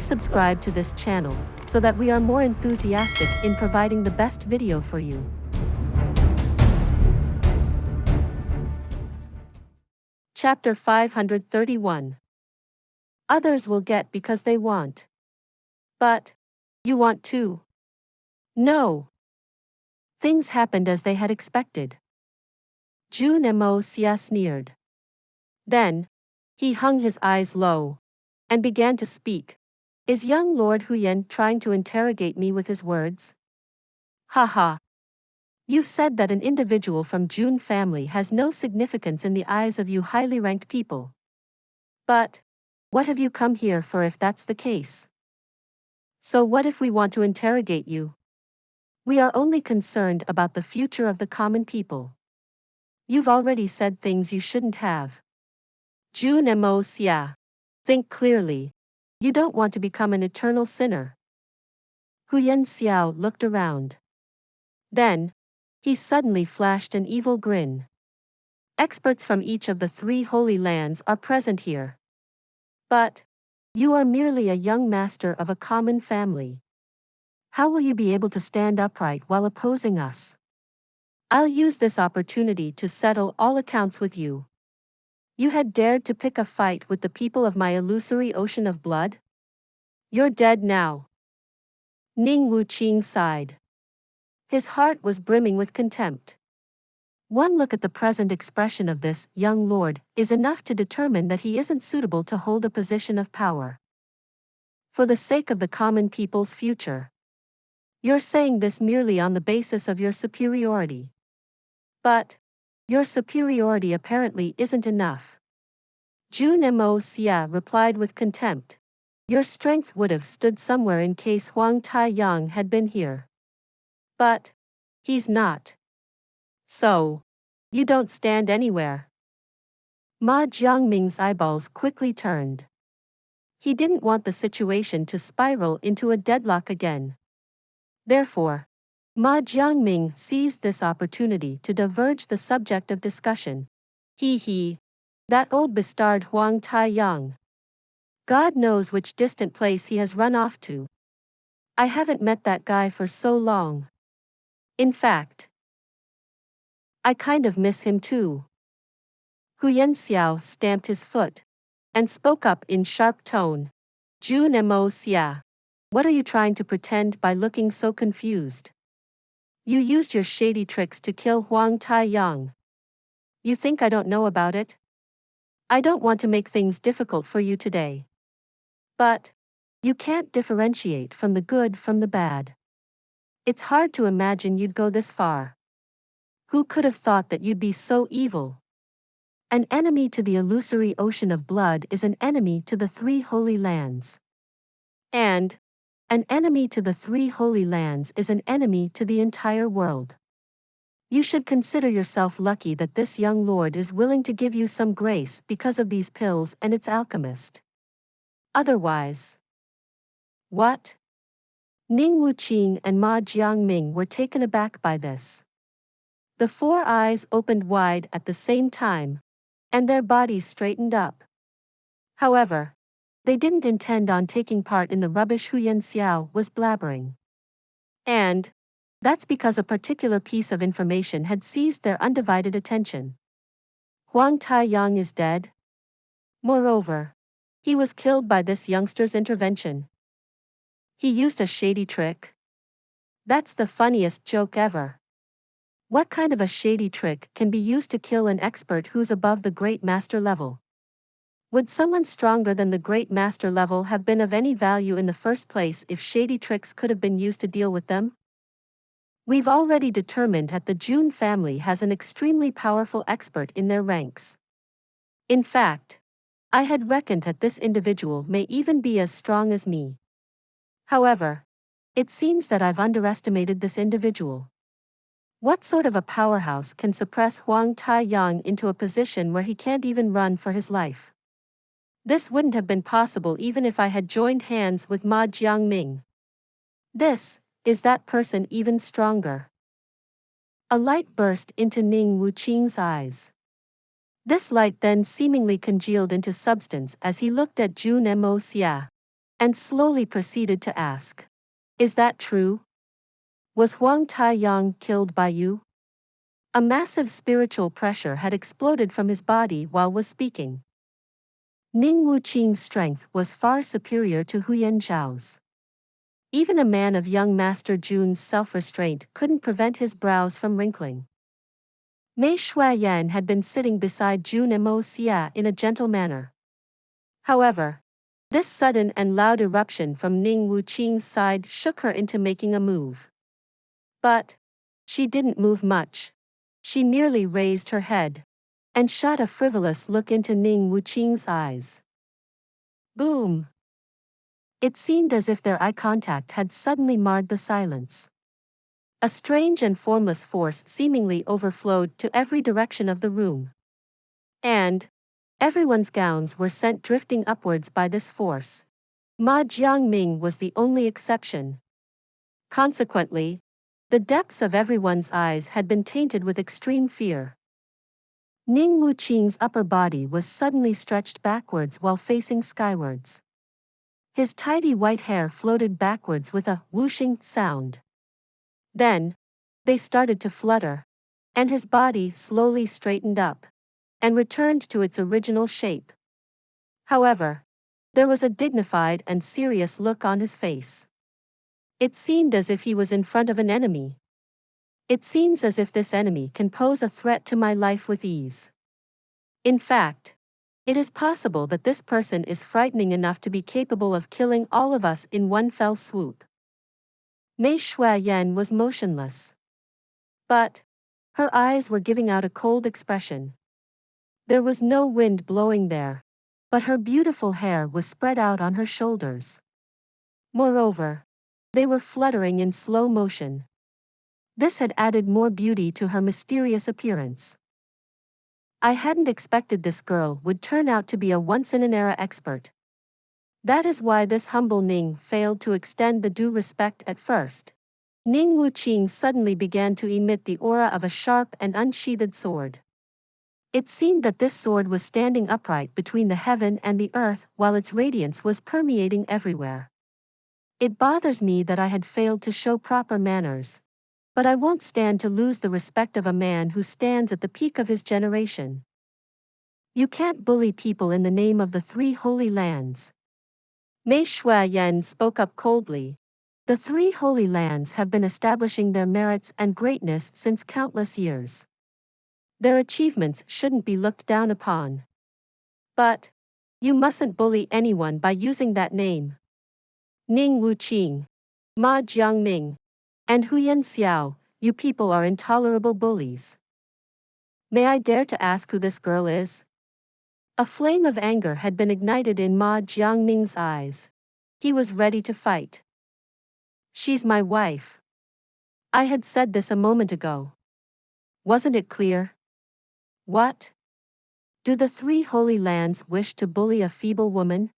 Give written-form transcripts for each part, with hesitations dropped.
Please subscribe to this channel so that we are more enthusiastic in providing the best video for you. Chapter 531. Others will get because they want. But you want too. No. Things happened as they had expected. Jun Moxie sneered. Then he hung his eyes low and began to speak. Is young Lord Huyen trying to interrogate me with his words? Ha. You said that an individual from Jun family has no significance in the eyes of you highly ranked people. But what have you come here for if that's the case? So what if we want to interrogate you? We are only concerned about the future of the common people. You've already said things you shouldn't have. Jun Moxie. Think clearly. You don't want to become an eternal sinner. Huyen Xiao looked around. Then he suddenly flashed an evil grin. Experts from each of the 3 holy lands are present here. But you are merely a young master of a common family. How will you be able to stand upright while opposing us? I'll use this opportunity to settle all accounts with you. You had dared to pick a fight with the people of my illusory ocean of blood? You're dead now. Ning Wuqing sighed. His heart was brimming with contempt. One look at the present expression of this young lord is enough to determine that he isn't suitable to hold a position of power. For the sake of the common people's future. You're saying this merely on the basis of your superiority. But your superiority apparently isn't enough. Jun Moxie replied with contempt. Your strength would have stood somewhere in case Huang Taiyang had been here. But he's not. So you don't stand anywhere. Ma Jiangming's eyeballs quickly turned. He didn't want the situation to spiral into a deadlock again. Therefore, Ma Jiangming seized this opportunity to diverge the subject of discussion. That old bastard Huang Taiyang. God knows which distant place he has run off to. I haven't met that guy for so long. In fact, I kind of miss him too. Huyen Xiao stamped his foot and spoke up in sharp tone. Jun Moxie, what are you trying to pretend by looking so confused? You used your shady tricks to kill Huang Taiyang. You think I don't know about it? I don't want to make things difficult for you today. But you can't differentiate from the good from the bad. It's hard to imagine you'd go this far. Who could have thought that you'd be so evil? An enemy to the illusory ocean of blood is an enemy to the 3 holy lands. And an enemy to the 3 holy lands is an enemy to the entire world. You should consider yourself lucky that this young lord is willing to give you some grace because of these pills and its alchemist. Otherwise. What? Ning Wuqing and Ma Jiangming were taken aback by this. The 4 eyes opened wide at the same time, and their bodies straightened up. However, they didn't intend on taking part in the rubbish Huyen Xiao was blabbering. And that's because a particular piece of information had seized their undivided attention. Huang Taiyang is dead. Moreover, he was killed by this youngster's intervention. He used a shady trick. That's the funniest joke ever. What kind of a shady trick can be used to kill an expert who's above the great master level? Would someone stronger than the great master level have been of any value in the first place if shady tricks could have been used to deal with them? We've already determined that the Jun family has an extremely powerful expert in their ranks. In fact, I had reckoned that this individual may even be as strong as me. However, it seems that I've underestimated this individual. What sort of a powerhouse can suppress Huang Taiyang into a position where he can't even run for his life? This wouldn't have been possible even if I had joined hands with Ma Jiangming. Is that person even stronger? A light burst into Ning Wuqing's eyes. This light then seemingly congealed into substance as he looked at Jun Moxie and slowly proceeded to ask, "Is that true? Was Huang Taiyang killed by you?" A massive spiritual pressure had exploded from his body while was speaking. Ning Wuqing's strength was far superior to Huyan Zhao's. Even a man of young Master Jun's self-restraint couldn't prevent his brows from wrinkling. Mei Shuayan had been sitting beside Jun Moxie in a gentle manner. However, this sudden and loud eruption from Ning Wuqing's side shook her into making a move. But she didn't move much. She merely raised her head and shot a frivolous look into Ning Wuqing's eyes. Boom! It seemed as if their eye contact had suddenly marred the silence. A strange and formless force seemingly overflowed to every direction of the room. And everyone's gowns were sent drifting upwards by this force. Ma Jiangming was the only exception. Consequently, the depths of everyone's eyes had been tainted with extreme fear. Ning Wuqing's upper body was suddenly stretched backwards while facing skywards. His tidy white hair floated backwards with a whooshing sound. Then, they started to flutter, and his body slowly straightened up and returned to its original shape. However, there was a dignified and serious look on his face. It seemed as if he was in front of an enemy. It seems as if this enemy can pose a threat to my life with ease. In fact, it is possible that this person is frightening enough to be capable of killing all of us in one fell swoop. Mei Shuayan was motionless. But her eyes were giving out a cold expression. There was no wind blowing there, but her beautiful hair was spread out on her shoulders. Moreover, they were fluttering in slow motion. This had added more beauty to her mysterious appearance. I hadn't expected this girl would turn out to be a once-in-an-era expert. That is why this humble Ning failed to extend the due respect at first. Ning Wuqing suddenly began to emit the aura of a sharp and unsheathed sword. It seemed that this sword was standing upright between the heaven and the earth while its radiance was permeating everywhere. It bothers me that I had failed to show proper manners. But I won't stand to lose the respect of a man who stands at the peak of his generation. You can't bully people in the name of the three holy lands. Mei Shuayan spoke up coldly. The three holy lands have been establishing their merits and greatness since countless years. Their achievements shouldn't be looked down upon. But you mustn't bully anyone by using that name. Ning Wuqing, Ma Jiangming, and Huyan Xiao, you people are intolerable bullies. May I dare to ask who this girl is? A flame of anger had been ignited in Ma Jiangming's eyes. He was ready to fight. She's my wife. I had said this a moment ago. Wasn't it clear? What? Do the three holy lands wish to bully a feeble woman?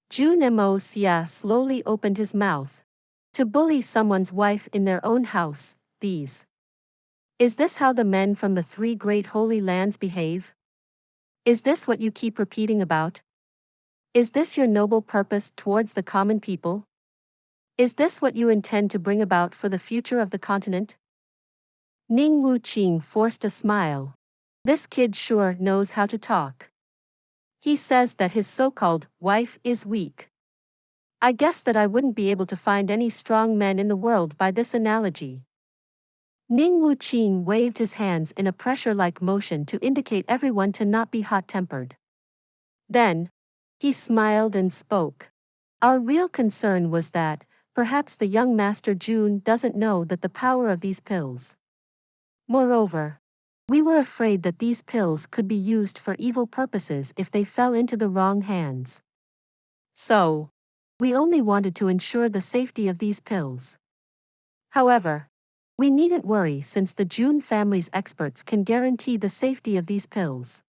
Jun Moxie slowly opened his mouth. To bully someone's wife in their own house, these. Is this how the men from the three great holy lands behave? Is this what you keep repeating about? Is this your noble purpose towards the common people? Is this what you intend to bring about for the future of the continent? Ning Wuqing forced a smile. This kid sure knows how to talk. He says that his so-called wife is weak. I guess that I wouldn't be able to find any strong men in the world by this analogy. Ning Wuqing waved his hands in a pressure-like motion to indicate everyone to not be hot-tempered. Then, he smiled and spoke. Our real concern was that, perhaps the young Master Jun doesn't know that the power of these pills. Moreover, we were afraid that these pills could be used for evil purposes if they fell into the wrong hands. So, we only wanted to ensure the safety of these pills. However, we needn't worry since the Jun family's experts can guarantee the safety of these pills.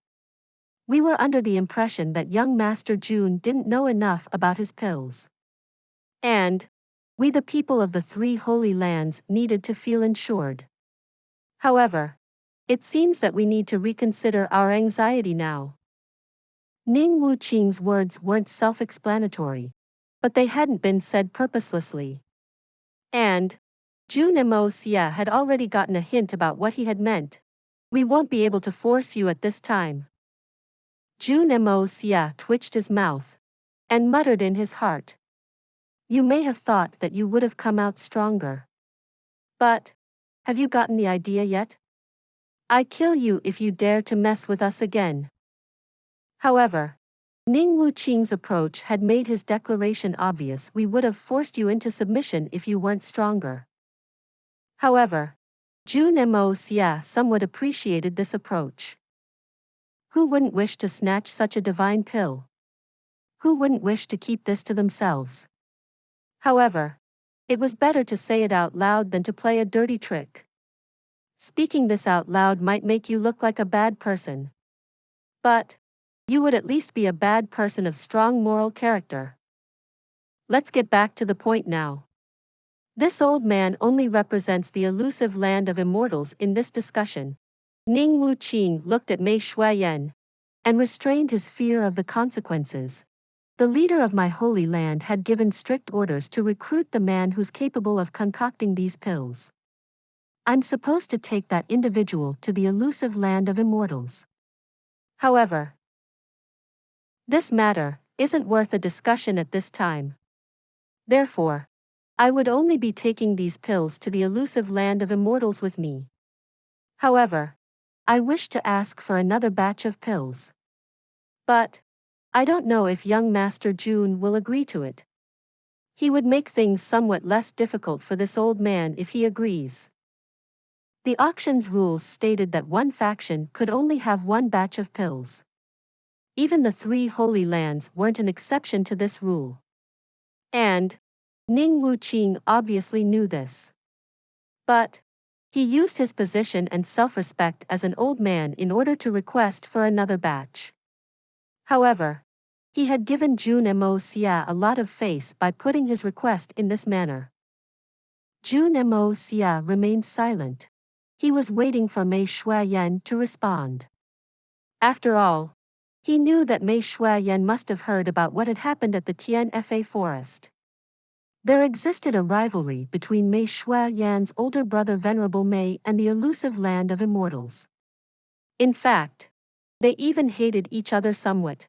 We were under the impression that young Master Jun didn't know enough about his pills. And we the people of the three holy lands needed to feel ensured. However, it seems that we need to reconsider our anxiety now. Ning Wuqing's words weren't self-explanatory. but they hadn't been said purposelessly. And Jun Moxie had already gotten a hint about what he had meant. We won't be able to force you at this time. Jun Moxie twitched his mouth and muttered in his heart. You may have thought that you would have come out stronger. But have you gotten the idea yet? I kill you if you dare to mess with us again. However, Ning Wuqing's approach had made his declaration obvious. We would have forced you into submission if you weren't stronger. However, Jun Moxie somewhat appreciated this approach. Who wouldn't wish to snatch such a divine pill? Who wouldn't wish to keep this to themselves? However, it was better to say it out loud than to play a dirty trick. Speaking this out loud might make you look like a bad person. But you would at least be a bad person of strong moral character. Let's get back to the point now. This old man only represents the elusive land of immortals in this discussion. Ning Wuqing looked at Mei Shuiyan and restrained his fear of the consequences. The leader of my holy land had given strict orders to recruit the man who's capable of concocting these pills. I'm supposed to take that individual to the elusive land of immortals. However, this matter isn't worth a discussion at this time. Therefore, I would only be taking these pills to the elusive land of immortals with me. However, I wish to ask for another batch of pills. But I don't know if young Master Jun will agree to it. He would make things somewhat less difficult for this old man if he agrees. The auction's rules stated that one faction could only have one batch of pills. Even the three holy lands weren't an exception to this rule. And Ning Wuqing obviously knew this. But he used his position and self-respect as an old man in order to request for another batch. However, he had given Jun Moxie a lot of face by putting his request in this manner. Jun Moxie remained silent. He was waiting for Mei Shuiyan to respond. After all, he knew that Mei Shuiyan must have heard about what had happened at the Tianfa forest. There existed a rivalry between Mei Shuiyan's older brother Venerable Mei and the elusive land of immortals. In fact, they even hated each other somewhat.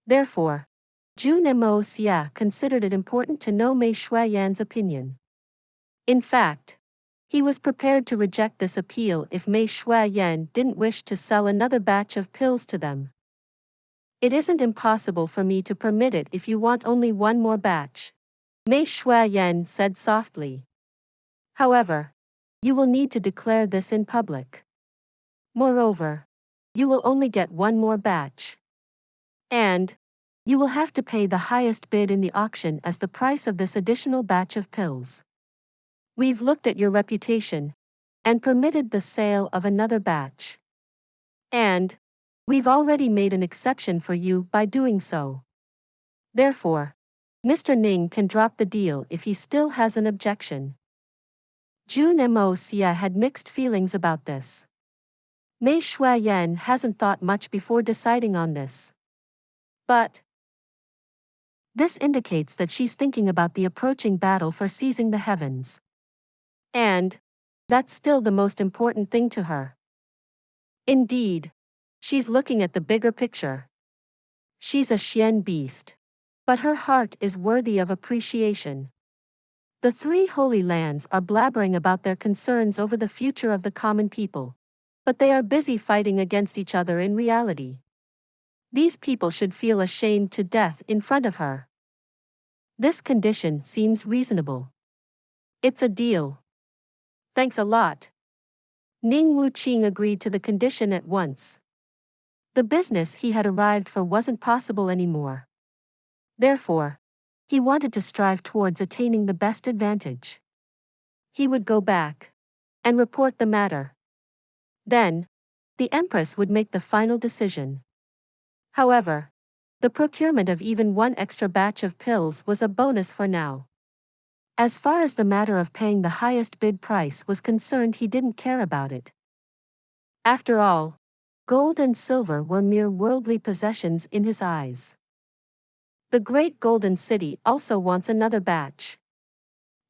Therefore, Jun Moxie considered it important to know Mei Shuiyan's opinion. In fact, he was prepared to reject this appeal if Mei Shuiyan didn't wish to sell another batch of pills to them. It isn't impossible for me to permit it if you want only one more batch, Mei Shuiyan said softly. However, you will need to declare this in public. Moreover, you will only get one more batch. And you will have to pay the highest bid in the auction as the price of this additional batch of pills. We've looked at your reputation and permitted the sale of another batch. And we've already made an exception for you by doing so. Therefore, Mr. Ning can drop the deal if he still has an objection. Jun Moxie had mixed feelings about this. Mei Shuiyan hasn't thought much before deciding on this. But this indicates that she's thinking about the approaching battle for seizing the heavens. And that's still the most important thing to her. Indeed, she's looking at the bigger picture. She's a Xian beast, but her heart is worthy of appreciation. The three holy lands are blabbering about their concerns over the future of the common people, but they are busy fighting against each other in reality. These people should feel ashamed to death in front of her. This condition seems reasonable. It's a deal. Thanks a lot. Ning Wuqing agreed to the condition at once. The business he had arrived for wasn't possible anymore. Therefore, he wanted to strive towards attaining the best advantage. He would go back and report the matter. Then, the Empress would make the final decision. However, the procurement of even one extra batch of pills was a bonus for now. As far as the matter of paying the highest bid price was concerned, he didn't care about it. After all, gold and silver were mere worldly possessions in his eyes. The Great Golden City also wants another batch.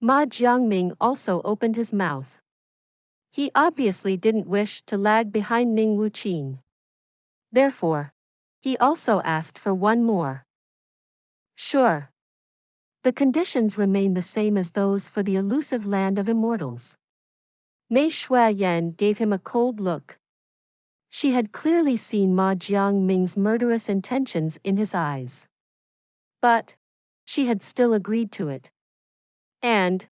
Ma Jiangming also opened his mouth. He obviously didn't wish to lag behind Ning Wuqing. Therefore, he also asked for one more. Sure. The conditions remain the same as those for the elusive land of immortals. Mei Shuayan gave him a cold look. She had clearly seen Ma Jiangming's murderous intentions in his eyes. But she had still agreed to it. And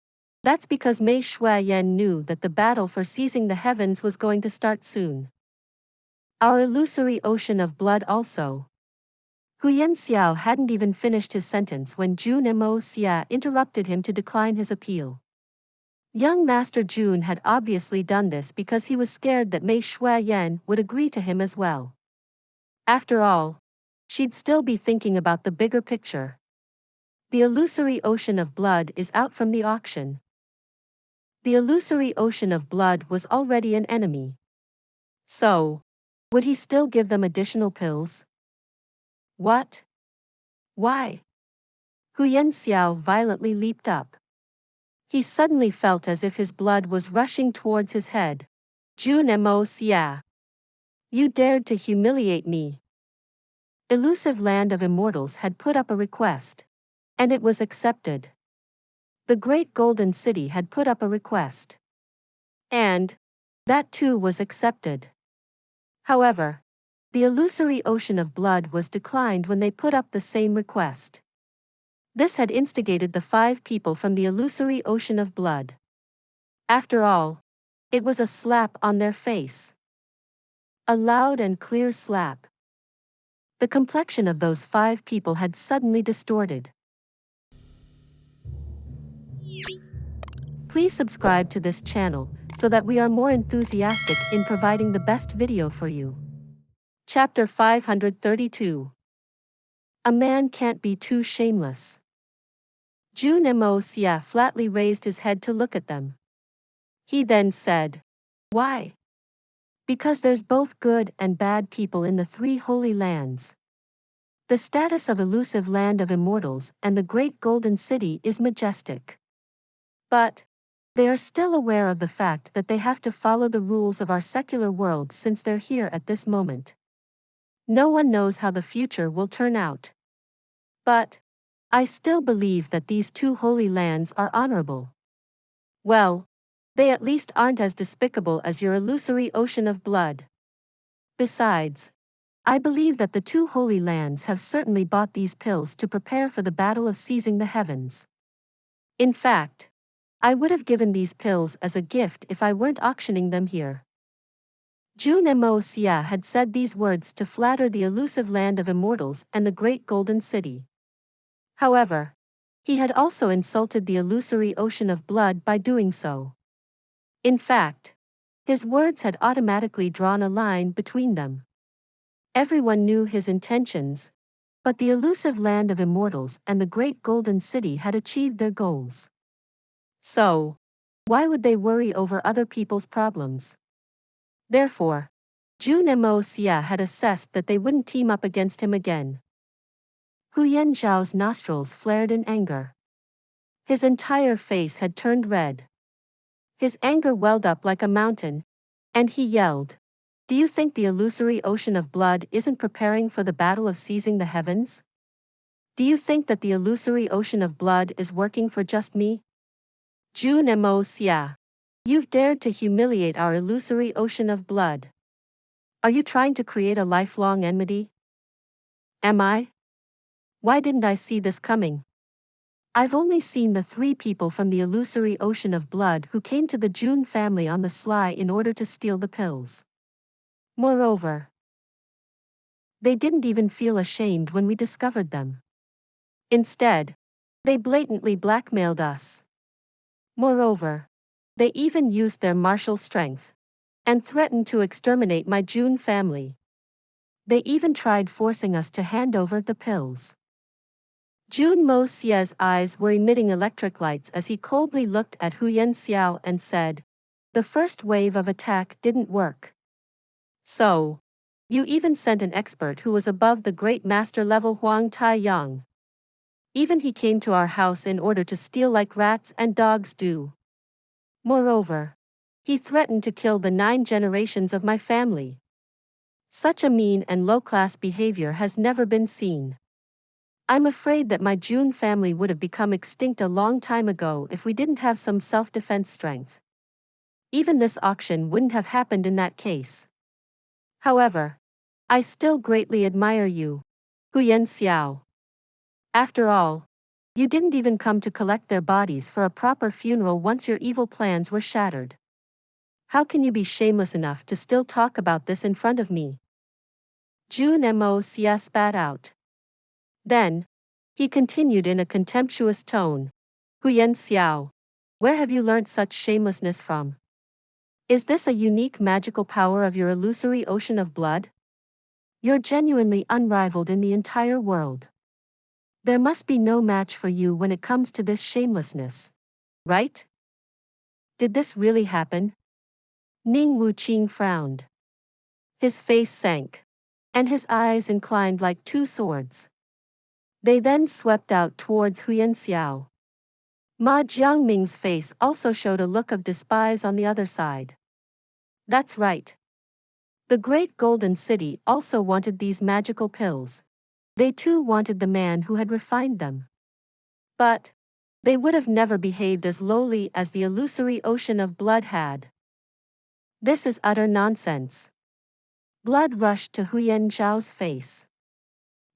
that's because Mei Shuayan knew that the battle for seizing the heavens was going to start soon. Our illusory ocean of blood also. Huyen Xiao hadn't even finished his sentence when Jun Moxie interrupted him to decline his appeal. Young Master Jun had obviously done this because he was scared that Mei Shuayan would agree to him as well. After all, she'd still be thinking about the bigger picture. The illusory ocean of blood is out from the auction. The illusory ocean of blood was already an enemy. So, would he still give them additional pills? What? Why? Huyen Xiao violently leaped up. He suddenly felt as if his blood was rushing towards his head. Jun Moxie. You dared to humiliate me. Elusive Land of Immortals had put up a request. And it was accepted. The Great Golden City had put up a request. And that too was accepted. However, the illusory ocean of blood was declined when they put up the same request. This had instigated the 5 people from the illusory ocean of blood. After all, it was a slap on their face. A loud and clear slap. The complexion of those 5 people had suddenly distorted. Please subscribe to this channel so that we are more enthusiastic in providing the best video for you. Chapter 532. A man can't be too shameless. Jun Moxie flatly raised his head to look at them. He then said, "Why?" Because there's both good and bad people in the 3 holy lands. The status of elusive land of immortals and the Great Golden City is majestic. But they are still aware of the fact that they have to follow the rules of our secular world since they're here at this moment. No one knows how the future will turn out. But I still believe that these 2 holy lands are honorable. Well, they at least aren't as despicable as your illusory ocean of blood. Besides, I believe that the 2 holy lands have certainly bought these pills to prepare for the battle of seizing the heavens. In fact, I would have given these pills as a gift if I weren't auctioning them here. Jun Moxie had said these words to flatter the elusive land of immortals and the Great Golden City. However, he had also insulted the illusory ocean of blood by doing so. In fact, his words had automatically drawn a line between them. Everyone knew his intentions, but the elusive land of immortals and the Great Golden City had achieved their goals. So, why would they worry over other people's problems? Therefore, Jun Moxie had assessed that they wouldn't team up against him again. Huyen Zhao's nostrils flared in anger. His entire face had turned red. His anger welled up like a mountain, and he yelled, "Do you think the illusory ocean of blood isn't preparing for the battle of seizing the heavens? Do you think that the illusory ocean of blood is working for just me? Jun Moxie, you've dared to humiliate our illusory ocean of blood. Are you trying to create a lifelong enmity? Am I? Why didn't I see this coming? I've only seen the 3 people from the illusory ocean of blood who came to the Jun family on the sly in order to steal the pills. Moreover, they didn't even feel ashamed when we discovered them. Instead, they blatantly blackmailed us. Moreover, they even used their martial strength and threatened to exterminate my Jun family. They even tried forcing us to hand over the pills." Jun Moxie's eyes were emitting electric lights as he coldly looked at Huyen Xiao and said, "The first wave of attack didn't work. So, you even sent an expert who was above the great master level Huang Taiyang. Even he came to our house in order to steal like rats and dogs do. Moreover, he threatened to kill the 9 generations of my family. Such a mean and low-class behavior has never been seen. I'm afraid that my Jun family would have become extinct a long time ago if we didn't have some self-defense strength. Even this auction wouldn't have happened in that case. However, I still greatly admire you, Huyen Xiao. After all, you didn't even come to collect their bodies for a proper funeral once your evil plans were shattered. How can you be shameless enough to still talk about this in front of me? Jun Moxie spat out. Then, he continued in a contemptuous tone, Huyen Xiao, where have you learnt such shamelessness from? Is this a unique magical power of your illusory ocean of blood? You're genuinely unrivaled in the entire world. There must be no match for you when it comes to this shamelessness. Right? Did this really happen? Ning Wuqing frowned. His face sank, and his eyes inclined like 2 swords. They then swept out towards Huyen Xiao. Ma Jiangming's face also showed a look of despise on the other side. That's right. The Great Golden City also wanted these magical pills. They too wanted the man who had refined them. But they would have never behaved as lowly as the illusory ocean of blood had. This is utter nonsense. Blood rushed to Huyen Zhao's face.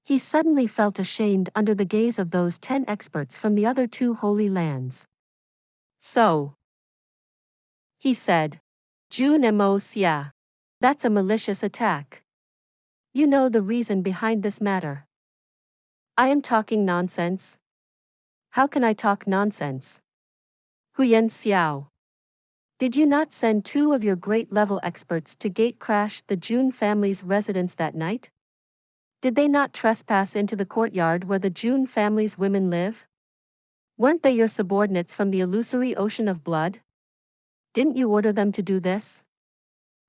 He suddenly felt ashamed under the gaze of those 10 experts from the other 2 holy lands. So, he said, Jun Moxie, that's a malicious attack. You know the reason behind this matter. I am talking nonsense. How can I talk nonsense? Huyen Xiao. Did you not send 2 of your great-level experts to gate-crash the Jun family's residence that night? Did they not trespass into the courtyard where the Jun family's women live? Weren't they your subordinates from the illusory ocean of blood? Didn't you order them to do this?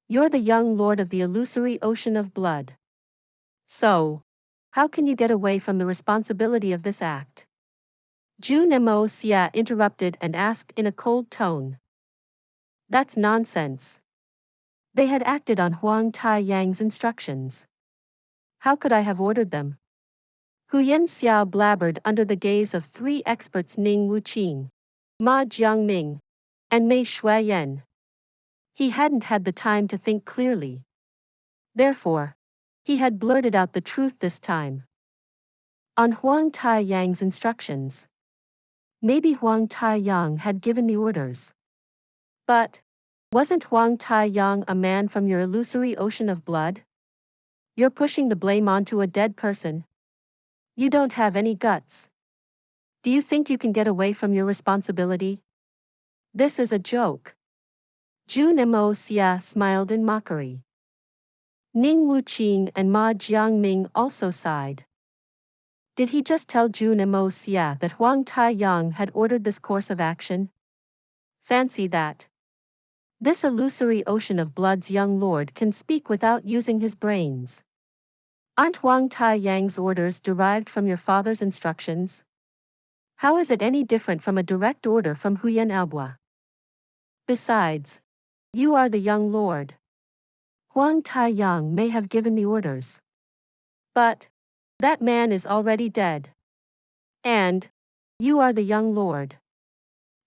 You're the young lord of the illusory ocean of blood. So, how can you get away from the responsibility of this act? Jun Moxie interrupted and asked in a cold tone. That's nonsense. They had acted on Huang Taiyang's instructions. How could I have ordered them? Huyen Xiao blabbered under the gaze of 3 experts Ning Wuqing, Ma Jiangming, and Mei Shuiyan. He hadn't had the time to think clearly. Therefore, he had blurted out the truth this time. On Huang Taiyang's instructions. Maybe Huang Taiyang had given the orders. But, wasn't Huang Taiyang a man from your illusory ocean of blood? You're pushing the blame onto a dead person. You don't have any guts. Do you think you can get away from your responsibility? This is a joke. Jun Moxie smiled in mockery. Ning Wuqing and Ma Jiangming also sighed. Did he just tell Jun Moxie that Huang Taiyang had ordered this course of action? Fancy that. This illusory ocean of blood's young lord can speak without using his brains. Aren't Huang Taiyang's orders derived from your father's instructions? How is it any different from a direct order from Huyen Albua? Besides, you are the young lord. Huang Taiyang may have given the orders. But that man is already dead. And you are the young lord.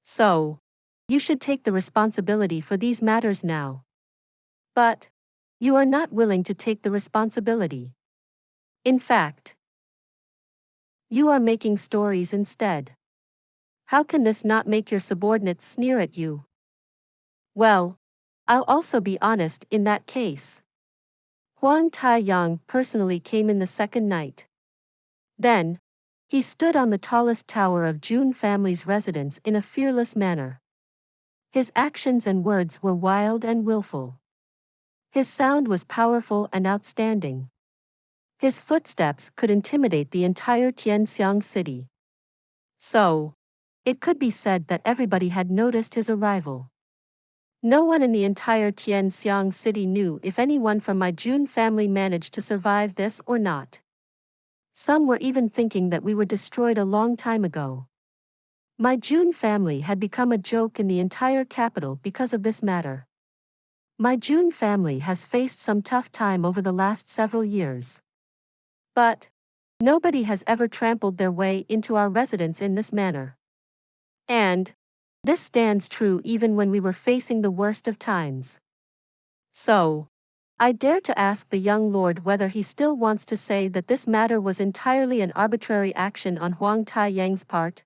So, you should take the responsibility for these matters now. But you are not willing to take the responsibility. In fact, you are making stories instead. How can this not make your subordinates sneer at you? Well, I'll also be honest in that case. Huang Taiyang personally came in the second night. Then, he stood on the tallest tower of Jun family's residence in a fearless manner. His actions and words were wild and willful. His sound was powerful and outstanding. His footsteps could intimidate the entire Tianxiang city. So, it could be said that everybody had noticed his arrival. No one in the entire Tianxiang city knew if anyone from my Jun family managed to survive this or not. Some were even thinking that we were destroyed a long time ago. My Jun family had become a joke in the entire capital because of this matter. My Jun family has faced some tough time over the last several years. But nobody has ever trampled their way into our residence in this manner. And this stands true even when we were facing the worst of times. So, I dare to ask the young lord whether he still wants to say that this matter was entirely an arbitrary action on Huang Taiyang's part.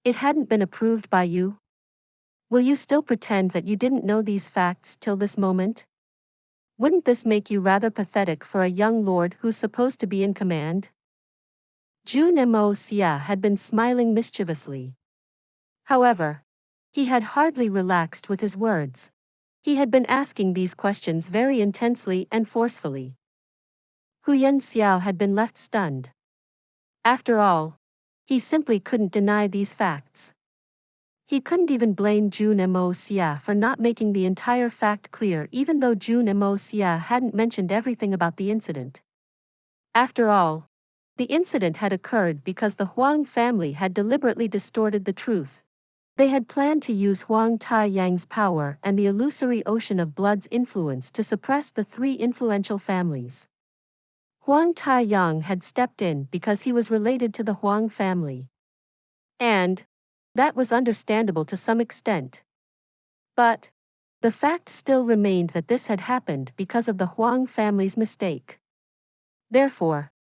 It hadn't been approved by you. Will you still pretend that you didn't know these facts till this moment? Wouldn't this make you rather pathetic for a young lord who's supposed to be in command? Jun Moxie had been smiling mischievously. However, he had hardly relaxed with his words. He had been asking these questions very intensely and forcefully. Huyan Xiao had been left stunned. After all, he simply couldn't deny these facts. He couldn't even blame Jun Moxie for not making the entire fact clear even though Jun Moxie hadn't mentioned everything about the incident. After all, the incident had occurred because the Huang family had deliberately distorted the truth. They had planned to use Huang Taiyang's power and the illusory ocean of blood's influence to suppress the three influential families. Huang Taiyang had stepped in because he was related to the Huang family. And that was understandable to some extent. But the fact still remained that this had happened because of the Huang family's mistake. Therefore,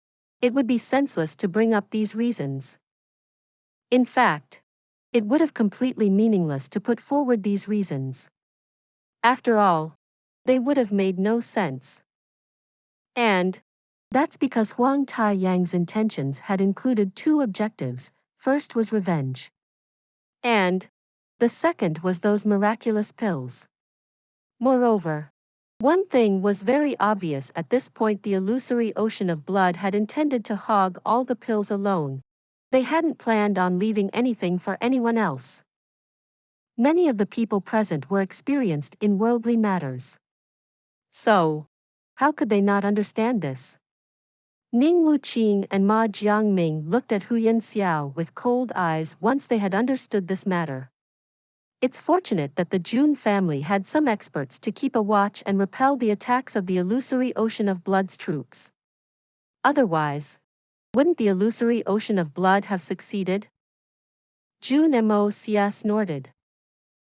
it would be senseless to bring up these reasons. In fact, it would have completely meaningless to put forward these reasons. After all, they would have made no sense. And that's because Huang Taiyang's intentions had included two objectives. First was revenge. And the second was those miraculous pills. Moreover, one thing was very obvious at this point: the illusory ocean of blood had intended to hog all the pills alone. They hadn't planned on leaving anything for anyone else. Many of the people present were experienced in worldly matters. So, how could they not understand this? Ningwu Qing and Ma Jiangming looked at Huyan Xiao with cold eyes once they had understood this matter. It's fortunate that the Jun family had some experts to keep a watch and repel the attacks of the illusory ocean of blood's troops. Otherwise, wouldn't the illusory ocean of blood have succeeded? Jun Moxie snorted.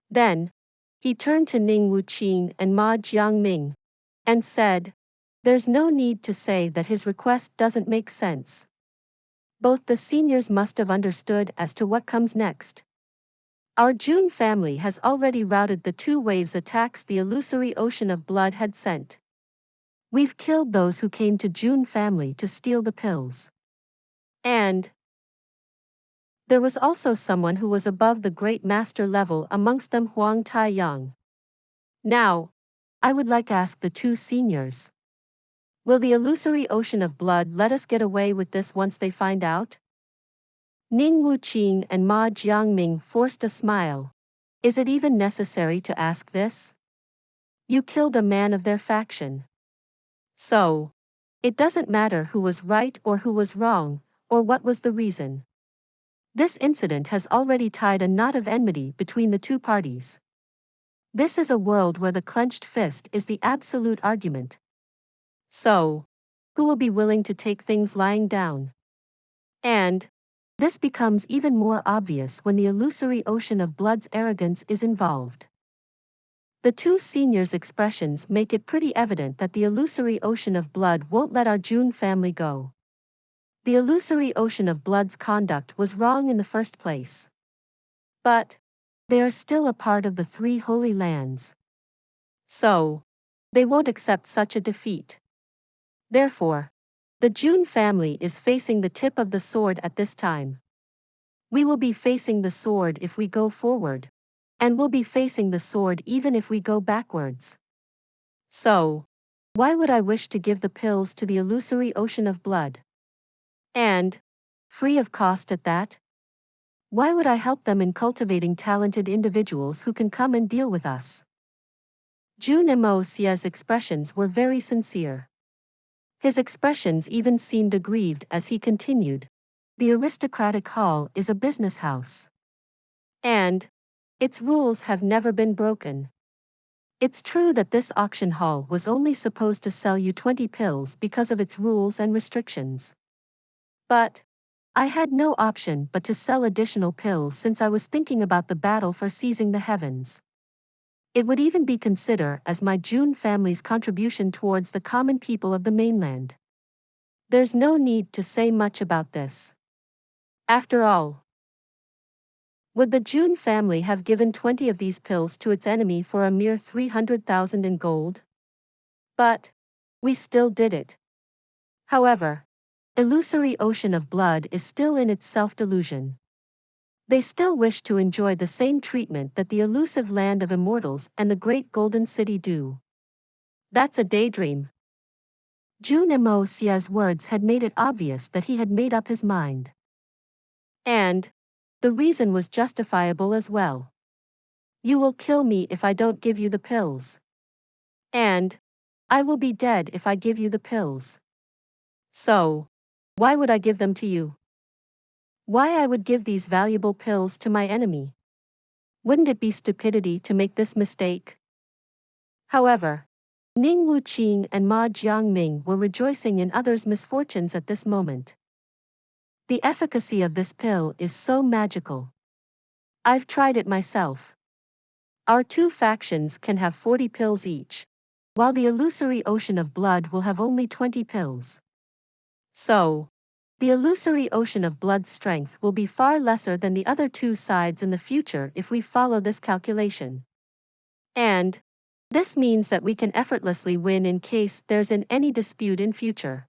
Then, he turned to Ningwu Qing and Ma Jiangming and said, "There's no need to say that his request doesn't make sense. Both the seniors must have understood as to what comes next. Our Jun family has already routed the two waves attacks the illusory ocean of blood had sent. We've killed those who came to Jun family to steal the pills. And there was also someone who was above the great master level amongst them, Huang Taiyang. Now, I would like to ask the two seniors. Will the illusory ocean of blood let us get away with this once they find out?" Ningwu Qing and Ma Jiangming forced a smile. Is it even necessary to ask this? You killed a man of their faction. So, it doesn't matter who was right or who was wrong, or what was the reason. This incident has already tied a knot of enmity between the two parties. This is a world where the clenched fist is the absolute argument. So, who will be willing to take things lying down? And this becomes even more obvious when the illusory ocean of blood's arrogance is involved. The two seniors' expressions make it pretty evident that the illusory ocean of blood won't let our Jun family go. The illusory ocean of blood's conduct was wrong in the first place. But they are still a part of the three holy lands. So, they won't accept such a defeat. Therefore, the Jun family is facing the tip of the sword at this time. We will be facing the sword if we go forward, and we'll be facing the sword even if we go backwards. So, why would I wish to give the pills to the illusory ocean of blood? And free of cost at that? Why would I help them in cultivating talented individuals who can come and deal with us? Jun Moxie's expressions were very sincere. His expressions even seemed aggrieved as he continued. The aristocratic hall is a business house. And its rules have never been broken. It's true that this auction hall was only supposed to sell you 20 pills because of its rules and restrictions. But I had no option but to sell additional pills since I was thinking about the battle for seizing the heavens. It would even be considered as my Jun family's contribution towards the common people of the mainland. There's no need to say much about this. After all, would the Jun family have given 20 of these pills to its enemy for a mere 300,000 in gold? But we still did it. However, illusory ocean of blood is still in its self-delusion. They still wish to enjoy the same treatment that the elusive land of immortals and the great golden city do. That's a daydream. Jun Moxie's words had made it obvious that he had made up his mind. And the reason was justifiable as well. You will kill me if I don't give you the pills. And I will be dead if I give you the pills. So, why would I give them to you? Why I would give these valuable pills to my enemy? Wouldn't it be stupidity to make this mistake? However, Ningwu Qing and Ma Jiangming were rejoicing in others' misfortunes at this moment. The efficacy of this pill is so magical. I've tried it myself. Our two factions can have 40 pills each, while the illusory ocean of blood will have only 20 pills. So, the illusory ocean of blood's strength will be far lesser than the other two sides in the future if we follow this calculation. And this means that we can effortlessly win in case there's any dispute in future.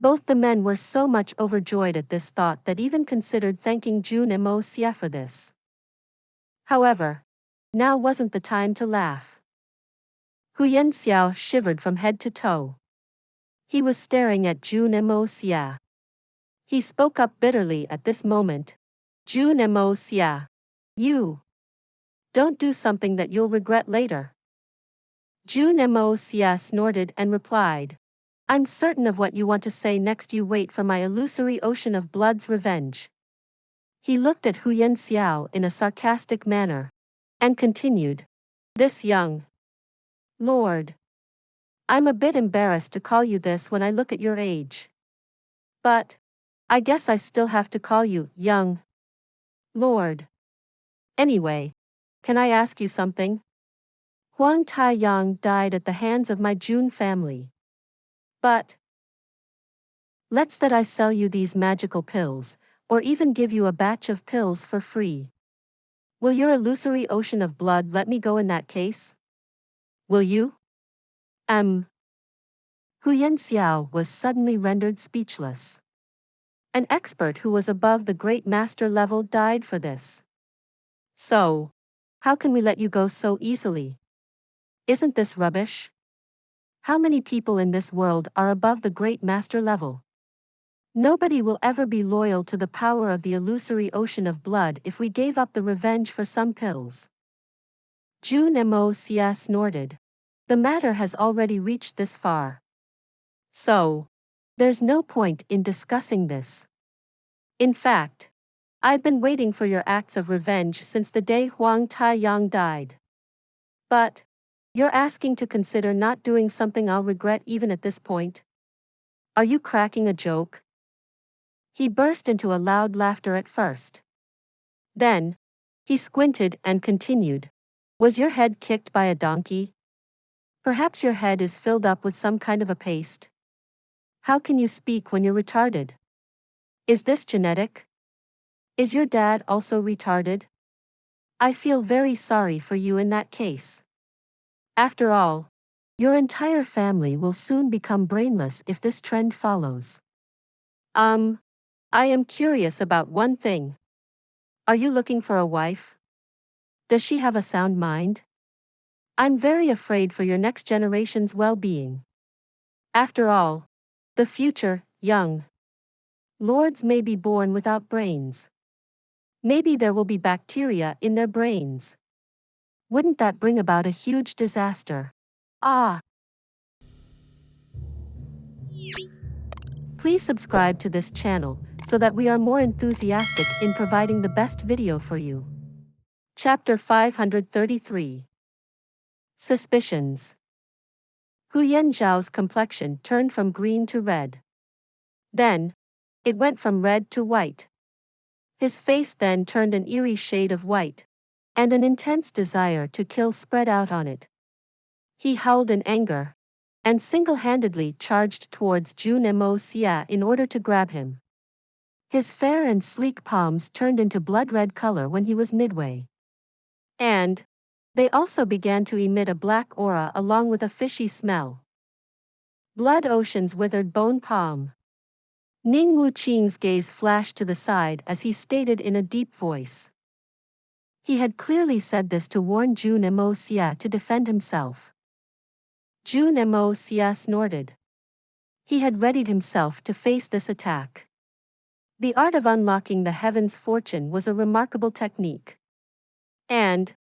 Both the men were so much overjoyed at this thought that even considered thanking Jun Moxie for this. However, now wasn't the time to laugh. Huyen Xiao shivered from head to toe. He was staring at Jun Moxie. He spoke up bitterly at this moment. Jun Moxie, you don't do something that you'll regret later. Jun Moxie snorted and replied, I'm certain of what you want to say next. You wait for my illusory ocean of blood's revenge. He looked at Huyen Xiao in a sarcastic manner and continued, this young lord. I'm a bit embarrassed to call you this when I look at your age. But I guess I still have to call you young lord. Anyway, can I ask you something? Huang Taiyang died at the hands of my Jun family. But let's that I sell you these magical pills, or even give you a batch of pills for free. Will your illusory ocean of blood let me go in that case? Will you? Huyen Xiao was suddenly rendered speechless. An expert who was above the great master level died for this. So, how can we let you go so easily? Isn't this rubbish? How many people in this world are above the great master level? Nobody will ever be loyal to the power of the illusory ocean of blood if we gave up the revenge for some pills. Jun Moxie snorted. The matter has already reached this far. So, there's no point in discussing this. In fact, I've been waiting for your acts of revenge since the day Huang Taiyang died. But you're asking to consider not doing something I'll regret even at this point? Are you cracking a joke? He burst into a loud laughter at first. Then, he squinted and continued. Was your head kicked by a donkey? Perhaps your head is filled up with some kind of a paste. How can you speak when you're retarded? Is this genetic? Is your dad also retarded? I feel very sorry for you in that case. After all, your entire family will soon become brainless if this trend follows. I am curious about one thing. Are you looking for a wife? Does she have a sound mind? I'm very afraid for your next generation's well-being. After all, the future, young lords may be born without brains. Maybe there will be bacteria in their brains. Wouldn't that bring about a huge disaster? Ah! Please subscribe to this channel so that we are more enthusiastic in providing the best video for you. Chapter 533. Suspicions. Hu Yanzhao's complexion turned from green to red. Then, it went from red to white. His face then turned an eerie shade of white, and an intense desire to kill spread out on it. He howled in anger, and single-handedly charged towards Jun Moxie in order to grab him. His fair and sleek palms turned into blood-red color when he was midway. And they also began to emit a black aura along with a fishy smell. Blood ocean's withered bone palm. Ning Wuqing's gaze flashed to the side as he stated in a deep voice. He had clearly said this to warn Jun Moxie to defend himself. Jun Moxie snorted. He had readied himself to face this attack. The art of unlocking the heavens' fortune was a remarkable technique. And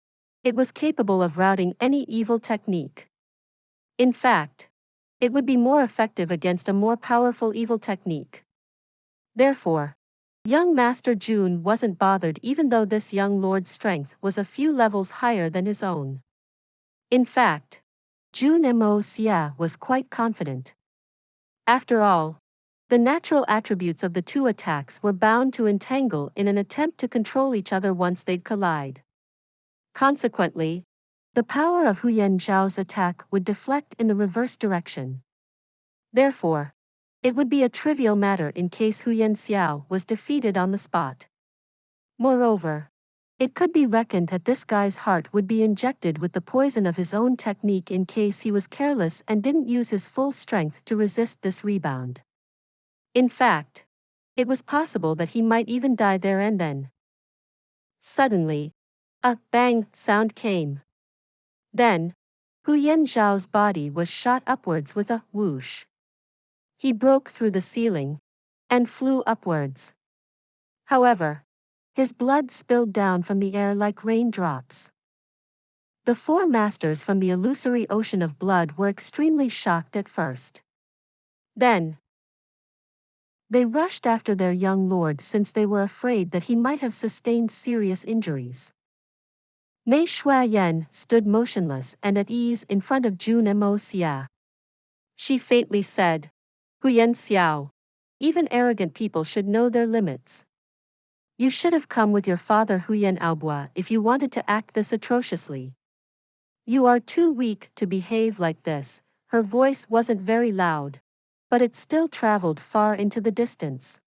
it was capable of routing any evil technique. In fact, it would be more effective against a more powerful evil technique. Therefore, young Master Jun wasn't bothered even though this young lord's strength was a few levels higher than his own. In fact, Jun Moxie was quite confident. After all, the natural attributes of the two attacks were bound to entangle in an attempt to control each other once they'd collide. Consequently, the power of Hu Yanzhao's attack would deflect in the reverse direction. Therefore, it would be a trivial matter in case Hu Yanzhao was defeated on the spot. Moreover, it could be reckoned that this guy's heart would be injected with the poison of his own technique in case he was careless and didn't use his full strength to resist this rebound. In fact, it was possible that he might even die there and then. Suddenly, a bang sound came. Then, Hu Yanzhao's body was shot upwards with a whoosh. He broke through the ceiling and flew upwards. However, his blood spilled down from the air like raindrops. The four masters from the illusory ocean of blood were extremely shocked at first. Then, they rushed after their young lord since they were afraid that he might have sustained serious injuries. Mei Shuayan stood motionless and at ease in front of Jun Moxie. She faintly said, "Hu Yanzhao, even arrogant people should know their limits. You should have come with your father Hu Yanzhao if you wanted to act this atrociously. You are too weak to behave like this." Her voice wasn't very loud, but it still traveled far into the distance.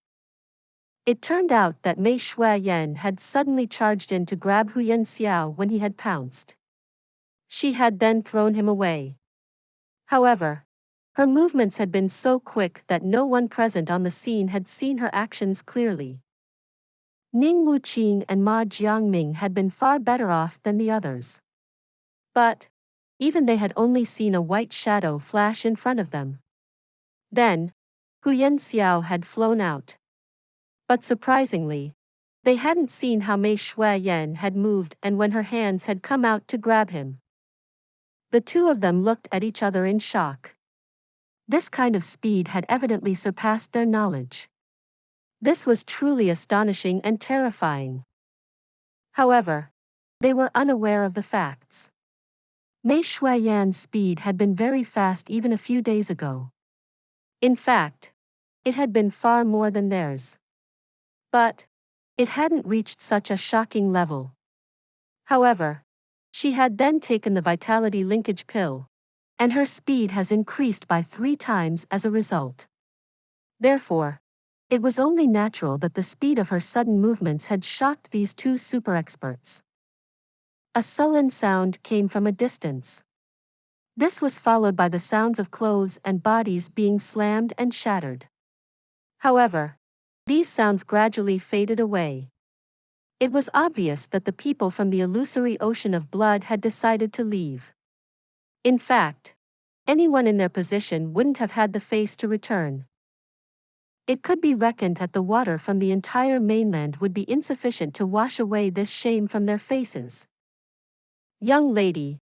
It turned out that Mei Shuayan had suddenly charged in to grab Hu Yanzhao when he had pounced. She had then thrown him away. However, her movements had been so quick that no one present on the scene had seen her actions clearly. Ning Wuqing and Ma Jiangming had been far better off than the others. But even they had only seen a white shadow flash in front of them. Then, Hu Yanzhao had flown out. But surprisingly, they hadn't seen how Mei Shuayan had moved and when her hands had come out to grab him. The two of them looked at each other in shock. This kind of speed had evidently surpassed their knowledge. This was truly astonishing and terrifying. However, they were unaware of the facts. Mei Shuayan's speed had been very fast even a few days ago. In fact, it had been far more than theirs. But it hadn't reached such a shocking level. However, she had then taken the vitality linkage pill, and her speed has increased by 3 times as a result. Therefore, it was only natural that the speed of her sudden movements had shocked these two super experts. A sullen sound came from a distance. This was followed by the sounds of clothes and bodies being slammed and shattered. However, these sounds gradually faded away. It was obvious that the people from the illusory ocean of blood had decided to leave. In fact, anyone in their position wouldn't have had the face to return. It could be reckoned that the water from the entire mainland would be insufficient to wash away this shame from their faces. "Young lady,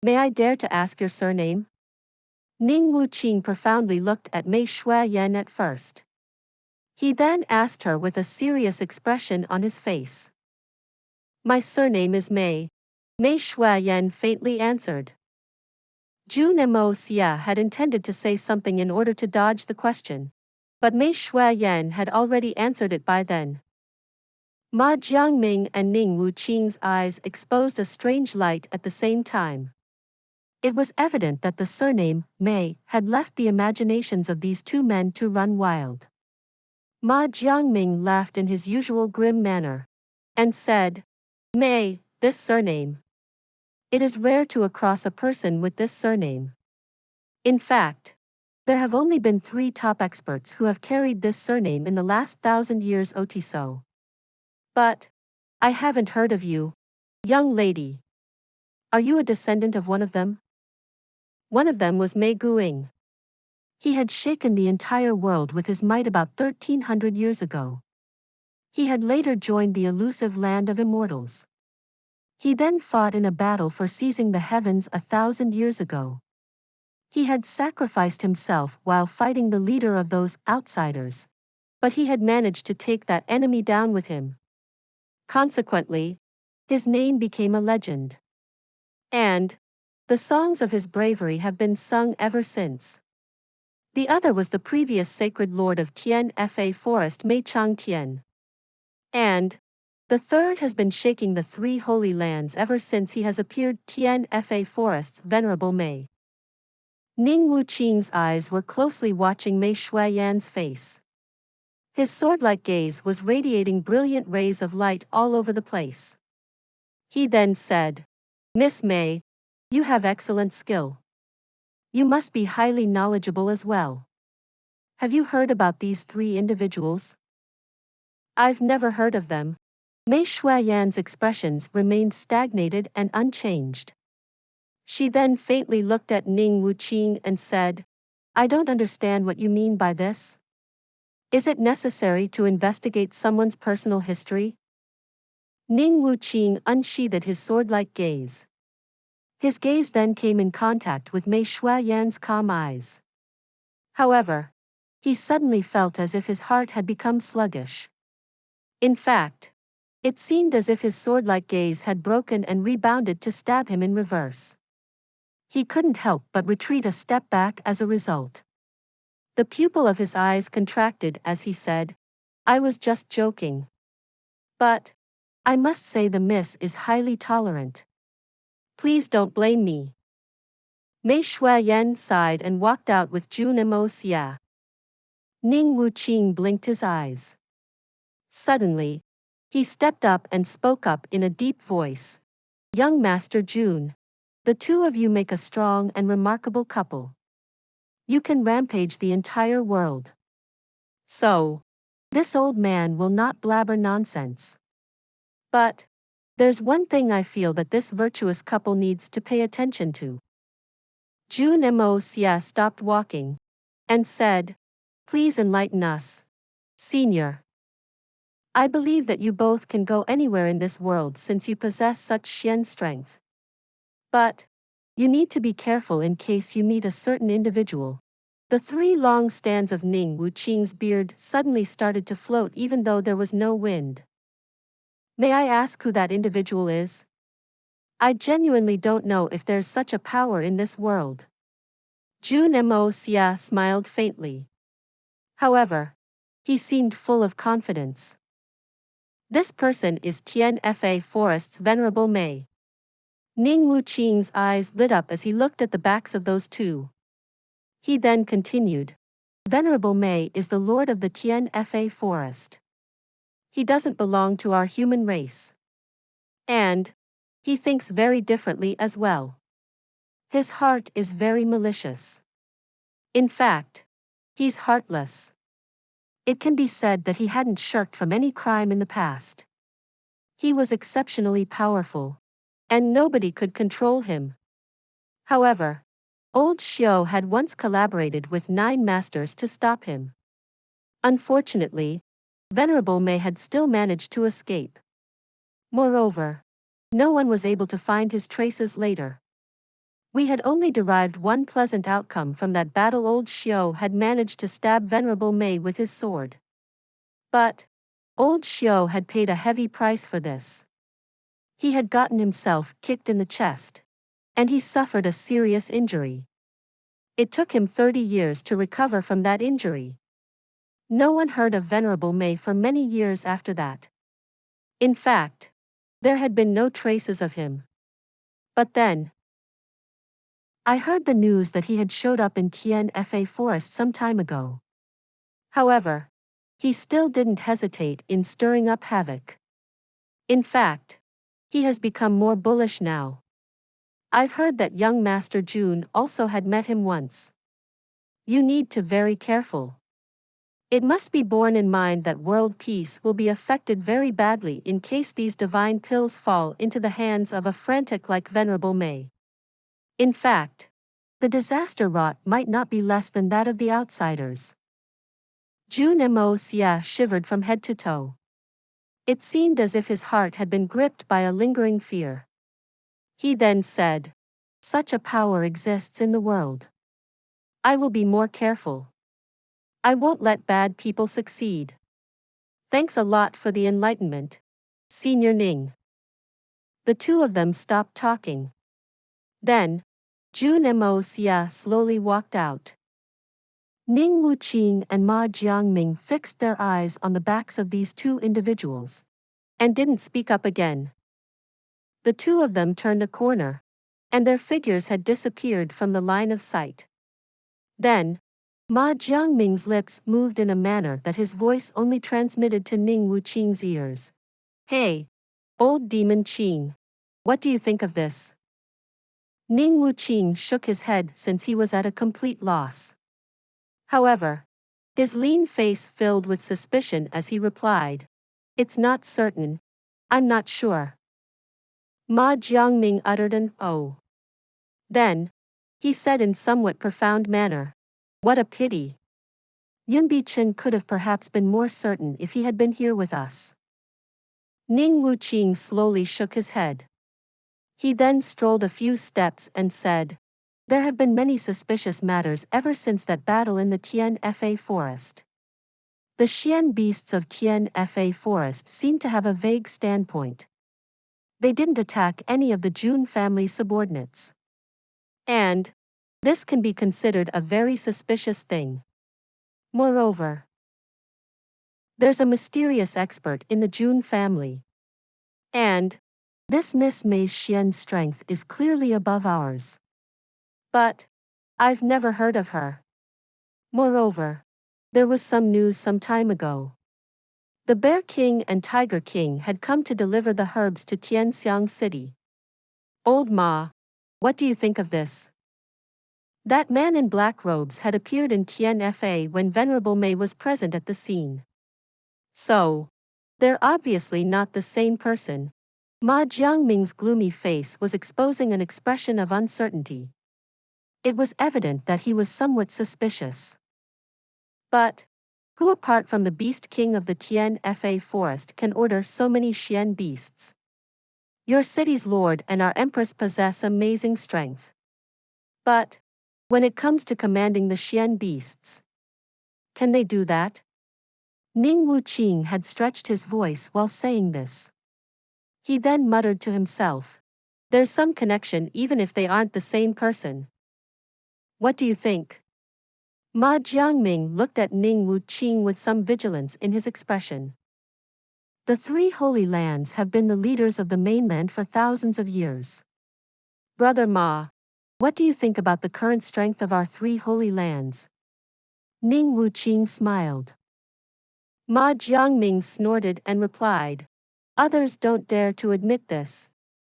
may I dare to ask your surname?" Ning Wuqing profoundly looked at Mei Shuayan at first. He then asked her with a serious expression on his face. My surname is Mei. Mei Shuayan faintly answered. Jun Moxie had intended to say something in order to dodge the question, but Mei Shuayan had already answered it by then. Ma Jiangming and Ning Wuqing's eyes exposed a strange light at the same time. It was evident that the surname, Mei, had left the imaginations of these two men to run wild. Ma Jiangming laughed in his usual grim manner, and said, Mei, this surname. It is rare to across a person with this surname. In fact, there have only been 3 top experts who have carried this surname in the last 1,000 years so. But I haven't heard of you, young lady. Are you a descendant of one of them? One of them was Mei Guing. He had shaken the entire world with his might about 1,300 years ago. He had later joined the elusive land of immortals. He then fought in a battle for seizing the heavens 1,000 years ago. He had sacrificed himself while fighting the leader of those outsiders, but he had managed to take that enemy down with him. Consequently, his name became a legend. And the songs of his bravery have been sung ever since. The other was the previous sacred lord of Tian Fa Forest Mei Changtian. And the third has been shaking the 3 holy lands ever since he has appeared Tian Fa Forest's Venerable Mei. Ning Wuqing's eyes were closely watching Mei Shuayan's face. His sword-like gaze was radiating brilliant rays of light all over the place. He then said, Miss Mei, you have excellent skill. You must be highly knowledgeable as well. Have you heard about these 3 individuals? I've never heard of them. Mei Shuayan's expressions remained stagnated and unchanged. She then faintly looked at Ning Wuqing and said, I don't understand what you mean by this. Is it necessary to investigate someone's personal history? Ning Wuqing unsheathed his sword-like gaze. His gaze then came in contact with Mei Shuayan's calm eyes. However, he suddenly felt as if his heart had become sluggish. In fact, it seemed as if his sword-like gaze had broken and rebounded to stab him in reverse. He couldn't help but retreat a step back as a result. The pupil of his eyes contracted as he said, I was just joking. But I must say the miss is highly tolerant. Please don't blame me. Mei Shuayan sighed and walked out with Jun Moxie. Ning Wuqing blinked his eyes. Suddenly, he stepped up and spoke up in a deep voice. Young Master Jun, the 2 of you make a strong and remarkable couple. You can rampage the entire world. So, this old man will not blabber nonsense. But there's one thing I feel that this virtuous couple needs to pay attention to. Jun Moxie stopped walking and said, Please enlighten us, Senior. I believe that you both can go anywhere in this world since you possess such Xian strength. But you need to be careful in case you meet a certain individual. The 3 long strands of Ning Wuqing's beard suddenly started to float even though there was no wind. May I ask who that individual is? I genuinely don't know if there's such a power in this world. Jun Moxie smiled faintly. However, he seemed full of confidence. This person is Tian Fa Forest's Venerable Mei. Ning Wuqing's eyes lit up as he looked at the backs of those 2. He then continued, Venerable Mei is the lord of the Tian Fa Forest. He doesn't belong to our human race. And he thinks very differently as well. His heart is very malicious. In fact, he's heartless. It can be said that he hadn't shirked from any crime in the past. He was exceptionally powerful, and nobody could control him. However, Old Xiao had once collaborated with 9 masters to stop him. Unfortunately, Venerable Mei had still managed to escape. Moreover, no one was able to find his traces later. We had only derived one pleasant outcome from that battle. Old Xiao had managed to stab Venerable Mei with his sword. But Old Xiao had paid a heavy price for this. He had gotten himself kicked in the chest, and he suffered a serious injury. It took him 30 years to recover from that injury. No one heard of Venerable Mei for many years after that. In fact, there had been no traces of him. But then, I heard the news that he had showed up in Tianfa Forest some time ago. However, he still didn't hesitate in stirring up havoc. In fact, he has become more bullish now. I've heard that young Master Jun also had met him once. You need to be very careful. It must be borne in mind that world peace will be affected very badly in case these divine pills fall into the hands of a frantic like Venerable Mei. In fact, the disaster wrought might not be less than that of the outsiders. Jun Moxie shivered from head to toe. It seemed as if his heart had been gripped by a lingering fear. He then said, "Such a power exists in the world. I will be more careful. I won't let bad people succeed. Thanks a lot for the enlightenment, Senior Ning." The two of them stopped talking. Then, Jun Moxie slowly walked out. Ning Wuqing and Ma Jiangming fixed their eyes on the backs of these two individuals, and didn't speak up again. The two of them turned a corner, and their figures had disappeared from the line of sight. Then, Ma Jiangming's lips moved in a manner that his voice only transmitted to Ning Wuqing's ears. "Hey, old demon Qing, what do you think of this?" Ning Wuqing shook his head since he was at a complete loss. However, his lean face filled with suspicion as he replied, "It's not certain. I'm not sure." Ma Jiangming uttered an "oh." Then, he said in somewhat profound manner, "What a pity. Yun Bichen could have perhaps been more certain if he had been here with us." Ning Wuqing slowly shook his head. He then strolled a few steps and said, "There have been many suspicious matters ever since that battle in the Tianfa Forest. The Xian beasts of Tianfa Forest seem to have a vague standpoint. They didn't attack any of the Jun family subordinates. And this can be considered a very suspicious thing. Moreover, there's a mysterious expert in the Jun family. And this Miss Mei's Xian strength is clearly above ours. But I've never heard of her. Moreover, there was some news some time ago. The Bear King and Tiger King had come to deliver the herbs to Tianxiang City. Old Ma, what do you think of this?" That man in black robes had appeared in Tianfa when Venerable Mei was present at the scene. So, they're obviously not the same person. Ma Jiangming's gloomy face was exposing an expression of uncertainty. It was evident that he was somewhat suspicious. But who apart from the Beast King of the Tianfa Forest can order so many Xian beasts? Your city's lord and our empress possess amazing strength. But when it comes to commanding the Xian beasts, can they do that? Ning Wuqing had stretched his voice while saying this. He then muttered to himself, "There's some connection even if they aren't the same person." What do you think? Ma Jiangming looked at Ning Wuqing with some vigilance in his expression. The three holy lands have been the leaders of the mainland for thousands of years. Brother Ma, what do you think about the current strength of our three holy lands? Ning Wuqing smiled. Ma Jiangming snorted and replied, "Others don't dare to admit this.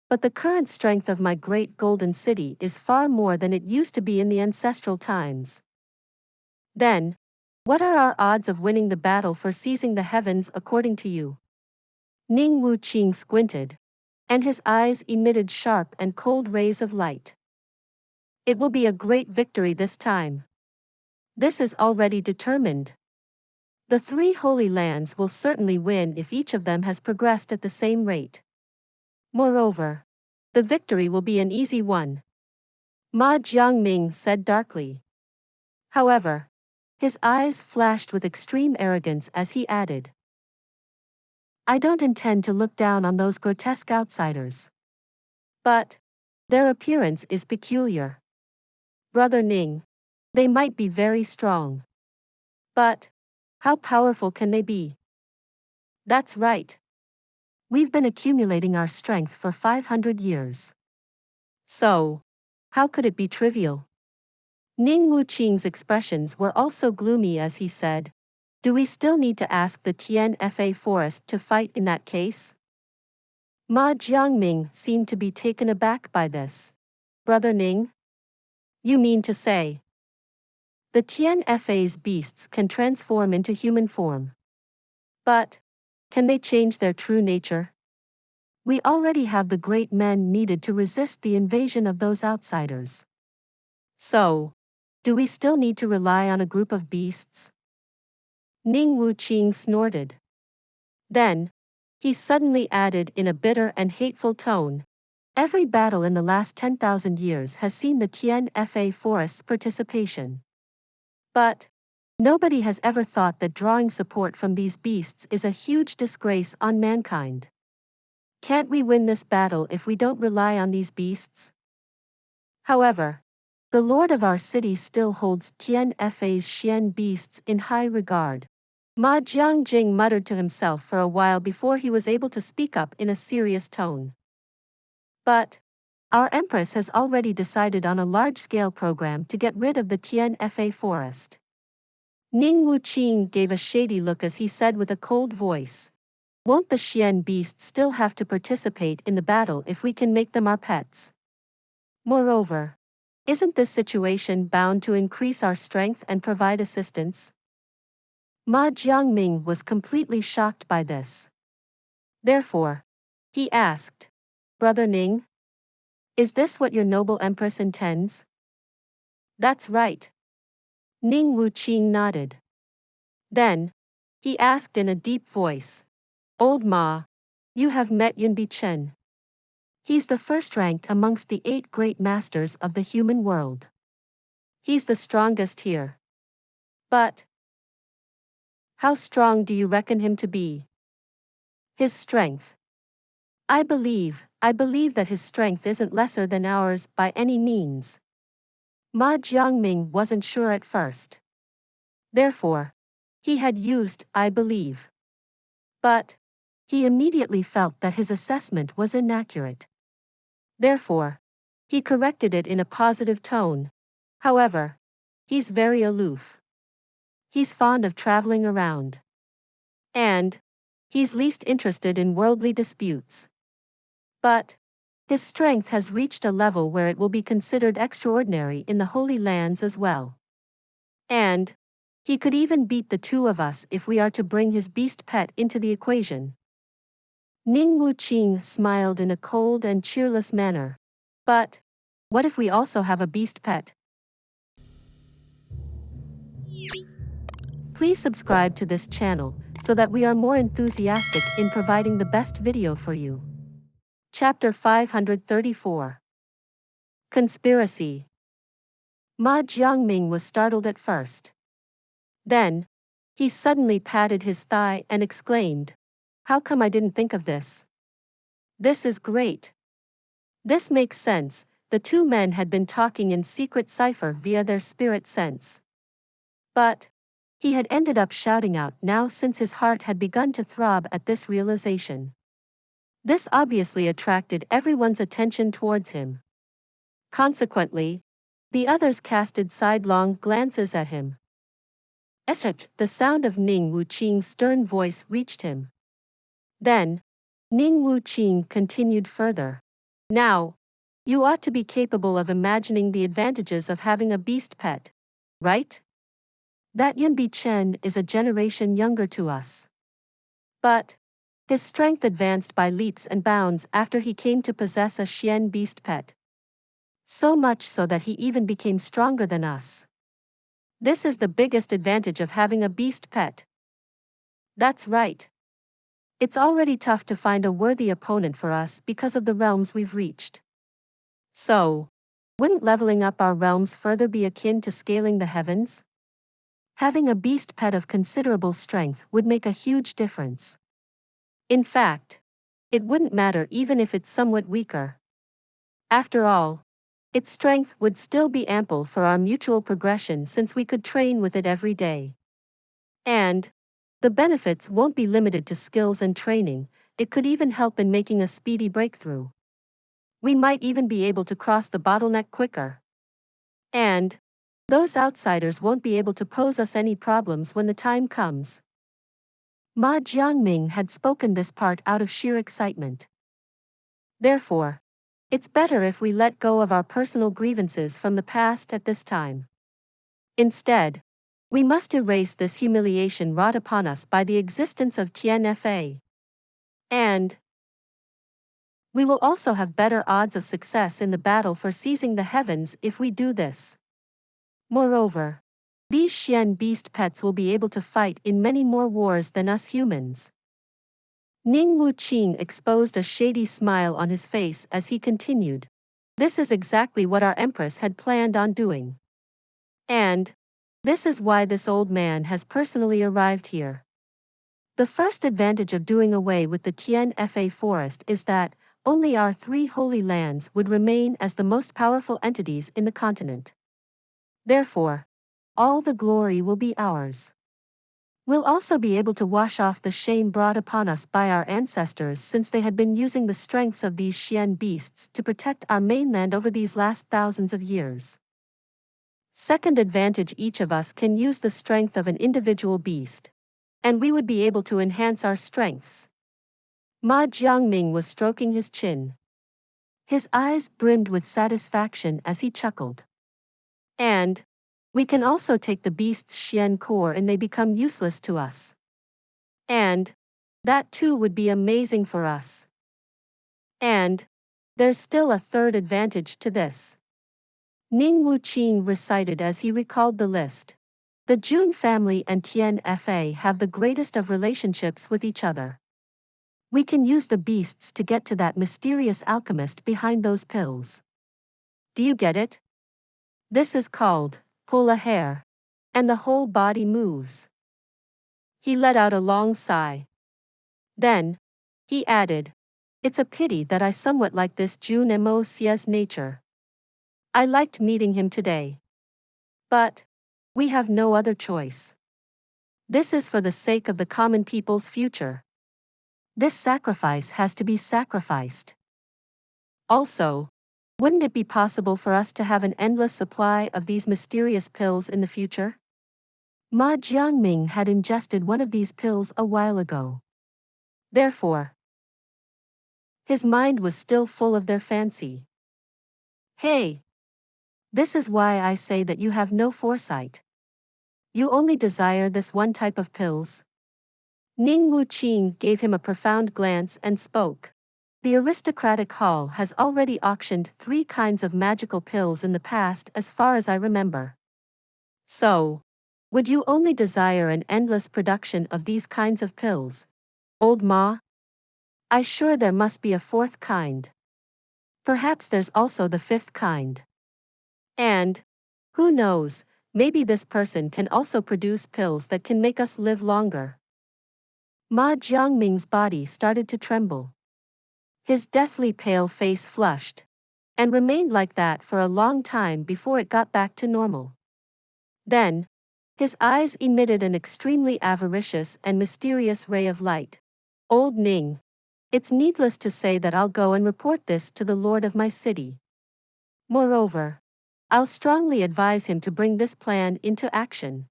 But the current strength of my great golden city is far more than it used to be in the ancestral times." Then, what are our odds of winning the battle for seizing the heavens according to you? Ning Wuqing squinted, and his eyes emitted sharp and cold rays of light. It will be a great victory this time. This is already determined. The three holy lands will certainly win if each of them has progressed at the same rate. Moreover, the victory will be an easy one. Ma Jiangming said darkly. However, his eyes flashed with extreme arrogance as he added, I don't intend to look down on those grotesque outsiders. But their appearance is peculiar. Brother Ning, they might be very strong. But how powerful can they be? That's right. We've been accumulating our strength for 500 years. So, how could it be trivial? Ning Wuqing's expressions were also gloomy as he said, do we still need to ask the Tianfa forest to fight in that case? Ma Jiangming seemed to be taken aback by this. Brother Ning? You mean to say the Tianfa's beasts can transform into human form. But can they change their true nature? We already have the great men needed to resist the invasion of those outsiders. So, do we still need to rely on a group of beasts? Ning Wuqing snorted. Then, he suddenly added in a bitter and hateful tone, every battle in the last 10,000 years has seen the Tianfa forest's participation. But nobody has ever thought that drawing support from these beasts is a huge disgrace on mankind. Can't we win this battle if we don't rely on these beasts? However, the lord of our city still holds Tianfa's Xian beasts in high regard. Ma Jiangjing muttered to himself for a while before he was able to speak up in a serious tone. But our empress has already decided on a large-scale program to get rid of the Tianfa forest. Ning Wuqing gave a shady look as he said with a cold voice, won't the Xian beasts still have to participate in the battle if we can make them our pets? Moreover, isn't this situation bound to increase our strength and provide assistance? Ma Jiangming was completely shocked by this. Therefore, he asked, Brother Ning, is this what your noble empress intends? That's right. Ning Wuqing nodded. Then, he asked in a deep voice, Old Ma, you have met Yunbi Chen. He's the first ranked amongst the 8 great masters of the human world. He's the strongest here. But how strong do you reckon him to be? His strength. I believe that his strength isn't lesser than ours by any means. Ma Jiangming wasn't sure at first. Therefore, he had used, I believe. But he immediately felt that his assessment was inaccurate. Therefore, he corrected it in a positive tone. However, he's very aloof. He's fond of traveling around. And he's least interested in worldly disputes. But his strength has reached a level where it will be considered extraordinary in the Holy Lands as well. And he could even beat the 2 of us if we are to bring his beast pet into the equation. Ning Wuqing smiled in a cold and cheerless manner. But what if we also have a beast pet? Please subscribe to this channel so that we are more enthusiastic in providing the best video for you. Chapter 534. Conspiracy. Ma Jiangming was startled at first. Then, he suddenly patted his thigh and exclaimed, how come I didn't think of this? This is great. This makes sense, the 2 men had been talking in secret cipher via their spirit sense. But he had ended up shouting out now since his heart had begun to throb at this realization. This obviously attracted everyone's attention towards him. Consequently, the others casted sidelong glances at him. The sound of Ning Wuqing's stern voice reached him. Then, Ning Wuqing continued further. Now, you ought to be capable of imagining the advantages of having a beast pet, right? That Yunbi Chen is a generation younger to us. But his strength advanced by leaps and bounds after he came to possess a Xian beast pet. So much so that he even became stronger than us. This is the biggest advantage of having a beast pet. That's right. It's already tough to find a worthy opponent for us because of the realms we've reached. So, wouldn't leveling up our realms further be akin to scaling the heavens? Having a beast pet of considerable strength would make a huge difference. In fact, it wouldn't matter even if it's somewhat weaker. After all, its strength would still be ample for our mutual progression since we could train with it every day. And the benefits won't be limited to skills and training, it could even help in making a speedy breakthrough. We might even be able to cross the bottleneck quicker. And those outsiders won't be able to pose us any problems when the time comes. Ma Jiangming had spoken this part out of sheer excitement. Therefore, it's better if we let go of our personal grievances from the past at this time. Instead, we must erase this humiliation wrought upon us by the existence of TNFA. And we will also have better odds of success in the battle for seizing the heavens if we do this. Moreover, these Xian beast pets will be able to fight in many more wars than us humans. Ningwu Qing exposed a shady smile on his face as he continued. This is exactly what our empress had planned on doing. And this is why this old man has personally arrived here. The first advantage of doing away with the TNFA forest is that only our 3 holy lands would remain as the most powerful entities in the continent. Therefore, all the glory will be ours. We'll also be able to wash off the shame brought upon us by our ancestors since they had been using the strengths of these Xian beasts to protect our mainland over these last thousands of years. Second advantage, each of us can use the strength of an individual beast, and we would be able to enhance our strengths. Ma Jiangming was stroking his chin. His eyes brimmed with satisfaction as he chuckled. And we can also take the beast's Xian core and they become useless to us. And that too would be amazing for us. And there's still a third advantage to this. Ningwu Qing recited as he recalled the list. The Jun family and TNFA have the greatest of relationships with each other. We can use the beasts to get to that mysterious alchemist behind those pills. Do you get it? This is called pull a hair, and the whole body moves. He let out a long sigh. Then he added, it's a pity that I somewhat like this Jun Moxie's nature. I liked meeting him today. But we have no other choice. This is for the sake of the common people's future. This sacrifice has to be sacrificed. Also, wouldn't it be possible for us to have an endless supply of these mysterious pills in the future? Ma Jiangming had ingested one of these pills a while ago. Therefore, his mind was still full of their fancy. Hey! This is why I say that you have no foresight. You only desire this one type of pills. Ningwu Qing gave him a profound glance and spoke. The aristocratic hall has already auctioned 3 kinds of magical pills in the past as far as I remember. So, would you only desire an endless production of these kinds of pills, old Ma? I sure there must be a 4th kind. Perhaps there's also the 5th kind. And, who knows, maybe this person can also produce pills that can make us live longer. Ma Jiangming's body started to tremble. His deathly pale face flushed, and remained like that for a long time before it got back to normal. Then, his eyes emitted an extremely avaricious and mysterious ray of light. Old Ning, it's needless to say that I'll go and report this to the lord of my city. Moreover, I'll strongly advise him to bring this plan into action.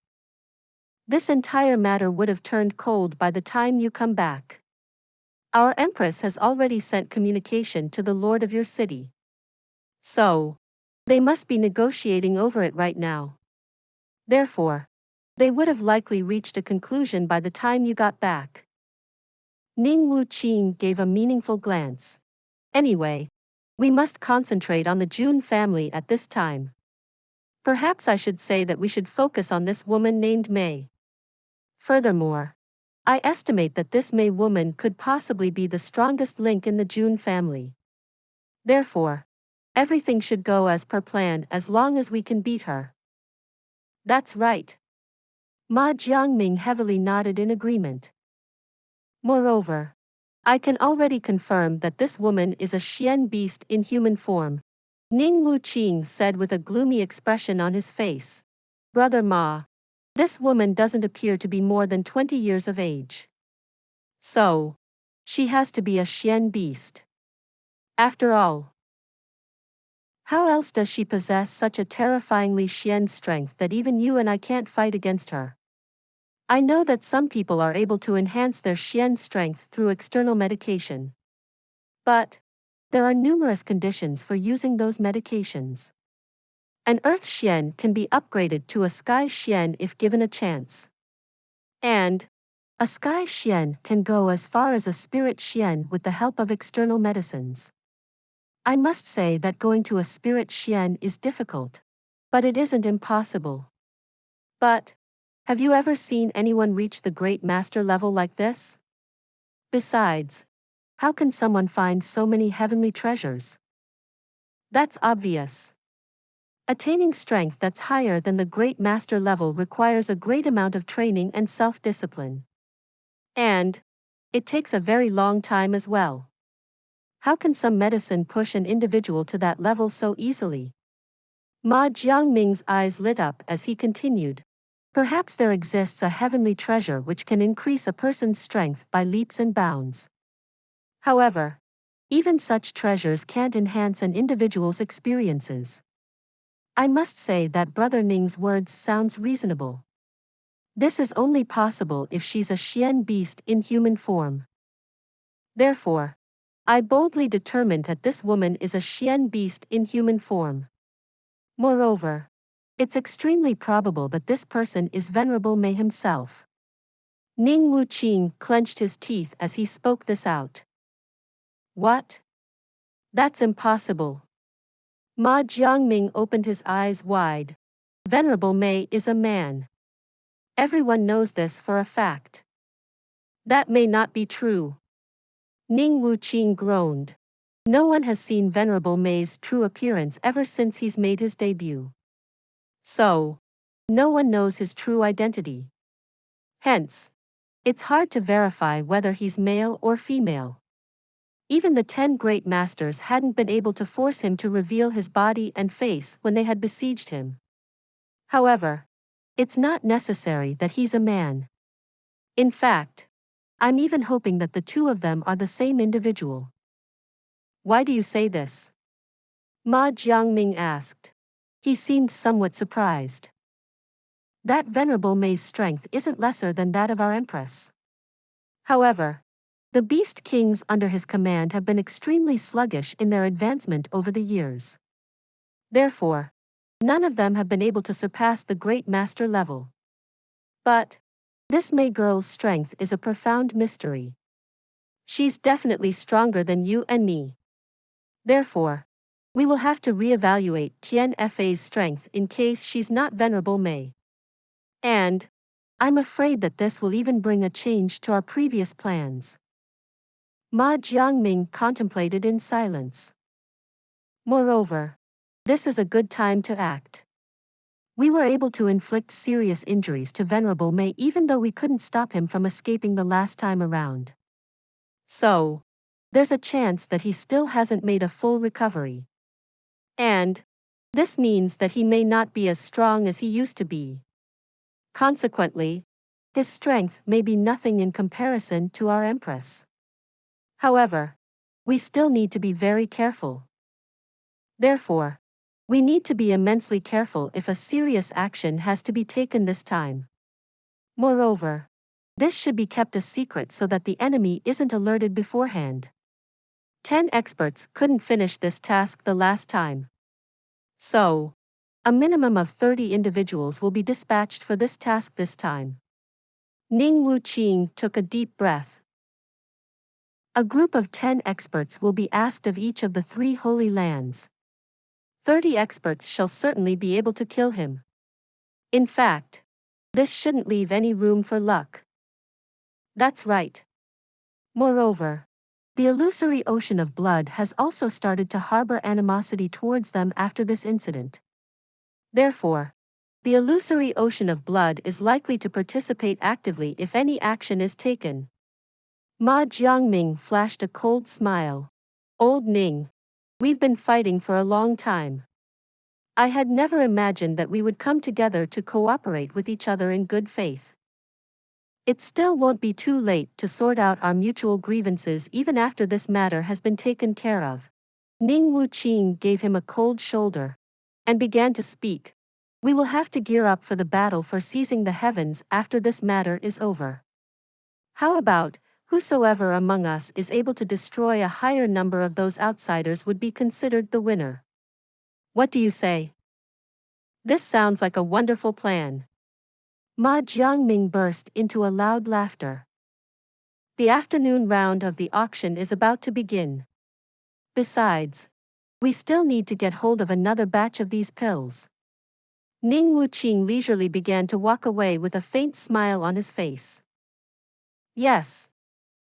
This entire matter would have turned cold by the time you come back. Our empress has already sent communication to the lord of your city. So, they must be negotiating over it right now. Therefore, they would have likely reached a conclusion by the time you got back. Ningwu Qing gave a meaningful glance. Anyway, we must concentrate on the Jun family at this time. Perhaps I should say that we should focus on this woman named Mei. Furthermore, I estimate that this Mei woman could possibly be the strongest link in the Jun family. Therefore, Everything should go as per plan as long as we can beat her. That's right. Ma Jiangming heavily nodded in agreement. Moreover, I can already confirm that this woman is a Xian beast in human form, Ning Wuqing said with a gloomy expression on his face. Brother Ma, this woman doesn't appear to be more than 20 years of age. So, she has to be a Xian beast. After all, how else does she possess such a terrifyingly Xian strength that even you and I can't fight against her? I know that some people are able to enhance their Xian strength through external medication. But there are numerous conditions for using those medications. An Earth Xian can be upgraded to a Sky Xian if given a chance. And a Sky Xian can go as far as a Spirit Xian with the help of external medicines. I must say that going to a Spirit Xian is difficult, but it isn't impossible. But have you ever seen anyone reach the Great Master level like this? Besides, how can someone find so many heavenly treasures? That's obvious. Attaining strength that's higher than the Great Master level requires a great amount of training and self-discipline. And it takes a very long time as well. How can some medicine push an individual to that level so easily? Ma Jiangming's eyes lit up as he continued. Perhaps there exists a heavenly treasure which can increase a person's strength by leaps and bounds. However, even such treasures can't enhance an individual's experiences. I must say that Brother Ning's words sounds reasonable. This is only possible if she's a Xian beast in human form. Therefore, I boldly determined that this woman is a Xian beast in human form. Moreover, it's extremely probable that this person is Venerable Mei himself. Ning Wuqing clenched his teeth as he spoke this out. What? That's impossible. Ma Jiangming opened his eyes wide. Venerable Mei is a man. Everyone knows this for a fact. That may not be true. Ning Wuqing groaned. No one has seen Venerable Mei's true appearance ever since he's made his debut. So, no one knows his true identity. Hence, it's hard to verify whether he's male or female. Even the 10 great masters hadn't been able to force him to reveal his body and face when they had besieged him. However, it's not necessary that he's a man. In fact, I'm even hoping that the two of them are the same individual. Why do you say this? Ma Jiangming asked. He seemed somewhat surprised. That Venerable Mei's strength isn't lesser than that of our Empress. However, the Beast Kings under his command have been extremely sluggish in their advancement over the years. Therefore, none of them have been able to surpass the Great Master level. But this Mei girl's strength is a profound mystery. She's definitely stronger than you and me. Therefore, we will have to reevaluate Tian Fa's strength in case she's not Venerable Mei. And I'm afraid that this will even bring a change to our previous plans. Ma Jiangming contemplated in silence. Moreover, this is a good time to act. We were able to inflict serious injuries to Venerable Mei even though we couldn't stop him from escaping the last time around. So, there's a chance that he still hasn't made a full recovery. And this means that he may not be as strong as he used to be. Consequently, his strength may be nothing in comparison to our Empress. However, we still need to be very careful. Therefore, we need to be immensely careful if a serious action has to be taken this time. Moreover, this should be kept a secret so that the enemy isn't alerted beforehand. 10 experts couldn't finish this task the last time. So, a minimum of 30 individuals will be dispatched for this task this time. Ning Wuqing took a deep breath. A group of 10 experts will be asked of each of the 3 holy lands. 30 experts shall certainly be able to kill him. In fact, this shouldn't leave any room for luck. That's right. Moreover, The illusory ocean of blood has also started to harbor animosity towards them after this incident. Therefore, the illusory ocean of blood is likely to participate actively if any action is taken. Ma Jiangming flashed a cold smile. Old Ning, we've been fighting for a long time. I had never imagined that we would come together to cooperate with each other in good faith. It still won't be too late to sort out our mutual grievances even after this matter has been taken care of. Ning Wuqing gave him a cold shoulder and began to speak. We will have to gear up for the battle for seizing the heavens after this matter is over. How about, whosoever among us is able to destroy a higher number of those outsiders would be considered the winner? What do you say? This sounds like a wonderful plan. Ma Jiangming burst into a loud laughter. The afternoon round of the auction is about to begin. Besides, we still need to get hold of another batch of these pills. Ning Wuqing leisurely began to walk away with a faint smile on his face. Yes.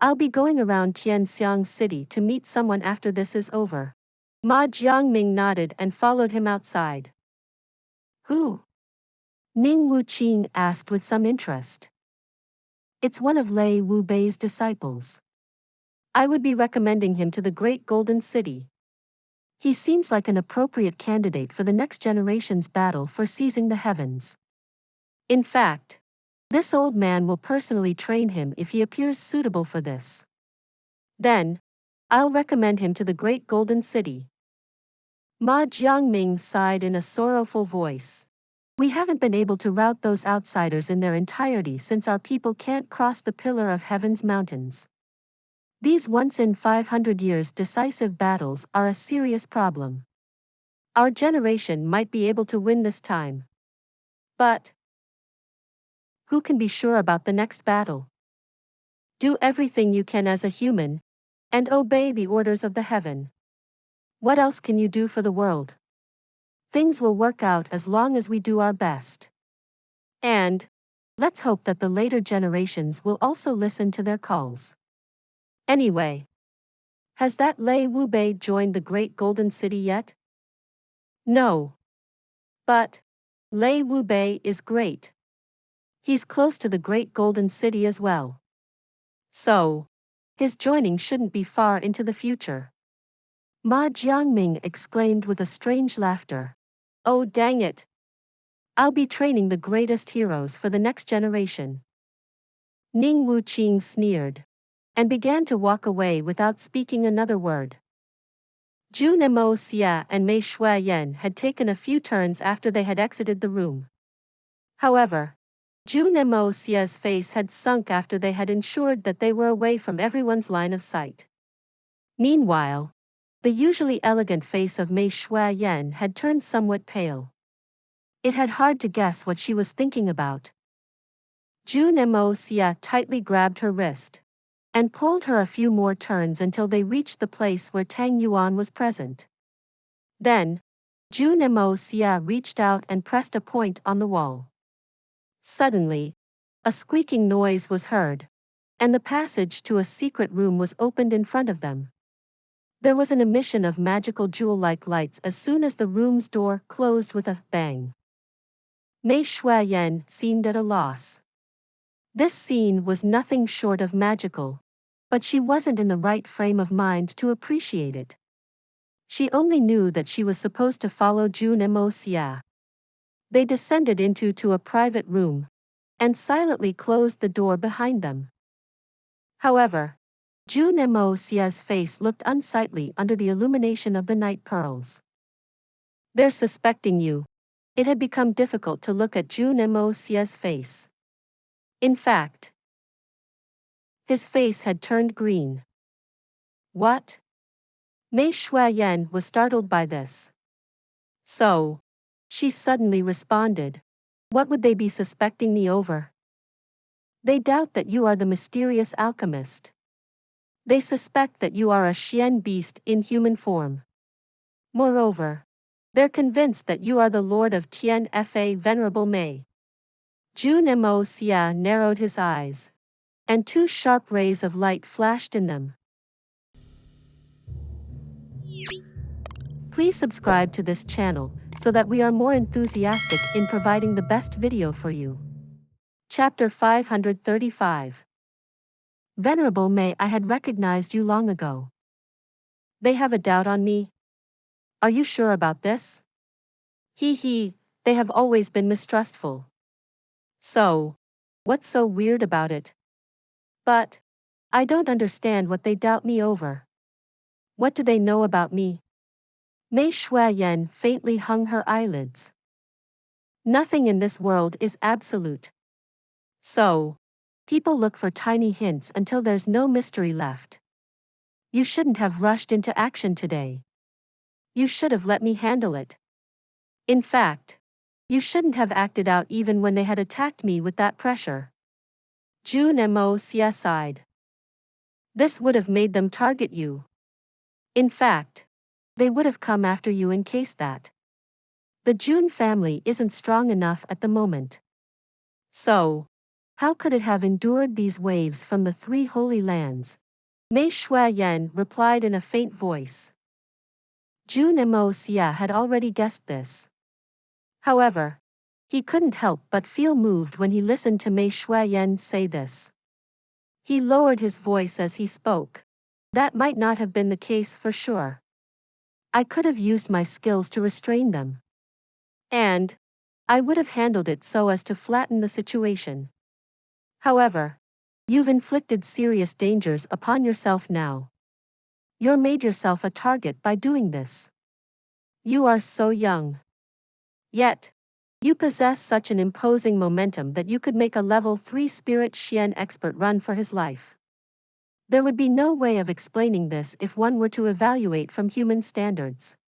I'll be going around Tianxiang City to meet someone after this is over. Ma Jiangming nodded and followed him outside. Who? Ning Wuqing asked with some interest. It's one of Lei Wubei's disciples. I would be recommending him to the Great Golden City. He seems like an appropriate candidate for the next generation's battle for seizing the heavens. In fact, this old man will personally train him if he appears suitable for this. Then, I'll recommend him to the Great Golden City. Ma Jiangming sighed in a sorrowful voice. We haven't been able to rout those outsiders in their entirety since our people can't cross the Pillar of Heaven's mountains. These once-in-500 years decisive battles are a serious problem. Our generation might be able to win this time. But who can be sure about the next battle? Do everything you can as a human, and obey the orders of the heaven. What else can you do for the world? Things will work out as long as we do our best. And let's hope that the later generations will also listen to their calls. Anyway, has that Lei Wubei joined the Great Golden City yet? No. But Lei Wubei is great. He's close to the Great Golden City as well. So, his joining shouldn't be far into the future. Ma Jiangming exclaimed with a strange laughter. Oh dang it! I'll be training the greatest heroes for the next generation. Ning Wuqing sneered and began to walk away without speaking another word. Jun Moxie and Mei Shuayan had taken a few turns after they had exited the room. However, Jun Moxie's face had sunk after they had ensured that they were away from everyone's line of sight. Meanwhile, the usually elegant face of Mei Shuayan had turned somewhat pale. It had hard to guess what she was thinking about. Jun Moxie tightly grabbed her wrist and pulled her a few more turns until they reached the place where Tang Yuan was present. Then, Jun Moxie reached out and pressed a point on the wall. Suddenly, a squeaking noise was heard, and the passage to a secret room was opened in front of them. There was an emission of magical jewel-like lights as soon as the room's door closed with a bang. Mei Shuayan seemed at a loss. This scene was nothing short of magical, but she wasn't in the right frame of mind to appreciate it. She only knew that she was supposed to follow Jun Moxie. They descended into a private room and silently closed the door behind them. However, Jun Moxie's face looked unsightly under the illumination of the night pearls. They're suspecting you. It had become difficult to look at Jun Moxie's face. In fact, his face had turned green. What? Mei Shuayan was startled by this. So, she suddenly responded. What would they be suspecting me over? They doubt that you are the mysterious alchemist. They suspect that you are a Xian beast in human form. Moreover, they're convinced that you are the Lord of Tian Fa Venerable Mei. Jun Moxie narrowed his eyes, and two sharp rays of light flashed in them. Please subscribe to this channel so that we are more enthusiastic in providing the best video for you. Chapter 535. Venerable May, I had recognized you long ago. They have a doubt on me? Are you sure about this? He, they have always been mistrustful. So, what's so weird about it? But, I don't understand what they doubt me over. What do they know about me? Mei Shuayan faintly hung her eyelids. Nothing in this world is absolute. So, people look for tiny hints until there's no mystery left. You shouldn't have rushed into action today. You should have let me handle it. In fact, you shouldn't have acted out even when they had attacked me with that pressure. Jun Moxie sighed. This would have made them target you. In fact, they would have come after you in case that. The Jun family isn't strong enough at the moment. So, how could it have endured these waves from the three holy lands? Mei Shuayan replied in a faint voice. Jun Moxie had already guessed this. However, he couldn't help but feel moved when he listened to Mei Shuayan say this. He lowered his voice as he spoke. That might not have been the case for sure. I could have used my skills to restrain them. And I would have handled it so as to flatten the situation. However, you've inflicted serious dangers upon yourself now. You've made yourself a target by doing this. You are so young. Yet, you possess such an imposing momentum that you could make a level 3 spirit Xian expert run for his life. There would be no way of explaining this if one were to evaluate from human standards.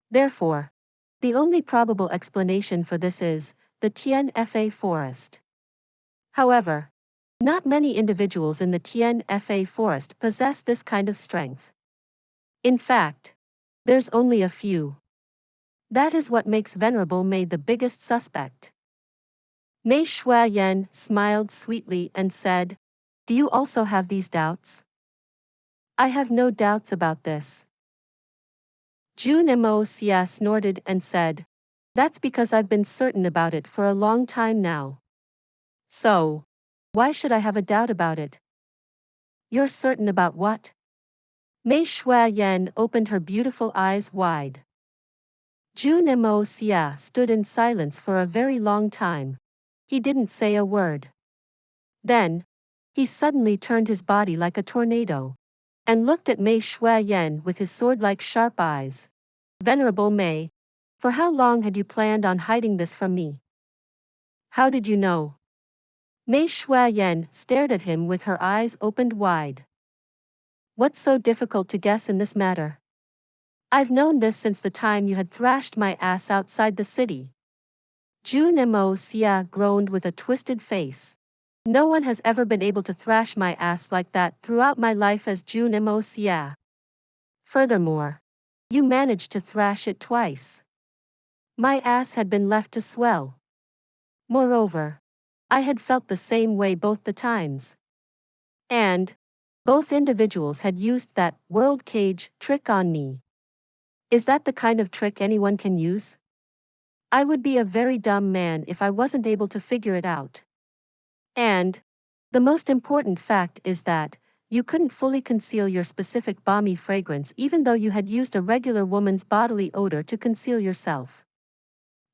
Therefore, the only probable explanation for this is the Tian Fa forest. However, not many individuals in the Tian Fa forest possess this kind of strength. In fact, there's only a few. That is what makes Venerable May the biggest suspect. Mei Shuayan smiled sweetly and said, Do you also have these doubts? I have no doubts about this. Jun Moxie snorted and said, That's because I've been certain about it for a long time now. So, why should I have a doubt about it? You're certain about what? Mei Shuayan opened her beautiful eyes wide. Jun Moxie stood in silence for a very long time. He didn't say a word. Then, he suddenly turned his body like a tornado and looked at Mei Shuayan with his sword-like sharp eyes. Venerable May, for how long had you planned on hiding this from me? How did you know? Mei Shuayan stared at him with her eyes opened wide. What's so difficult to guess in this matter? I've known this since the time you had thrashed my ass outside the city. Jun Moxie groaned with a twisted face. No one has ever been able to thrash my ass like that throughout my life as Jun Moxie. Furthermore, you managed to thrash it twice. My ass had been left to swell. Moreover, I had felt the same way both the times. And both individuals had used that world cage trick on me. Is that the kind of trick anyone can use? I would be a very dumb man if I wasn't able to figure it out. And the most important fact is that you couldn't fully conceal your specific balmy fragrance even though you had used a regular woman's bodily odor to conceal yourself.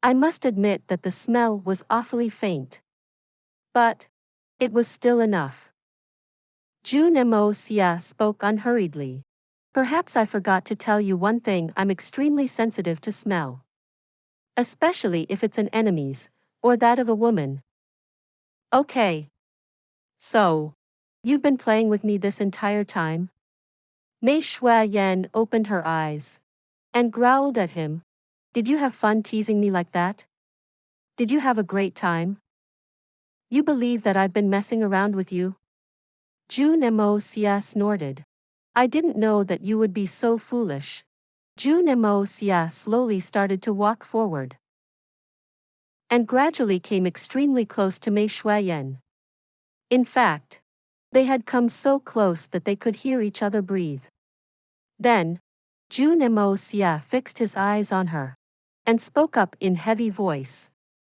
I must admit that the smell was awfully faint. But it was still enough. Jun Moxie spoke unhurriedly. Perhaps I forgot to tell you one thing, I'm extremely sensitive to smell. Especially if it's an enemy's, or that of a woman. Okay. So, you've been playing with me this entire time? Mei Shuayan opened her eyes and growled at him. Did you have fun teasing me like that? Did you have a great time? You believe that I've been messing around with you? Jun Moxie snorted. I didn't know that you would be so foolish. Jun Moxie slowly started to walk forward and gradually came extremely close to Mei Shuayan. In fact, they had come so close that they could hear each other breathe. Then, Jun Moxie fixed his eyes on her and spoke up in heavy voice.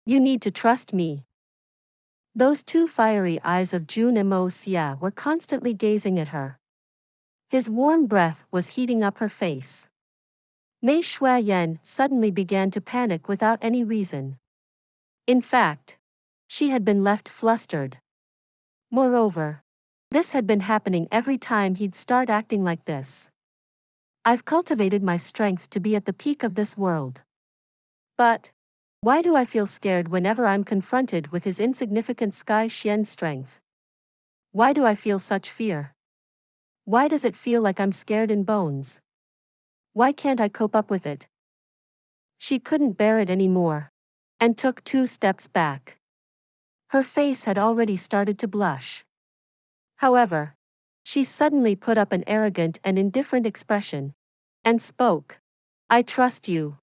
You need to trust me. Those two fiery eyes of Jun Moxie were constantly gazing at her. His warm breath was heating up her face. Mei Shuayan suddenly began to panic without any reason. In fact, she had been left flustered. Moreover, this had been happening every time he'd start acting like this. I've cultivated my strength to be at the peak of this world. But why do I feel scared whenever I'm confronted with his insignificant Sky Xian strength? Why do I feel such fear? Why does it feel like I'm scared in bones? Why can't I cope up with it? She couldn't bear it anymore, and took 2 steps back. Her face had already started to blush. However, she suddenly put up an arrogant and indifferent expression, and spoke. I trust you.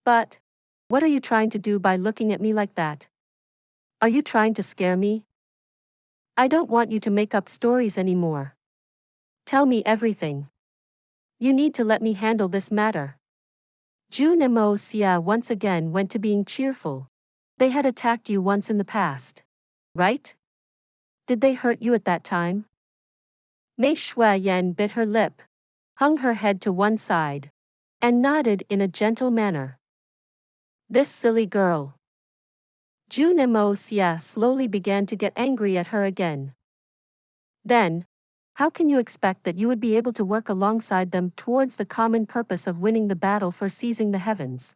But what are you trying to do by looking at me like that? Are you trying to scare me? I don't want you to make up stories anymore. Tell me everything. You need to let me handle this matter. Jun Moxie once again went to being cheerful. They had attacked you once in the past, right? Did they hurt you at that time? Mei Shuayan bit her lip, hung her head to one side, and nodded in a gentle manner. This silly girl. Jun Moxie slowly began to get angry at her again. Then, how can you expect that you would be able to work alongside them towards the common purpose of winning the battle for seizing the heavens?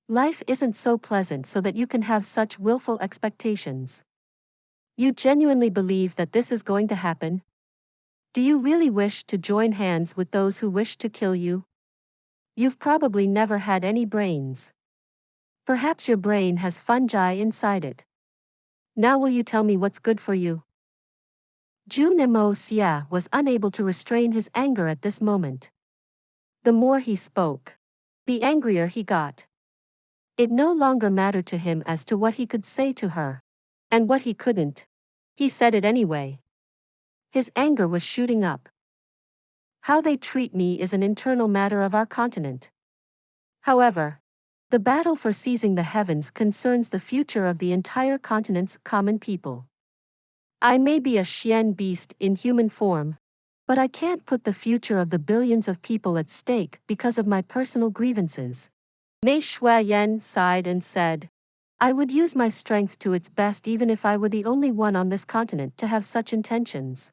Life isn't so pleasant so that you can have such willful expectations. You genuinely believe that this is going to happen? Do you really wish to join hands with those who wish to kill you? You've probably never had any brains. Perhaps your brain has fungi inside it. Now will you tell me what's good for you? Jun Moxie was unable to restrain his anger at this moment. The more he spoke, the angrier he got. It no longer mattered to him as to what he could say to her, and what he couldn't. He said it anyway. His anger was shooting up. How they treat me is an internal matter of our continent. However, the battle for seizing the heavens concerns the future of the entire continent's common people. I may be a Xian beast in human form, but I can't put the future of the billions of people at stake because of my personal grievances. Mei Shuayan sighed and said, I would use my strength to its best even if I were the only one on this continent to have such intentions.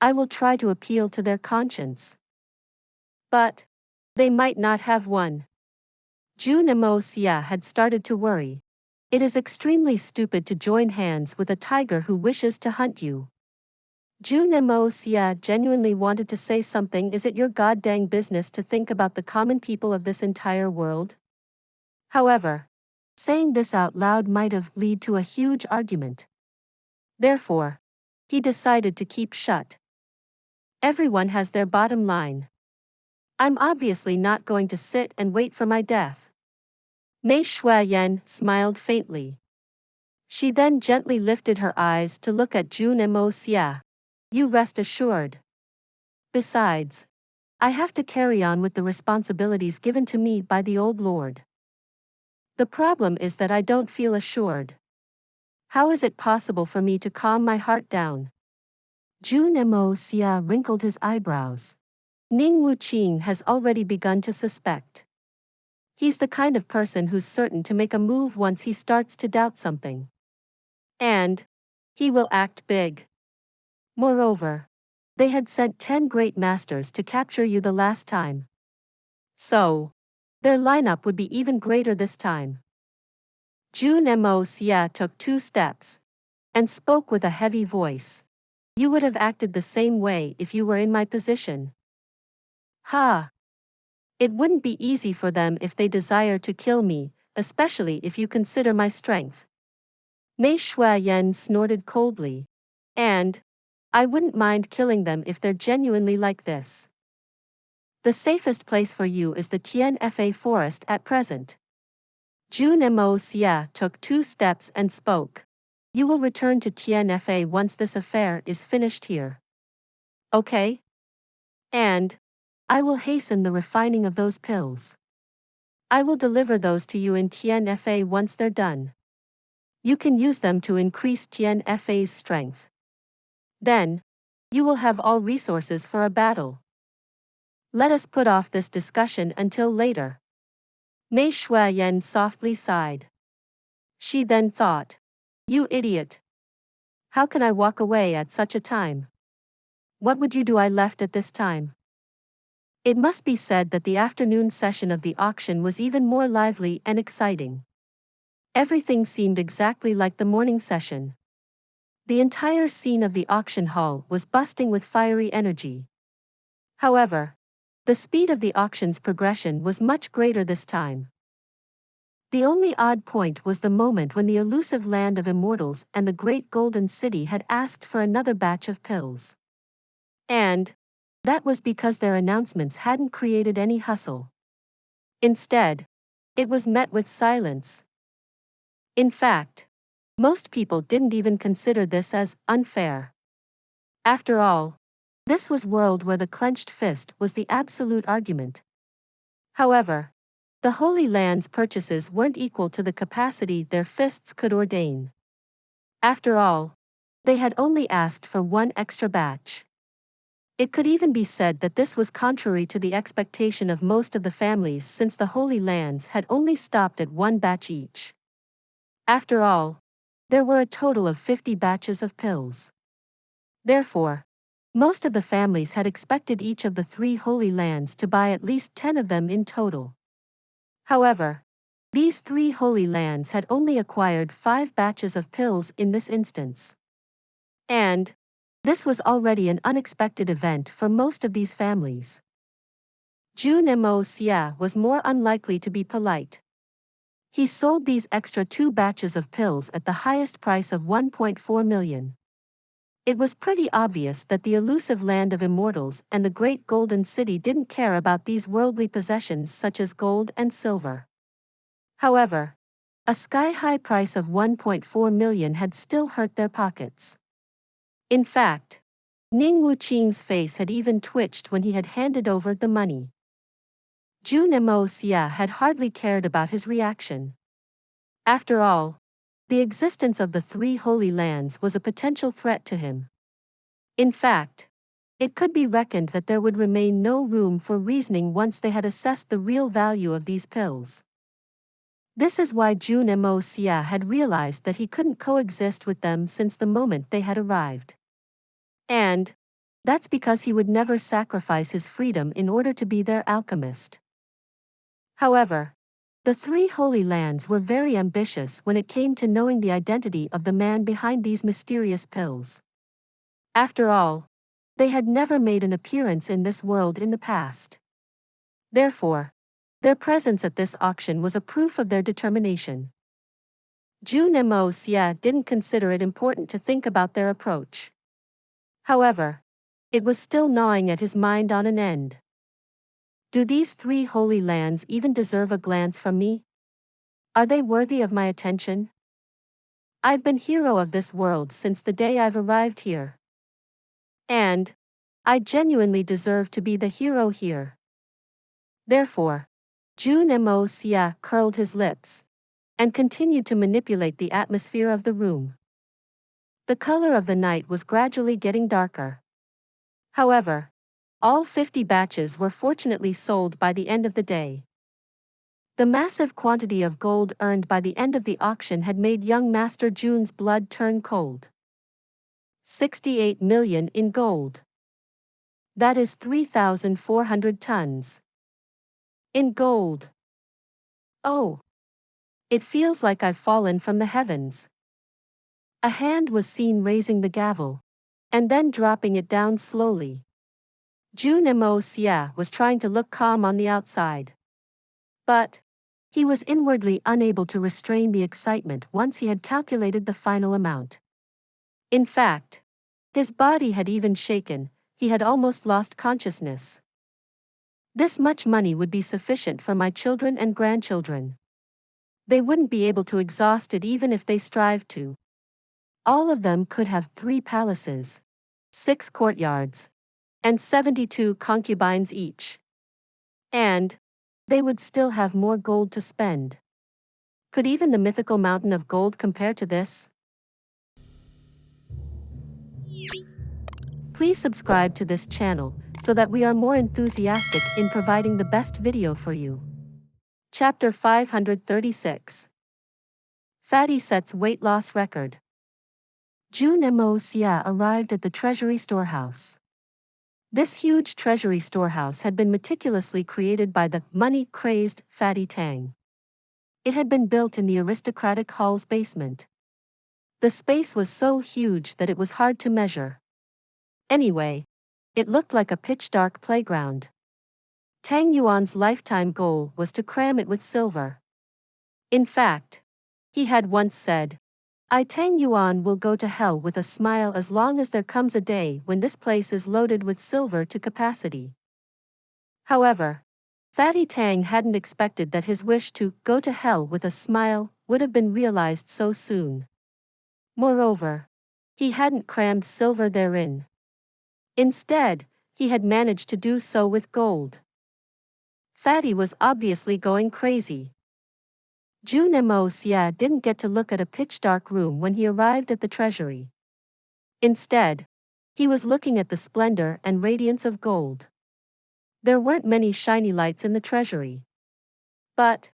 I will try to appeal to their conscience. But they might not have one. Jun Moxie had started to worry. It is extremely stupid to join hands with a tiger who wishes to hunt you. Jun Moxie genuinely wanted to say something. Is it your goddamn business to think about the common people of this entire world? However, saying this out loud might have led to a huge argument. Therefore, he decided to keep shut. Everyone has their bottom line. I'm obviously not going to sit and wait for my death. Mei Shuayan smiled faintly. She then gently lifted her eyes to look at Jun Moxie. You rest assured. Besides, I have to carry on with the responsibilities given to me by the old lord. The problem is that I don't feel assured. How is it possible for me to calm my heart down? Jun Moxie wrinkled his eyebrows. Ningwu Qing has already begun to suspect. He's the kind of person who's certain to make a move once he starts to doubt something. And he will act big. Moreover, they had sent 10 great masters to capture you the last time. So, their lineup would be even greater this time. Jun Moxie took 2 steps and spoke with a heavy voice. You would have acted the same way if you were in my position. Ha! It wouldn't be easy for them if they desire to kill me, especially if you consider my strength. Mei Shuayan snorted coldly. And I wouldn't mind killing them if they're genuinely like this. The safest place for you is the Tianfa forest at present. Jun Moxie took 2 steps and spoke. You will return to Tianfa once this affair is finished here. Okay? And I will hasten the refining of those pills. I will deliver those to you in Tianfa once they're done. You can use them to increase Tianfa's strength. Then, you will have all resources for a battle. Let us put off this discussion until later. Mei Shuayan softly sighed. She then thought, you idiot. How can I walk away at such a time? What would you do I left at this time? It must be said that the afternoon session of the auction was even more lively and exciting. Everything seemed exactly like the morning session. The entire scene of the auction hall was bursting with fiery energy. However, the speed of the auction's progression was much greater this time. The only odd point was the moment when the elusive land of immortals and the great golden city had asked for another batch of pills. And that was because their announcements hadn't created any hustle. Instead, it was met with silence. In fact, most people didn't even consider this as unfair. After all, this was a world where the clenched fist was the absolute argument. However, the Holy Land's purchases weren't equal to the capacity their fists could ordain. After all, they had only asked for one extra batch. It could even be said that this was contrary to the expectation of most of the families since the Holy Lands had only stopped at one batch each. After all, there were a total of 50 batches of pills. Therefore, most of the families had expected each of the 3 Holy Lands to buy at least 10 of them in total. However, these 3 Holy Lands had only acquired 5 batches of pills in this instance. And this was already an unexpected event for most of these families. Jun Moxie was more unlikely to be polite. He sold these extra 2 batches of pills at the highest price of 1.4 million. It was pretty obvious that the elusive land of immortals and the great golden city didn't care about these worldly possessions such as gold and silver. However, a sky-high price of 1.4 million had still hurt their pockets. In fact, Ning Wuqing's face had even twitched when he had handed over the money. Jun Moxie had hardly cared about his reaction. After all, the existence of the 3 Holy Lands was a potential threat to him. In fact, it could be reckoned that there would remain no room for reasoning once they had assessed the real value of these pills. This is why Jun Moxie had realized that he couldn't coexist with them since the moment they had arrived. And that's because he would never sacrifice his freedom in order to be their alchemist. However, the 3 Holy Lands were very ambitious when it came to knowing the identity of the man behind these mysterious pills. After all, they had never made an appearance in this world in the past. Therefore, their presence at this auction was a proof of their determination. Jun Moxie didn't consider it important to think about their approach. However, it was still gnawing at his mind on an end. Do these 3 Holy Lands even deserve a glance from me? Are they worthy of my attention? I've been hero of this world since the day I've arrived here. And I genuinely deserve to be the hero here. Therefore, Jun Moxie curled his lips and continued to manipulate the atmosphere of the room. The color of the night was gradually getting darker. However, all 50 batches were fortunately sold by the end of the day. The massive quantity of gold earned by the end of the auction had made young Master Jun's blood turn cold. 68 million in gold. That is 3,400 tons. In gold. Oh! It feels like I've fallen from the heavens. A hand was seen raising the gavel, and then dropping it down slowly. Jun Moxie was trying to look calm on the outside. But he was inwardly unable to restrain the excitement once he had calculated the final amount. In fact, his body had even shaken, he had almost lost consciousness. This much money would be sufficient for my children and grandchildren. They wouldn't be able to exhaust it even if they strived to. All of them could have 3 palaces, 6 courtyards, and 72 concubines each. And they would still have more gold to spend. Could even the mythical mountain of gold compare to this? Please subscribe to this channel so that we are more enthusiastic in providing the best video for you. Chapter 536. Fatty sets weight loss record. Jun Moxie arrived at the treasury storehouse. This huge treasury storehouse had been meticulously created by the money-crazed Fatty Tang. It had been built in the aristocratic hall's basement. The space was so huge that it was hard to measure. Anyway, it looked like a pitch-dark playground. Tang Yuan's lifetime goal was to cram it with silver. In fact, he had once said, "I Tang Yuan will go to hell with a smile as long as there comes a day when this place is loaded with silver to capacity." However, Fatty Tang hadn't expected that his wish to go to hell with a smile would have been realized so soon. Moreover, he hadn't crammed silver therein. Instead, he had managed to do so with gold. Fatty was obviously going crazy. Jun Moxie didn't get to look at a pitch-dark room when he arrived at the treasury. Instead, he was looking at the splendor and radiance of gold. There weren't many shiny lights in the treasury. But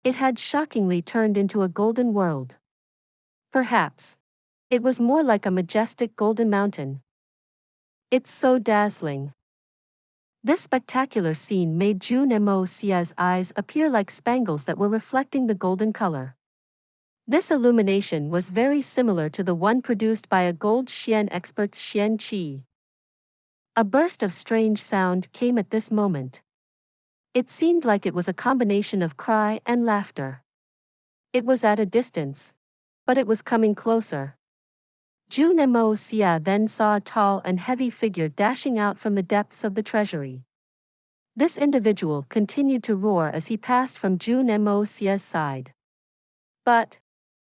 it had shockingly turned into a golden world. Perhaps it was more like a majestic golden mountain. It's so dazzling. This spectacular scene made Jun Moxie's eyes appear like spangles that were reflecting the golden color. This illumination was very similar to the one produced by a gold Xian expert's Xian Qi. A burst of strange sound came at this moment. It seemed like it was a combination of cry and laughter. It was at a distance, but it was coming closer. Jun Moxie then saw a tall and heavy figure dashing out from the depths of the treasury. This individual continued to roar as he passed from Jun Moxie's side. But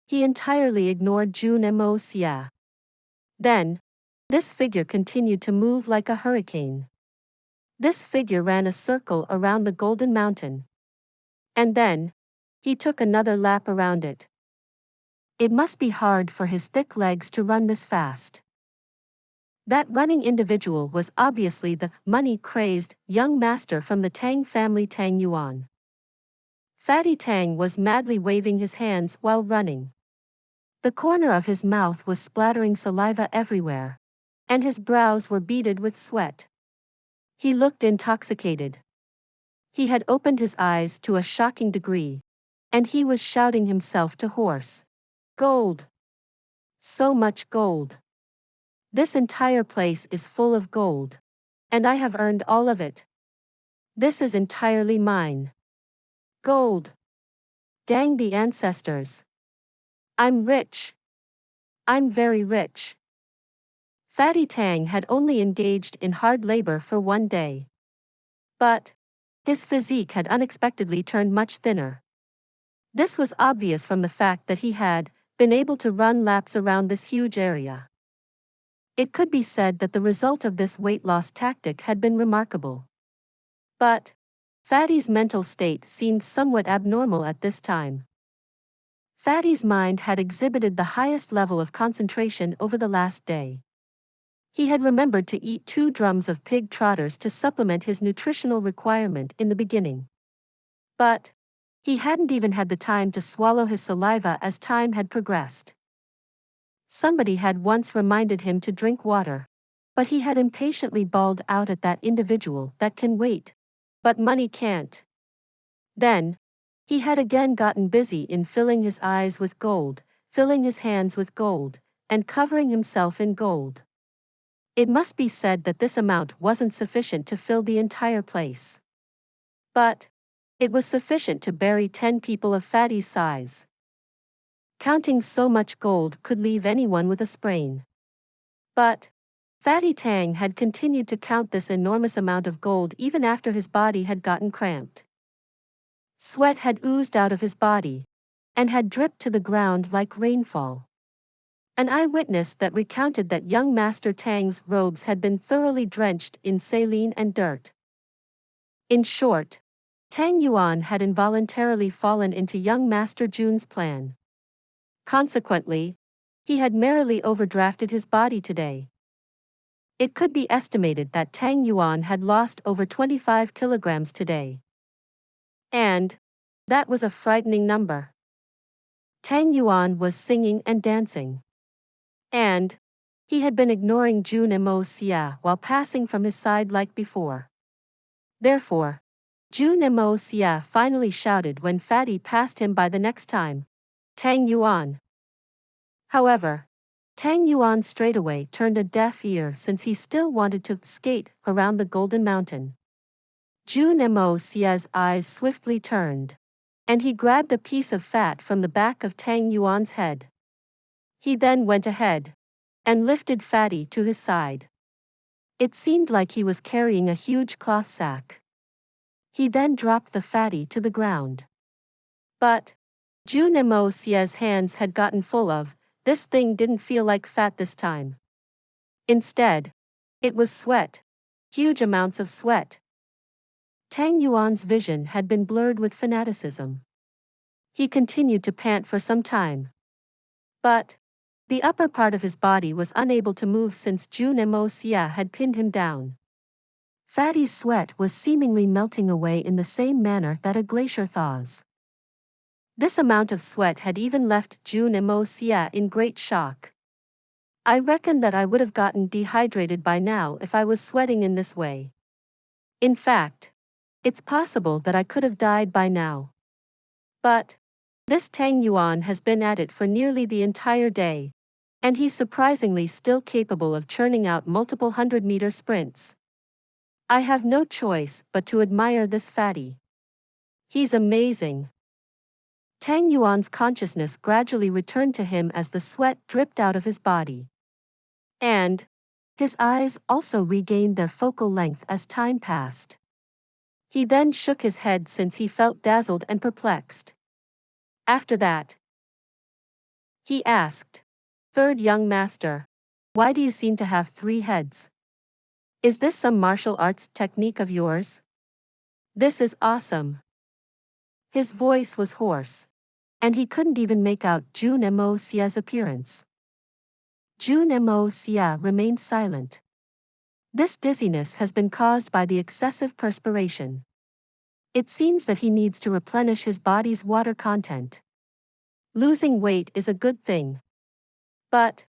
he entirely ignored Jun Moxie. Then, this figure continued to move like a hurricane. This figure ran a circle around the golden mountain. And then, he took another lap around it. It must be hard for his thick legs to run this fast. That running individual was obviously the money-crazed young master from the Tang family, Tang Yuan. Fatty Tang was madly waving his hands while running. The corner of his mouth was splattering saliva everywhere, and his brows were beaded with sweat. He looked intoxicated. He had opened his eyes to a shocking degree, and he was shouting himself to hoarse. Gold! So much gold! This entire place is full of gold. And I have earned all of it. This is entirely mine. Gold! Dang the ancestors! I'm rich! I'm very rich! Fatty Tang had only engaged in hard labor for one day. But his physique had unexpectedly turned much thinner. This was obvious from the fact that he had been able to run laps around this huge area. It could be said that the result of this weight loss tactic had been remarkable. But Fatty's mental state seemed somewhat abnormal at this time. Fatty's mind had exhibited the highest level of concentration over the last day. He had remembered to eat 2 drums of pig trotters to supplement his nutritional requirement in the beginning. But he hadn't even had the time to swallow his saliva as time had progressed. Somebody had once reminded him to drink water, but he had impatiently bawled out at that individual that can wait, but money can't. Then, he had again gotten busy in filling his eyes with gold, filling his hands with gold, and covering himself in gold. It must be said that this amount wasn't sufficient to fill the entire place. But it was sufficient to bury 10 people of Fatty's size. Counting so much gold could leave anyone with a sprain. But Fatty Tang had continued to count this enormous amount of gold even after his body had gotten cramped. Sweat had oozed out of his body and had dripped to the ground like rainfall. An eyewitness that recounted that young Master Tang's robes had been thoroughly drenched in saline and dirt. In short, Tang Yuan had involuntarily fallen into young Master Jun's plan. Consequently, he had merrily overdrafted his body today. It could be estimated that Tang Yuan had lost over 25 kilograms today. And that was a frightening number. Tang Yuan was singing and dancing. And he had been ignoring Jun Moxie while passing from his side like before. Therefore, Jun Moxie finally shouted when Fatty passed him by the next time, "Tang Yuan." However, Tang Yuan straightaway turned a deaf ear since he still wanted to skate around the Golden Mountain. Jun Moxie's eyes swiftly turned, and he grabbed a piece of fat from the back of Tang Yuan's head. He then went ahead and lifted Fatty to his side. It seemed like he was carrying a huge cloth sack. He then dropped the Fatty to the ground. But Jun Moxie's hands had gotten full of, this thing didn't feel like fat this time. Instead, it was sweat. Huge amounts of sweat. Tang Yuan's vision had been blurred with fanaticism. He continued to pant for some time. But the upper part of his body was unable to move since Jun Moxie had pinned him down. Fatty's sweat was seemingly melting away in the same manner that a glacier thaws. This amount of sweat had even left Jun Moxie in great shock. "I reckon that I would have gotten dehydrated by now if I was sweating in this way. In fact, it's possible that I could have died by now. But this Tang Yuan has been at it for nearly the entire day, and he's surprisingly still capable of churning out multiple 100-meter sprints. I have no choice but to admire this fatty. He's amazing." Tang Yuan's consciousness gradually returned to him as the sweat dripped out of his body. And his eyes also regained their focal length as time passed. He then shook his head since he felt dazzled and perplexed. After that, he asked, "Third young master, why do you seem to have 3 heads? Is this some martial arts technique of yours? This is awesome." His voice was hoarse, and he couldn't even make out Jun Moxie's appearance. Jun Moxie remained silent. This dizziness has been caused by the excessive perspiration. It seems that he needs to replenish his body's water content. Losing weight is a good thing. But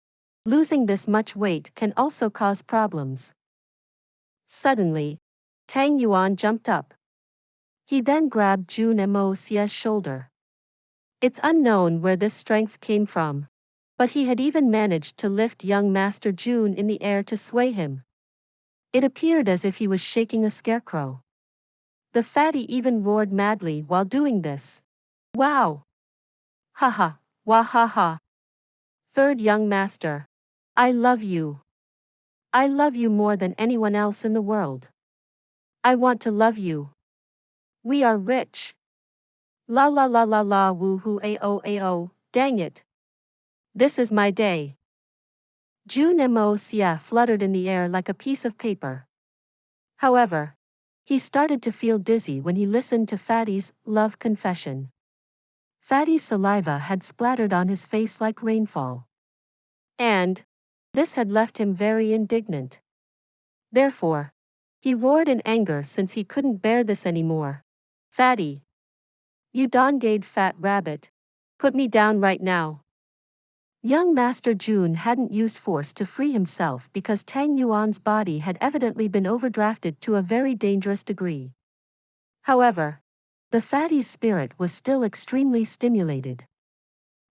losing this much weight can also cause problems. Suddenly, Tang Yuan jumped up. He then grabbed Jun Moxie's shoulder. It's unknown where this strength came from, but he had even managed to lift young Master Jun in the air to sway him. It appeared as if he was shaking a scarecrow. The fatty even roared madly while doing this. "Wow! Haha, wahaha! Third young master, I love you. I love you more than anyone else in the world. I want to love you. We are rich. La la la la la woohoo ao, dang it. This is my day." Jun Moxie fluttered in the air like a piece of paper. However, he started to feel dizzy when he listened to Fatty's love confession. Fatty's saliva had splattered on his face like rainfall. And this had left him very indignant. Therefore, he roared in anger since he couldn't bear this anymore. "Fatty! You dongade fat rabbit! Put me down right now." Young Master Jun hadn't used force to free himself because Tang Yuan's body had evidently been overdrafted to a very dangerous degree. However, the fatty's spirit was still extremely stimulated.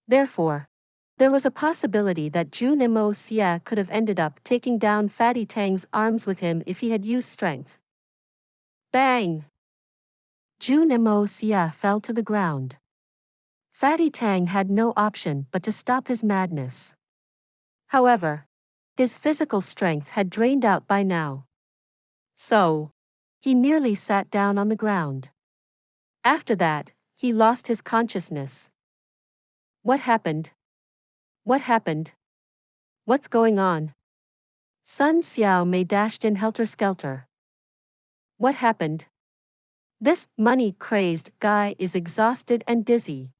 Therefore, there was a possibility that Jun Moxie could have ended up taking down Fatty Tang's arms with him if he had used strength. Bang! Jun Moxie fell to the ground. Fatty Tang had no option but to stop his madness. However, his physical strength had drained out by now. So, he merely sat down on the ground. After that, he lost his consciousness. What happened? What happened? What's going on? Sun Xiao Mei dashed in helter-skelter. What happened? This money-crazed guy is exhausted and dizzy.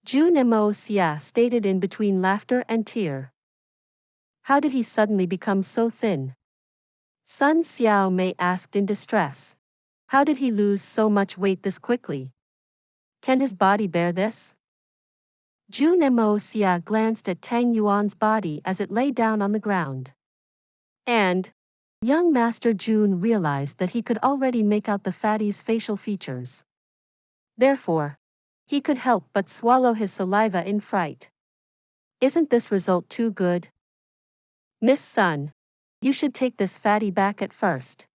Jun Moxie stated in between laughter and tear. How did he suddenly become so thin? Sun Xiao Mei asked in distress. How did he lose so much weight this quickly? Can his body bear this? Jun Moxie glanced at Tang Yuan's body as it lay down on the ground. And young Master Jun realized that he could already make out the fatty's facial features. Therefore, he could help but swallow his saliva in fright. Isn't this result too good? Miss Sun, you should take this fatty back at first.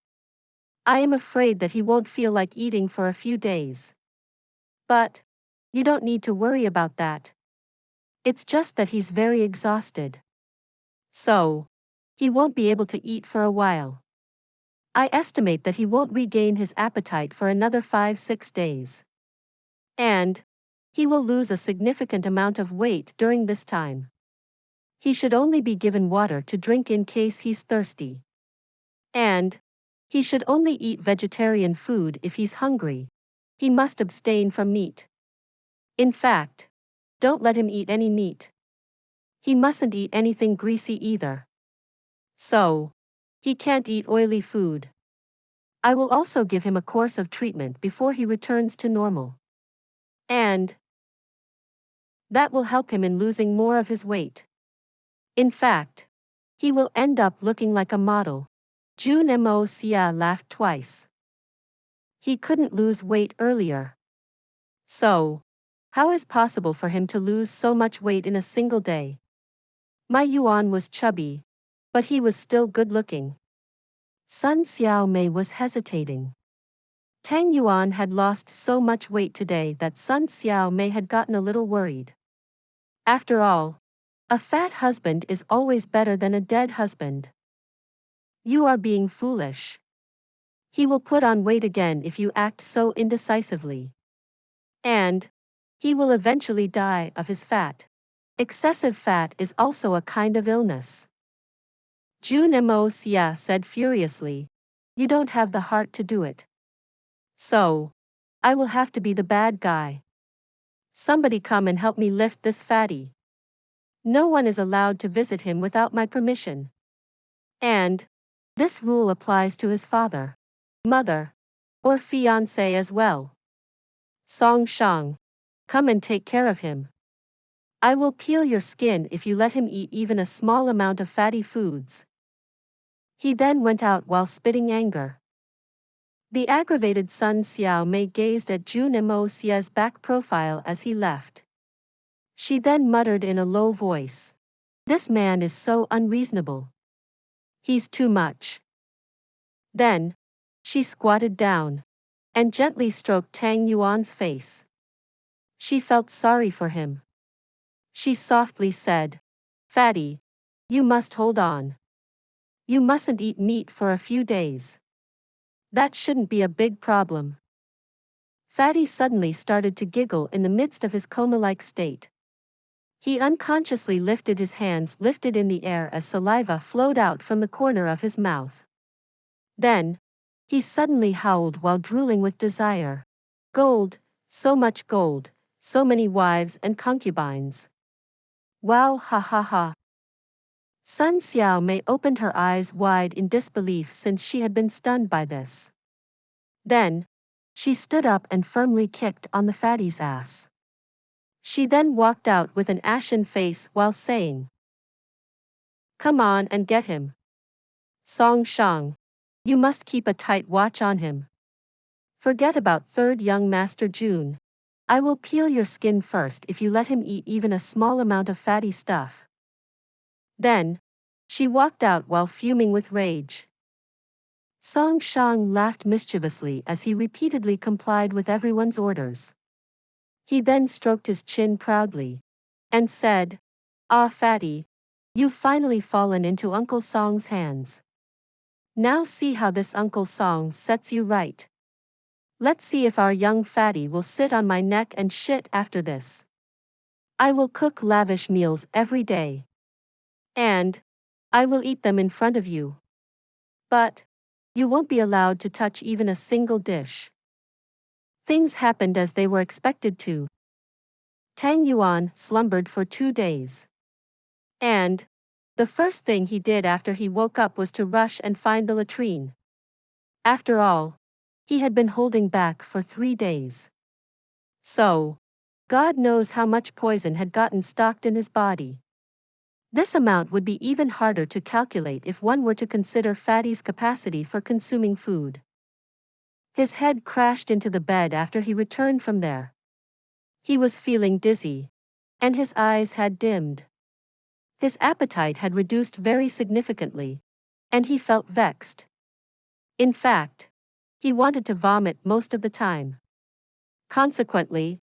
I am afraid that he won't feel like eating for a few days. But you don't need to worry about that. It's just that he's very exhausted. So he won't be able to eat for a while. I estimate that he won't regain his appetite for another 5-6 days. And he will lose a significant amount of weight during this time. He should only be given water to drink in case he's thirsty. And he should only eat vegetarian food if he's hungry. He must abstain from meat. In fact, don't let him eat any meat. He mustn't eat anything greasy either. So he can't eat oily food. I will also give him a course of treatment before he returns to normal. And that will help him in losing more of his weight. In fact, he will end up looking like a model. Jun Moxie laughed twice. He couldn't lose weight earlier. So how is it possible for him to lose so much weight in a single day? My Yuan was chubby, but he was still good-looking. Sun Xiao Mei was hesitating. Tang Yuan had lost so much weight today that Sun Xiao Mei had gotten a little worried. After all, a fat husband is always better than a dead husband. You are being foolish. He will put on weight again if you act so indecisively. And he will eventually die of his fat. Excessive fat is also a kind of illness. Jun Moxie said furiously. You don't have the heart to do it. So I will have to be the bad guy. Somebody come and help me lift this fatty. No one is allowed to visit him without my permission. And this rule applies to his father, mother, or fiancé as well. Song Shang, come and take care of him. I will peel your skin if you let him eat even a small amount of fatty foods. He then went out while spitting anger. The aggravated Sun Xiao Mei gazed at Jun Moxie's back profile as he left. She then muttered in a low voice. This man is so unreasonable. He's too much. Then she squatted down and gently stroked Tang Yuan's face. She felt sorry for him. She softly said, Fatty, you must hold on. You mustn't eat meat for a few days. That shouldn't be a big problem. Fatty suddenly started to giggle in the midst of his coma-like state. He unconsciously lifted his hands lifted in the air as saliva flowed out from the corner of his mouth. Then he suddenly howled while drooling with desire. Gold, so much gold, so many wives and concubines. Wow, ha ha ha. Sun Xiao Mei opened her eyes wide in disbelief since she had been stunned by this. Then she stood up and firmly kicked on the fatty's ass. She then walked out with an ashen face while saying, Come on and get him. Song Shang, you must keep a tight watch on him. Forget about third young Master Jun. I will peel your skin first if you let him eat even a small amount of fatty stuff. Then she walked out while fuming with rage. Song Shang laughed mischievously as he repeatedly complied with everyone's orders. He then stroked his chin proudly and said, Ah, fatty, you've finally fallen into Uncle Song's hands. Now see how this Uncle Song sets you right. Let's see if our young fatty will sit on my neck and shit after this. I will cook lavish meals every day. And I will eat them in front of you. But you won't be allowed to touch even a single dish. Things happened as they were expected to. Tang Yuan slumbered for 2 days. And the first thing he did after he woke up was to rush and find the latrine. After all, he had been holding back for 3 days. So, God knows how much poison had gotten stocked in his body. This amount would be even harder to calculate if one were to consider Fatty's capacity for consuming food. His head crashed into the bed after he returned from there. He was feeling dizzy, and his eyes had dimmed. His appetite had reduced very significantly, and he felt vexed. In fact, he wanted to vomit most of the time. Consequently,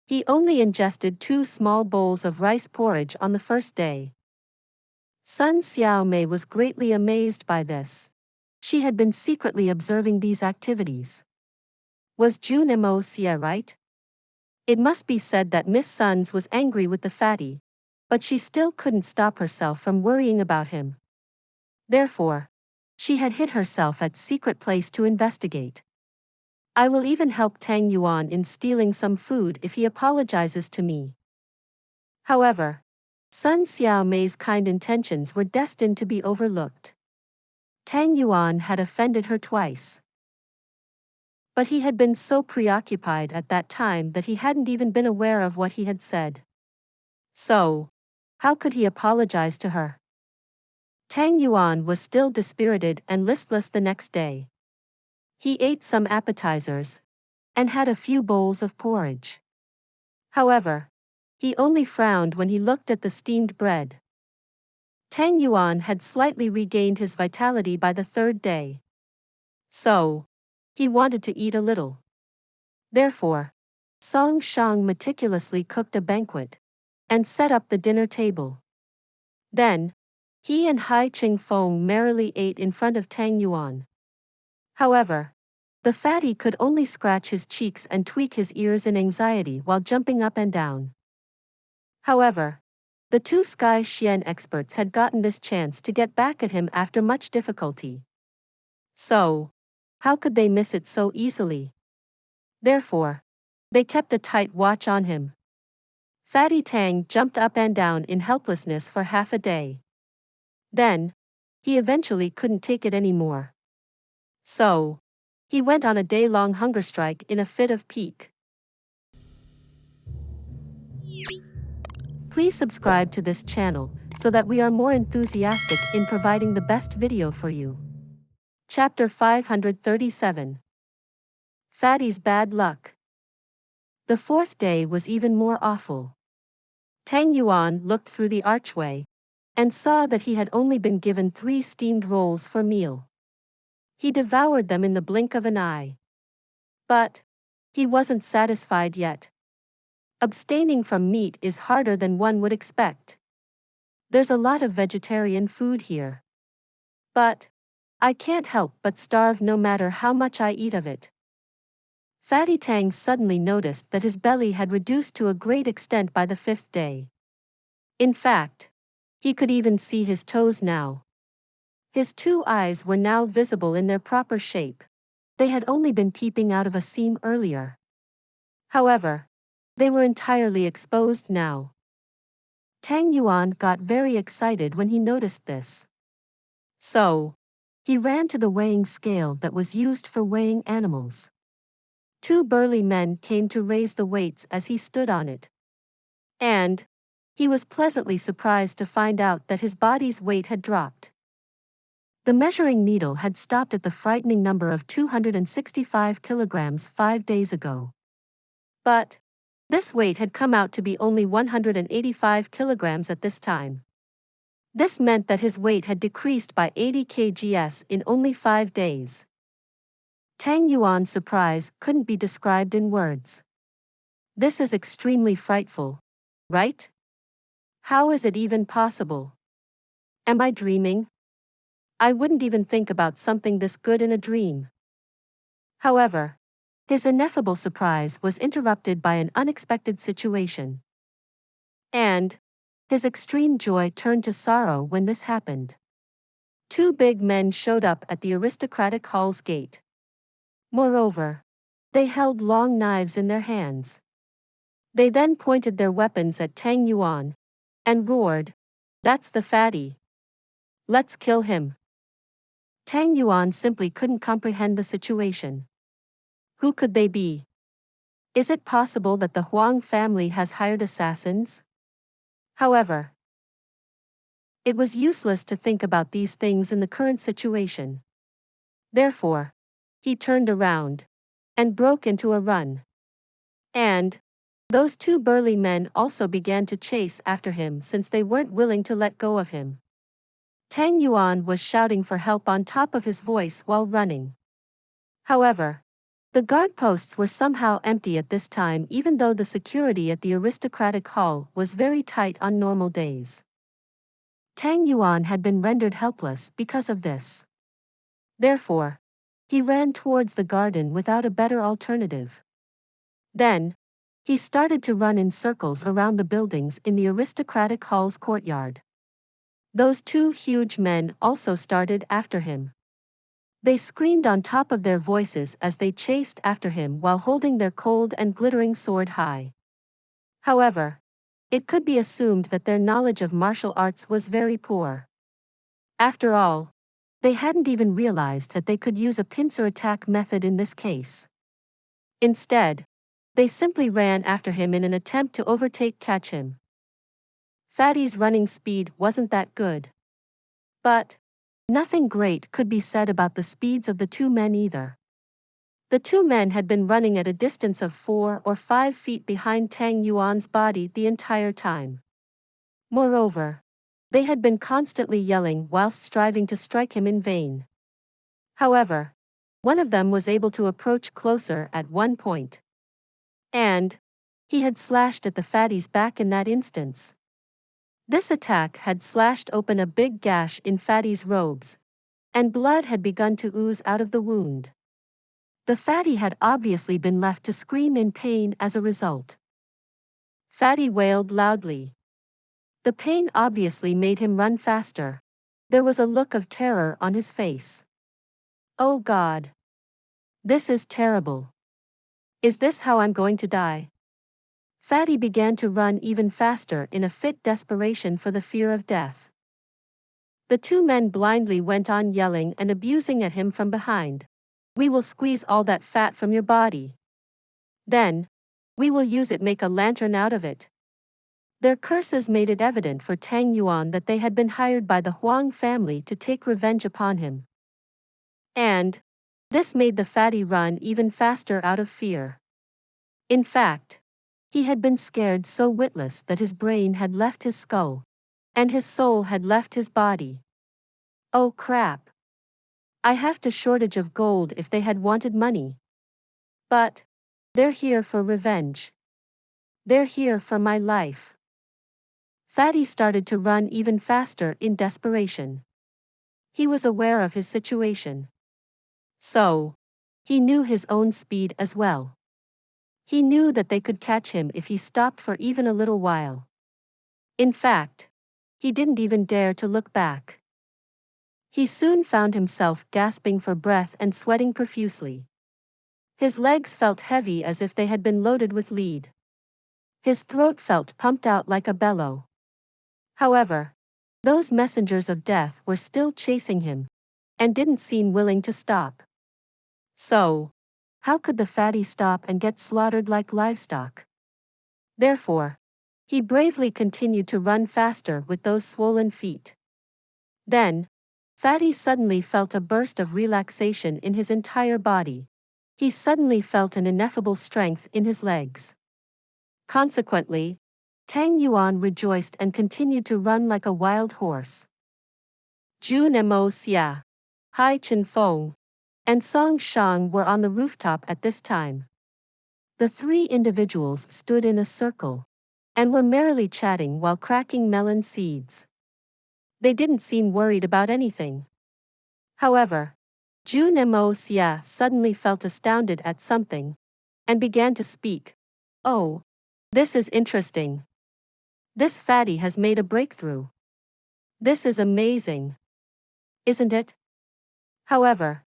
he only ingested 2 small bowls of rice porridge on the first day. Sun Xiaomei was greatly amazed by this. She had been secretly observing these activities. Was Jun Moxie right? It must be said that Miss Suns was angry with the fatty, but she still couldn't stop herself from worrying about him. Therefore, she had hid herself at secret place to investigate. I will even help Tang Yuan in stealing some food if he apologizes to me. However, Sun Xiaomei's kind intentions were destined to be overlooked. Tang Yuan had offended her twice. But he had been so preoccupied at that time that he hadn't even been aware of what he had said. So, how could he apologize to her? Tang Yuan was still dispirited and listless the next day. He ate some appetizers and had a few bowls of porridge. However, he only frowned when he looked at the steamed bread. Tang Yuan had slightly regained his vitality by the 3rd day. So, he wanted to eat a little. Therefore, Song Shang meticulously cooked a banquet and set up the dinner table. Then, he and Hai Ching Feng merrily ate in front of Tang Yuan. However, the fatty could only scratch his cheeks and tweak his ears in anxiety while jumping up and down. However, the 2 Sky Xian experts had gotten this chance to get back at him after much difficulty. So, how could they miss it so easily? Therefore, they kept a tight watch on him. Fatty Tang jumped up and down in helplessness for half a day. Then, he eventually couldn't take it anymore. So, he went on a day-long hunger strike in a fit of pique. Please subscribe to this channel so that we are more enthusiastic in providing the best video for you. Chapter 537. Fatty's Bad Luck. The 4th day was even more awful. Tang Yuan looked through the archway and saw that he had only been given 3 steamed rolls for meal. He devoured them in the blink of an eye. But he wasn't satisfied yet. Abstaining from meat is harder than one would expect. There's a lot of vegetarian food here. But I can't help but starve no matter how much I eat of it. Fatty Tang suddenly noticed that his belly had reduced to a great extent by the 5th day. In fact, he could even see his toes now. His 2 eyes were now visible in their proper shape. They had only been peeping out of a seam earlier. However, they were entirely exposed now. Tang Yuan got very excited when he noticed this. So, he ran to the weighing scale that was used for weighing animals. 2 burly men came to raise the weights as he stood on it. And he was pleasantly surprised to find out that his body's weight had dropped. The measuring needle had stopped at the frightening number of 265 kilograms 5 days ago. But this weight had come out to be only 185 kilograms at this time. This meant that his weight had decreased by 80 kgs in only 5 days. Tang Yuan's surprise couldn't be described in words. This is extremely frightful, right? How is it even possible? Am I dreaming? I wouldn't even think about something this good in a dream. However, his ineffable surprise was interrupted by an unexpected situation. And his extreme joy turned to sorrow when this happened. 2 big men showed up at the aristocratic hall's gate. Moreover, They held long knives in their hands. They then pointed their weapons at Tang Yuan and roared, "That's the fatty. Let's kill him." Tang Yuan simply couldn't comprehend the situation. Who could they be? Is it possible that the Huang family has hired assassins? However, it was useless to think about these things in the current situation. Therefore, he turned around and broke into a run. And those two burly men also began to chase after him since they weren't willing to let go of him. Tang Yuan was shouting for help on top of his voice while running. However, the guard posts were somehow empty at this time, even though the security at the aristocratic hall was very tight on normal days. Tang Yuan had been rendered helpless because of this. Therefore, he ran towards the garden without a better alternative. Then, he started to run in circles around the buildings in the aristocratic hall's courtyard. Those two huge men also started after him. They screamed on top of their voices as they chased after him while holding their cold and glittering sword high. However, it could be assumed that their knowledge of martial arts was very poor. After all, they hadn't even realized that they could use a pincer attack method in this case. Instead, they simply ran after him in an attempt to catch him. Fatty's running speed wasn't that good. But nothing great could be said about the speeds of the two men either. The two men had been running at a distance of 4 or 5 feet behind Tang Yuan's body the entire time. Moreover, they had been constantly yelling whilst striving to strike him in vain. However, one of them was able to approach closer at one point. And he had slashed at the fatty's back in that instance. This attack had slashed open a big gash in Fatty's robes, and blood had begun to ooze out of the wound. The fatty had obviously been left to scream in pain as a result. Fatty wailed loudly. The pain obviously made him run faster. There was a look of terror on his face. Oh God! This is terrible. Is this how I'm going to die? Fatty began to run even faster in a fit desperation for the fear of death. The two men blindly went on yelling and abusing at him from behind. "We will squeeze all that fat from your body. Then, we will use it make a lantern out of it." Their curses made it evident for Tang Yuan that they had been hired by the Huang family to take revenge upon him. And this made the fatty run even faster out of fear. In fact, he had been scared so witless that his brain had left his skull, and his soul had left his body. Oh crap! I have a shortage of gold if they had wanted money. But they're here for revenge. They're here for my life. Fatty started to run even faster in desperation. He was aware of his situation. So, he knew his own speed as well. He knew that they could catch him if he stopped for even a little while. In fact, he didn't even dare to look back. He soon found himself gasping for breath and sweating profusely. His legs felt heavy as if they had been loaded with lead. His throat felt pumped out like a bellow. However, those messengers of death were still chasing him, and didn't seem willing to stop. So, how could the fatty stop and get slaughtered like livestock? Therefore, he bravely continued to run faster with those swollen feet. Then, Fatty suddenly felt a burst of relaxation in his entire body. He suddenly felt an ineffable strength in his legs. Consequently, Tang Yuan rejoiced and continued to run like a wild horse. Jun Moxie, Hai Chen Feng, and Song Shang were on the rooftop at this time. The three individuals stood in a circle and were merrily chatting while cracking melon seeds. They didn't seem worried about anything. However, Jun Moxie suddenly felt astounded at something and began to speak. "Oh, this is interesting. This fatty has made a breakthrough. This is amazing. Isn't it?" However,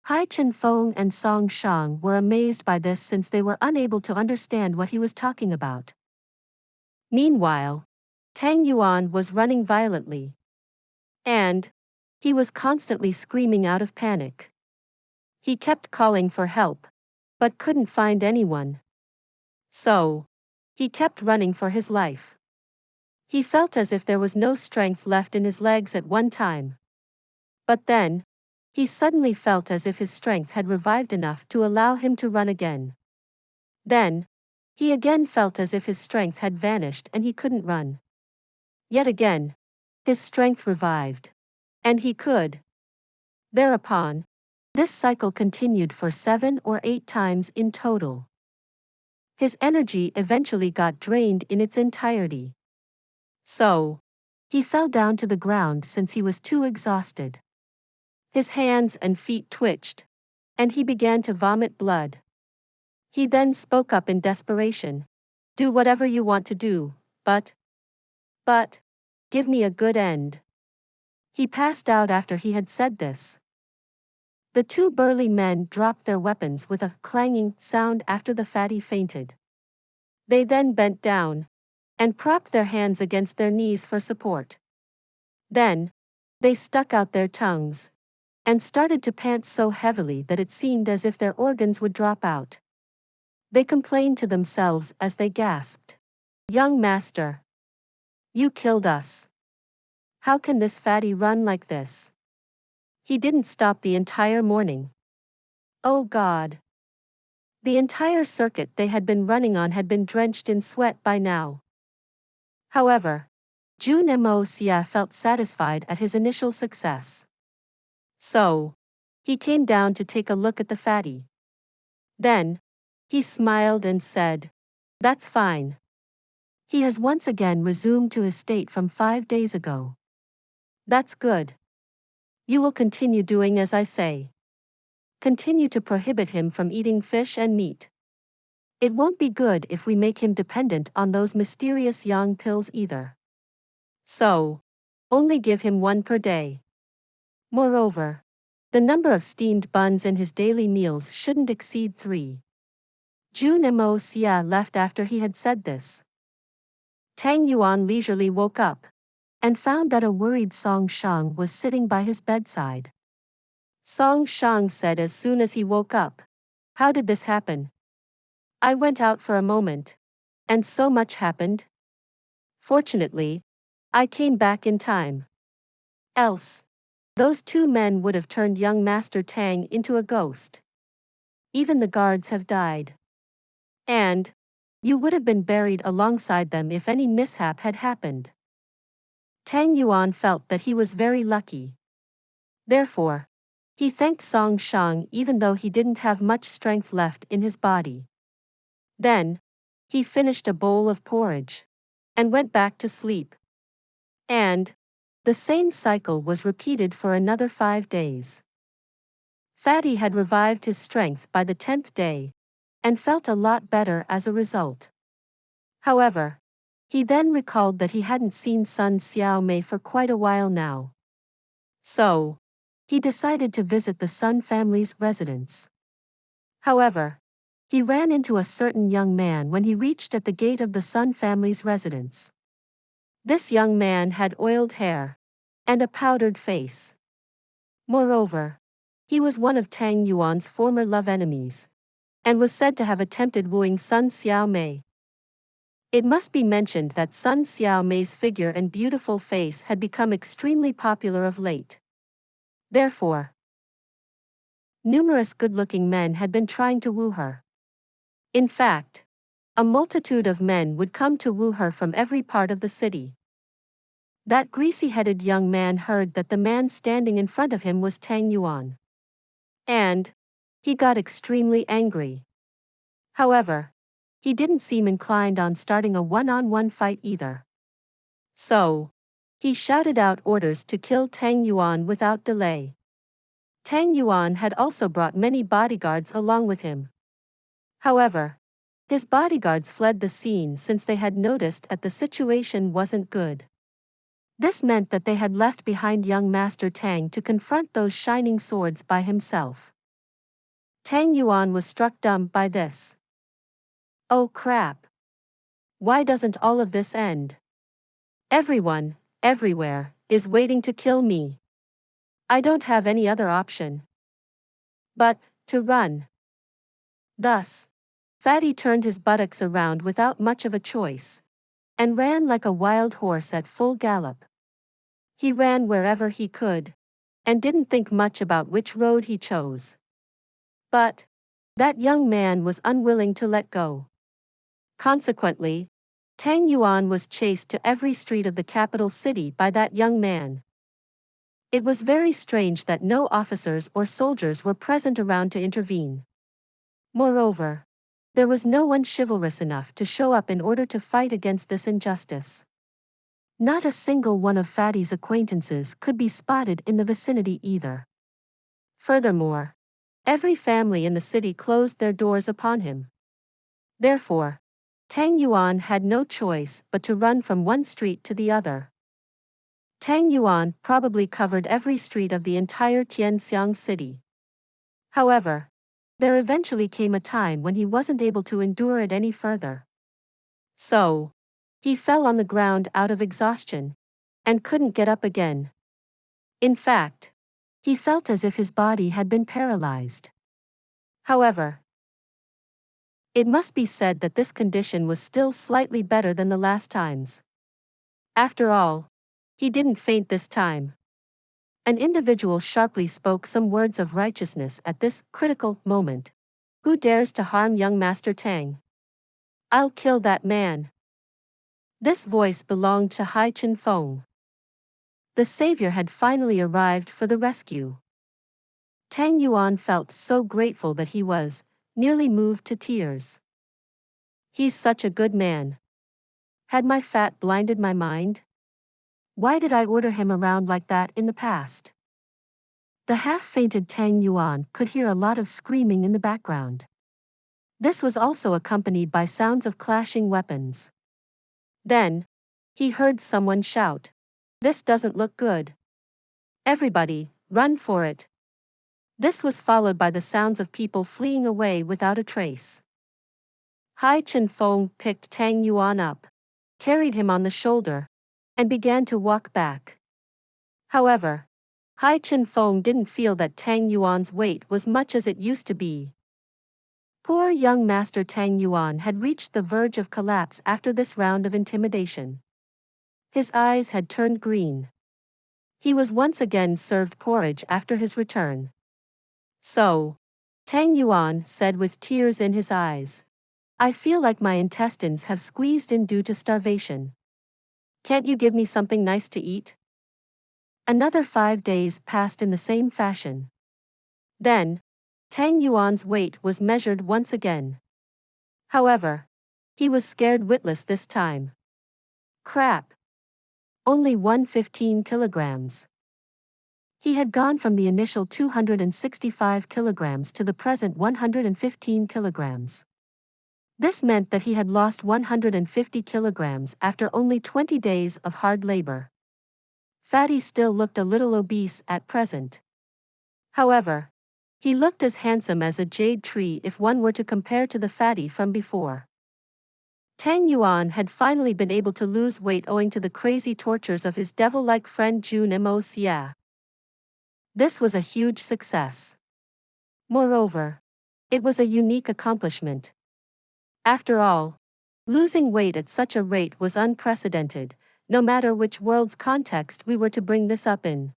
Hai Chen-feng and Song Shang were amazed by this since they were unable to understand what he was talking about. Meanwhile, Tang Yuan was running violently. And he was constantly screaming out of panic. He kept calling for help, but couldn't find anyone. So, he kept running for his life. He felt as if there was no strength left in his legs at one time. But then, he suddenly felt as if his strength had revived enough to allow him to run again. Then, he again felt as if his strength had vanished and he couldn't run. Yet again, his strength revived. And he could. Thereupon, this cycle continued for 7 or 8 times in total. His energy eventually got drained in its entirety. So, he fell down to the ground since he was too exhausted. His hands and feet twitched, and he began to vomit blood. He then spoke up in desperation. "Do whatever you want to do, but, give me a good end." He passed out after he had said this. The 2 burly men dropped their weapons with a clanging sound after the fatty fainted. They then bent down and propped their hands against their knees for support. Then, they stuck out their tongues and started to pant so heavily that it seemed as if their organs would drop out. They complained to themselves as they gasped, "Young master, you killed us. How can this fatty run like this? He didn't stop the entire morning. Oh God." The entire circuit they had been running on had been drenched in sweat by now. However, Jun Moxie felt satisfied at his initial success. So, he came down to take a look at the fatty. Then, he smiled and said, "That's fine. He has once again resumed to his state from 5 days ago. That's good. You will continue doing as I say. Continue to prohibit him from eating fish and meat. It won't be good if we make him dependent on those mysterious yang pills either. So, only give him 1 per day. Moreover, the number of steamed buns in his daily meals shouldn't exceed 3. Jun Moxie left after he had said this. Tang Yuan leisurely woke up and found that a worried Song Shang was sitting by his bedside. Song Shang said as soon as he woke up, "How did this happen?" "I went out for a moment, and so much happened. Fortunately, I came back in time. Else, those 2 men would have turned young Master Tang into a ghost. Even the guards have died. And you would have been buried alongside them if any mishap had happened." Tang Yuan felt that he was very lucky. Therefore, he thanked Song Shang even though he didn't have much strength left in his body. Then, he finished a bowl of porridge and went back to sleep. And the same cycle was repeated for another 5 days. Fatty had revived his strength by the 10th day and felt a lot better as a result. However, he then recalled that he hadn't seen Sun Xiao Mei for quite a while now. So, he decided to visit the Sun family's residence. However, he ran into a certain young man when he reached at the gate of the Sun family's residence. This young man had oiled hair and a powdered face. Moreover, he was one of Tang Yuan's former love enemies and was said to have attempted wooing Sun Xiao Mei. It must be mentioned that Sun Xiao Mei's figure and beautiful face had become extremely popular of late. Therefore, numerous good-looking men had been trying to woo her. In fact, a multitude of men would come to woo her from every part of the city. That greasy-headed young man heard that the man standing in front of him was Tang Yuan. And he got extremely angry. However, he didn't seem inclined on starting a one-on-one fight either. So, he shouted out orders to kill Tang Yuan without delay. Tang Yuan had also brought many bodyguards along with him. However, his bodyguards fled the scene since they had noticed that the situation wasn't good. This meant that they had left behind young Master Tang to confront those shining swords by himself. Tang Yuan was struck dumb by this. Oh crap. Why doesn't all of this end? Everyone, everywhere, is waiting to kill me. I don't have any other option but to run. Thus, Fatty turned his buttocks around without much of a choice and ran like a wild horse at full gallop. He ran wherever he could and didn't think much about which road he chose. But that young man was unwilling to let go. Consequently, Tang Yuan was chased to every street of the capital city by that young man. It was very strange that no officers or soldiers were present around to intervene. Moreover, there was no one chivalrous enough to show up in order to fight against this injustice. Not a single one of Fatty's acquaintances could be spotted in the vicinity either. Furthermore, every family in the city closed their doors upon him. Therefore, Tang Yuan had no choice but to run from one street to the other. Tang Yuan probably covered every street of the entire Tianxiang city. However, there eventually came a time when he wasn't able to endure it any further. So, he fell on the ground out of exhaustion and couldn't get up again. In fact, he felt as if his body had been paralyzed. However, it must be said that this condition was still slightly better than the last times. After all, he didn't faint this time. An individual sharply spoke some words of righteousness at this critical moment. Who dares to harm young Master Tang? I'll kill that man. This voice belonged to Hai Chen Feng. The savior had finally arrived for the rescue. Tang Yuan felt so grateful that he was nearly moved to tears. He's such a good man. Had my fat blinded my mind? Why did I order him around like that in the past? The half-fainted Tang Yuan could hear a lot of screaming in the background. This was also accompanied by sounds of clashing weapons. Then, he heard someone shout, "This doesn't look good. Everybody, run for it." This was followed by the sounds of people fleeing away without a trace. Hai Chen Feng picked Tang Yuan up, carried him on the shoulder, and began to walk back. However, Hai Chen Feng didn't feel that Tang Yuan's weight was much as it used to be. Poor young Master Tang Yuan had reached the verge of collapse after this round of intimidation. His eyes had turned green. He was once again served porridge after his return. So, Tang Yuan said with tears in his eyes, "I feel like my intestines have squeezed in due to starvation. Can't you give me something nice to eat?" Another 5 days passed in the same fashion. Then, Tang Yuan's weight was measured once again. However, he was scared witless this time. Crap! Only 115 kilograms. He had gone from the initial 265 kilograms to the present 115 kilograms. This meant that he had lost 150 kilograms after only 20 days of hard labor. Fatty still looked a little obese at present. However, he looked as handsome as a jade tree if one were to compare to the Fatty from before. Tang Yuan had finally been able to lose weight owing to the crazy tortures of his devil-like friend Jun Moxie. This was a huge success. Moreover, it was a unique accomplishment. After all, losing weight at such a rate was unprecedented, no matter which world's context we were to bring this up in.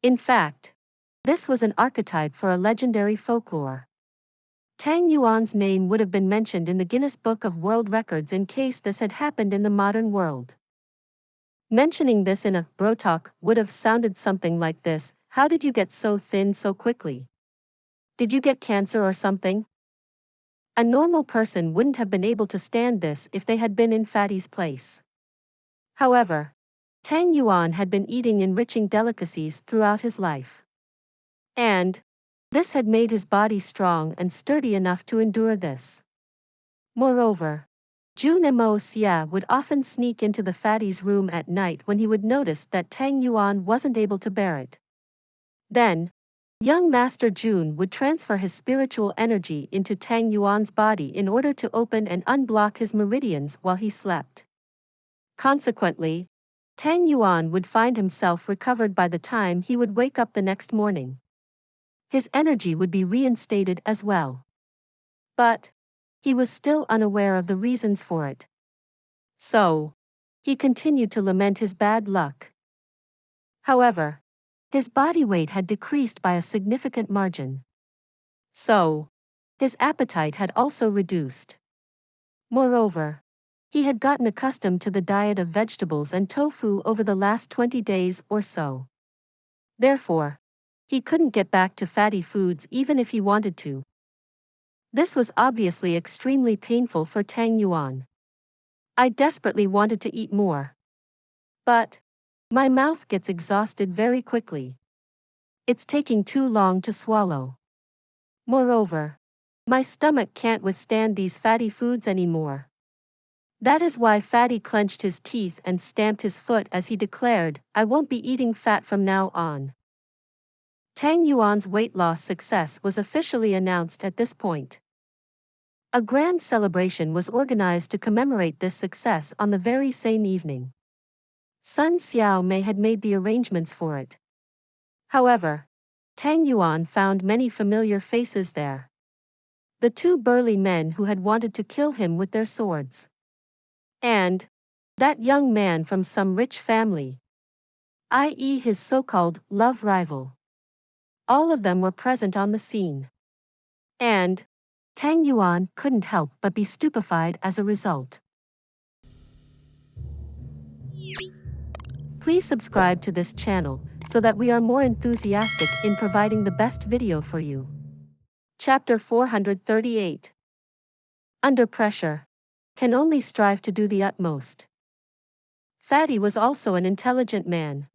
In fact, this was an archetype for a legendary folklore. Tang Yuan's name would have been mentioned in the Guinness Book of World Records in case this had happened in the modern world. Mentioning this in a bro talk would have sounded something like this: "How did you get so thin so quickly? Did you get cancer or something?" A normal person wouldn't have been able to stand this if they had been in Fatty's place. However, Tang Yuan had been eating enriching delicacies throughout his life. And this had made his body strong and sturdy enough to endure this. Moreover, Jun Moxie would often sneak into the Fatty's room at night when he would notice that Tang Yuan wasn't able to bear it. Then, Young Master Jun would transfer his spiritual energy into Tang Yuan's body in order to open and unblock his meridians while he slept. Consequently, Tang Yuan would find himself recovered by the time he would wake up the next morning. His energy would be reinstated as well. But he was still unaware of the reasons for it. So he continued to lament his bad luck. However, his body weight had decreased by a significant margin. So his appetite had also reduced. Moreover, he had gotten accustomed to the diet of vegetables and tofu over the last 20 days or so. Therefore, he couldn't get back to fatty foods even if he wanted to. This was obviously extremely painful for Tang Yuan. I desperately wanted to eat more. But my mouth gets exhausted very quickly. It's taking too long to swallow. Moreover, my stomach can't withstand these fatty foods anymore. That is why Fatty clenched his teeth and stamped his foot as he declared, "I won't be eating fat from now on." Tang Yuan's weight loss success was officially announced at this point. A grand celebration was organized to commemorate this success on the very same evening. Sun Xiaomei had made the arrangements for it. However, Tang Yuan found many familiar faces there. The two burly men who had wanted to kill him with their swords. And that young man from some rich family, i.e. his so-called love rival. All of them were present on the scene. And Tang Yuan couldn't help but be stupefied as a result. Please subscribe to this channel so that we are more enthusiastic in providing the best video for you. Chapter 438. Under pressure. Can only strive to do the utmost. Fatty was also an intelligent man.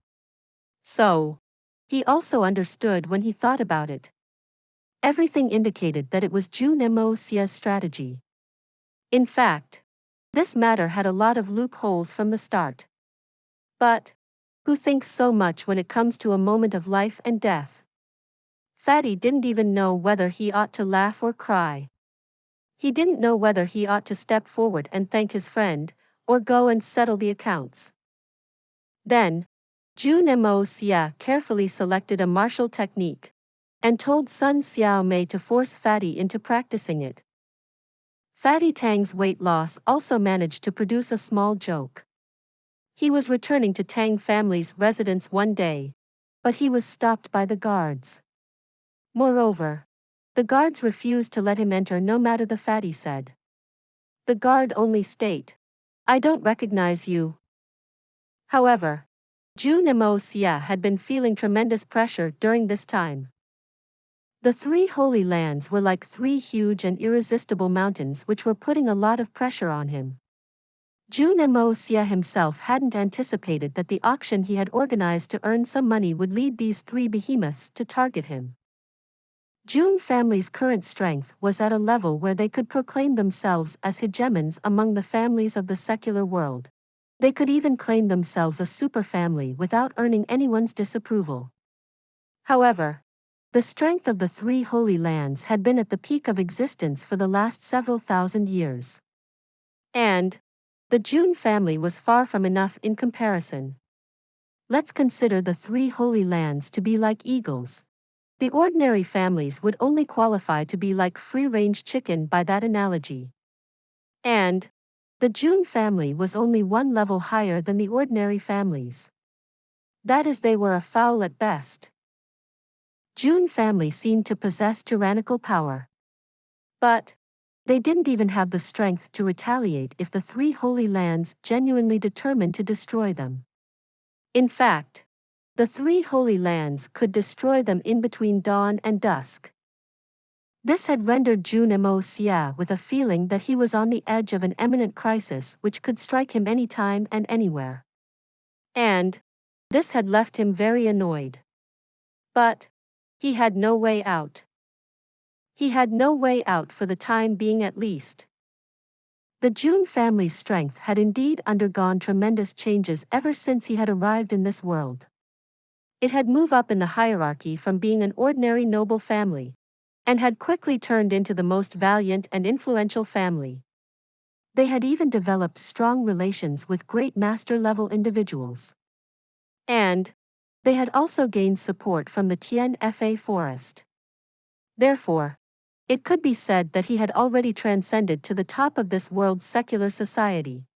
So he also understood when he thought about it. Everything indicated that it was Jun Moxie's strategy. In fact, this matter had a lot of loopholes from the start. But who thinks so much when it comes to a moment of life and death? Fatty didn't even know whether he ought to laugh or cry. He didn't know whether he ought to step forward and thank his friend, or go and settle the accounts. Then, Jun Moxie carefully selected a martial technique, and told Sun Xiaomei to force Fatty into practicing it. Fatty Tang's weight loss also managed to produce a small joke. He was returning to Tang family's residence one day, but he was stopped by the guards. Moreover, the guards refused to let him enter no matter the Fatty said. The guard only state, "I don't recognize you." However, Jun Moxie had been feeling tremendous pressure during this time. The three holy lands were like three huge and irresistible mountains which were putting a lot of pressure on him. Jun Moxie himself hadn't anticipated that the auction he had organized to earn some money would lead these three behemoths to target him. Jun family's current strength was at a level where they could proclaim themselves as hegemons among the families of the secular world. They could even claim themselves a superfamily without earning anyone's disapproval. However, the strength of the three holy lands had been at the peak of existence for the last several thousand years. And the Jun family was far from enough in comparison. Let's consider the three holy lands to be like eagles. The ordinary families would only qualify to be like free-range chicken by that analogy. And the Jun family was only one level higher than the ordinary families. That is, they were a fowl at best. Jun family seemed to possess tyrannical power. But they didn't even have the strength to retaliate if the three holy lands genuinely determined to destroy them. In fact, the three holy lands could destroy them in between dawn and dusk. This had rendered Jun Moxie with a feeling that he was on the edge of an imminent crisis which could strike him anytime and anywhere. And this had left him very annoyed. But he had no way out. He had no way out for the time being at least. The Jun family's strength had indeed undergone tremendous changes ever since he had arrived in this world. It had moved up in the hierarchy from being an ordinary noble family, and had quickly turned into the most valiant and influential family. They had even developed strong relations with great master-level individuals. And they had also gained support from the Tian Fa forest. Therefore, it could be said that he had already transcended to the top of this world's secular society.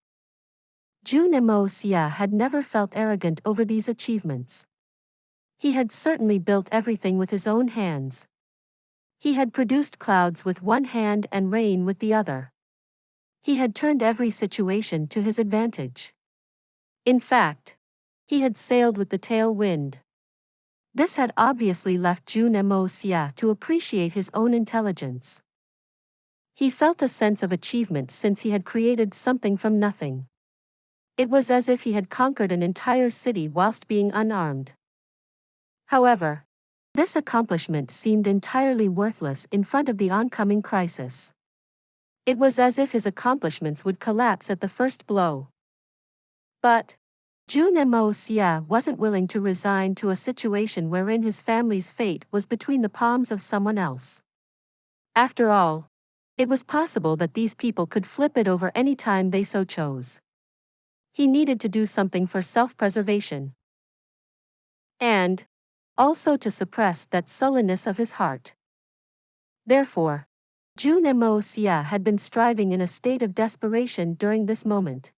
Jun Moxie had never felt arrogant over these achievements. He had certainly built everything with his own hands. He had produced clouds with one hand and rain with the other. He had turned every situation to his advantage. In fact, he had sailed with the tail wind. This had obviously left Jun Moxie to appreciate his own intelligence. He felt a sense of achievement since he had created something from nothing. It was as if he had conquered an entire city whilst being unarmed. However, this accomplishment seemed entirely worthless in front of the oncoming crisis. It was as if his accomplishments would collapse at the first blow. But Jun Moxie wasn't willing to resign to a situation wherein his family's fate was between the palms of someone else. After all, it was possible that these people could flip it over any time they so chose. He needed to do something for self-preservation. And also to suppress that sullenness of his heart. Therefore, Jun Moxie had been striving in a state of desperation during this moment.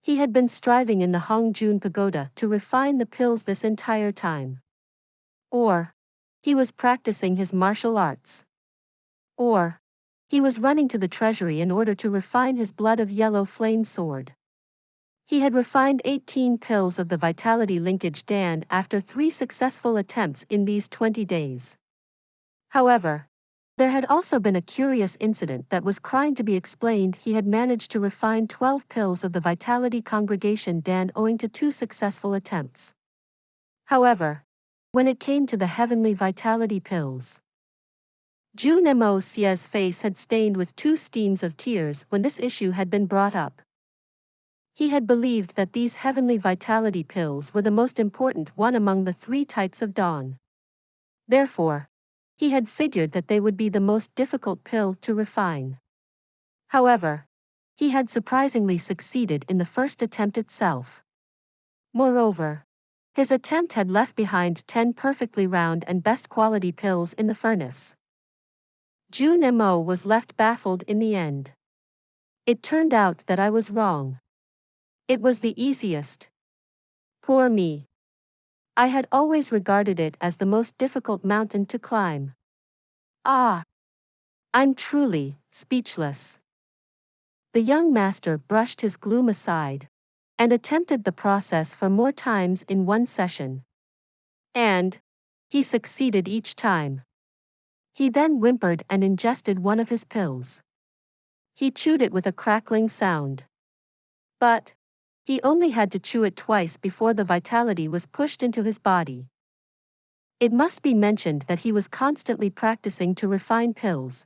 He had been striving in the Hongjun Pagoda to refine the pills this entire time. Or he was practicing his martial arts. Or he was running to the treasury in order to refine his blood of yellow flame sword. He had refined 18 pills of the vitality linkage Dan after 3 successful attempts in these 20 days. However, there had also been a curious incident that was crying to be explained. He had managed to refine 12 pills of the vitality congregation Dan owing to 2 successful attempts. However, when it came to the heavenly vitality pills, Jun Moxie's face had stained with 2 steams of tears when this issue had been brought up. He had believed that these heavenly vitality pills were the most important one among the 3 types of dawn. Therefore, he had figured that they would be the most difficult pill to refine. However, he had surprisingly succeeded in the first attempt itself. Moreover, his attempt had left behind 10 perfectly round and best quality pills in the furnace. Jun Mo was left baffled in the end. It turned out that I was wrong. It was the easiest. Poor me. I had always regarded it as the most difficult mountain to climb. Ah! I'm truly speechless. The young master brushed his gloom aside and attempted the process for more times in one session. And he succeeded each time. He then whimpered and ingested one of his pills. He chewed it with a crackling sound. But he only had to chew it twice before the vitality was pushed into his body. It must be mentioned that he was constantly practicing to refine pills,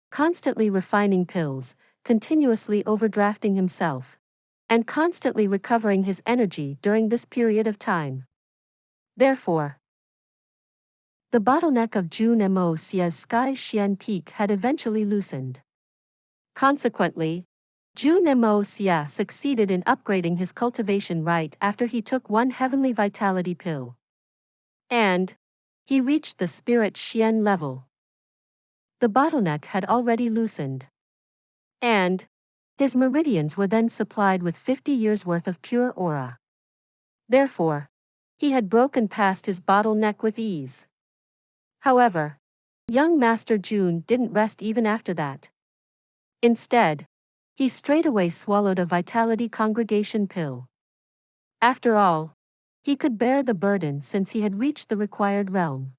constantly refining pills, continuously overdrafting himself, and constantly recovering his energy during this period of time. Therefore, the bottleneck of Jun Moxie's Sky Xian Peak had eventually loosened. Consequently, Jun Moxie succeeded in upgrading his cultivation right after he took 1 heavenly vitality pill. And he reached the spirit Xian level. The bottleneck had already loosened. And his meridians were then supplied with 50 years' worth of pure aura. Therefore, he had broken past his bottleneck with ease. However, young Master Jun didn't rest even after that. Instead, he straightaway swallowed a vitality congregation pill. After all, he could bear the burden since he had reached the required realm.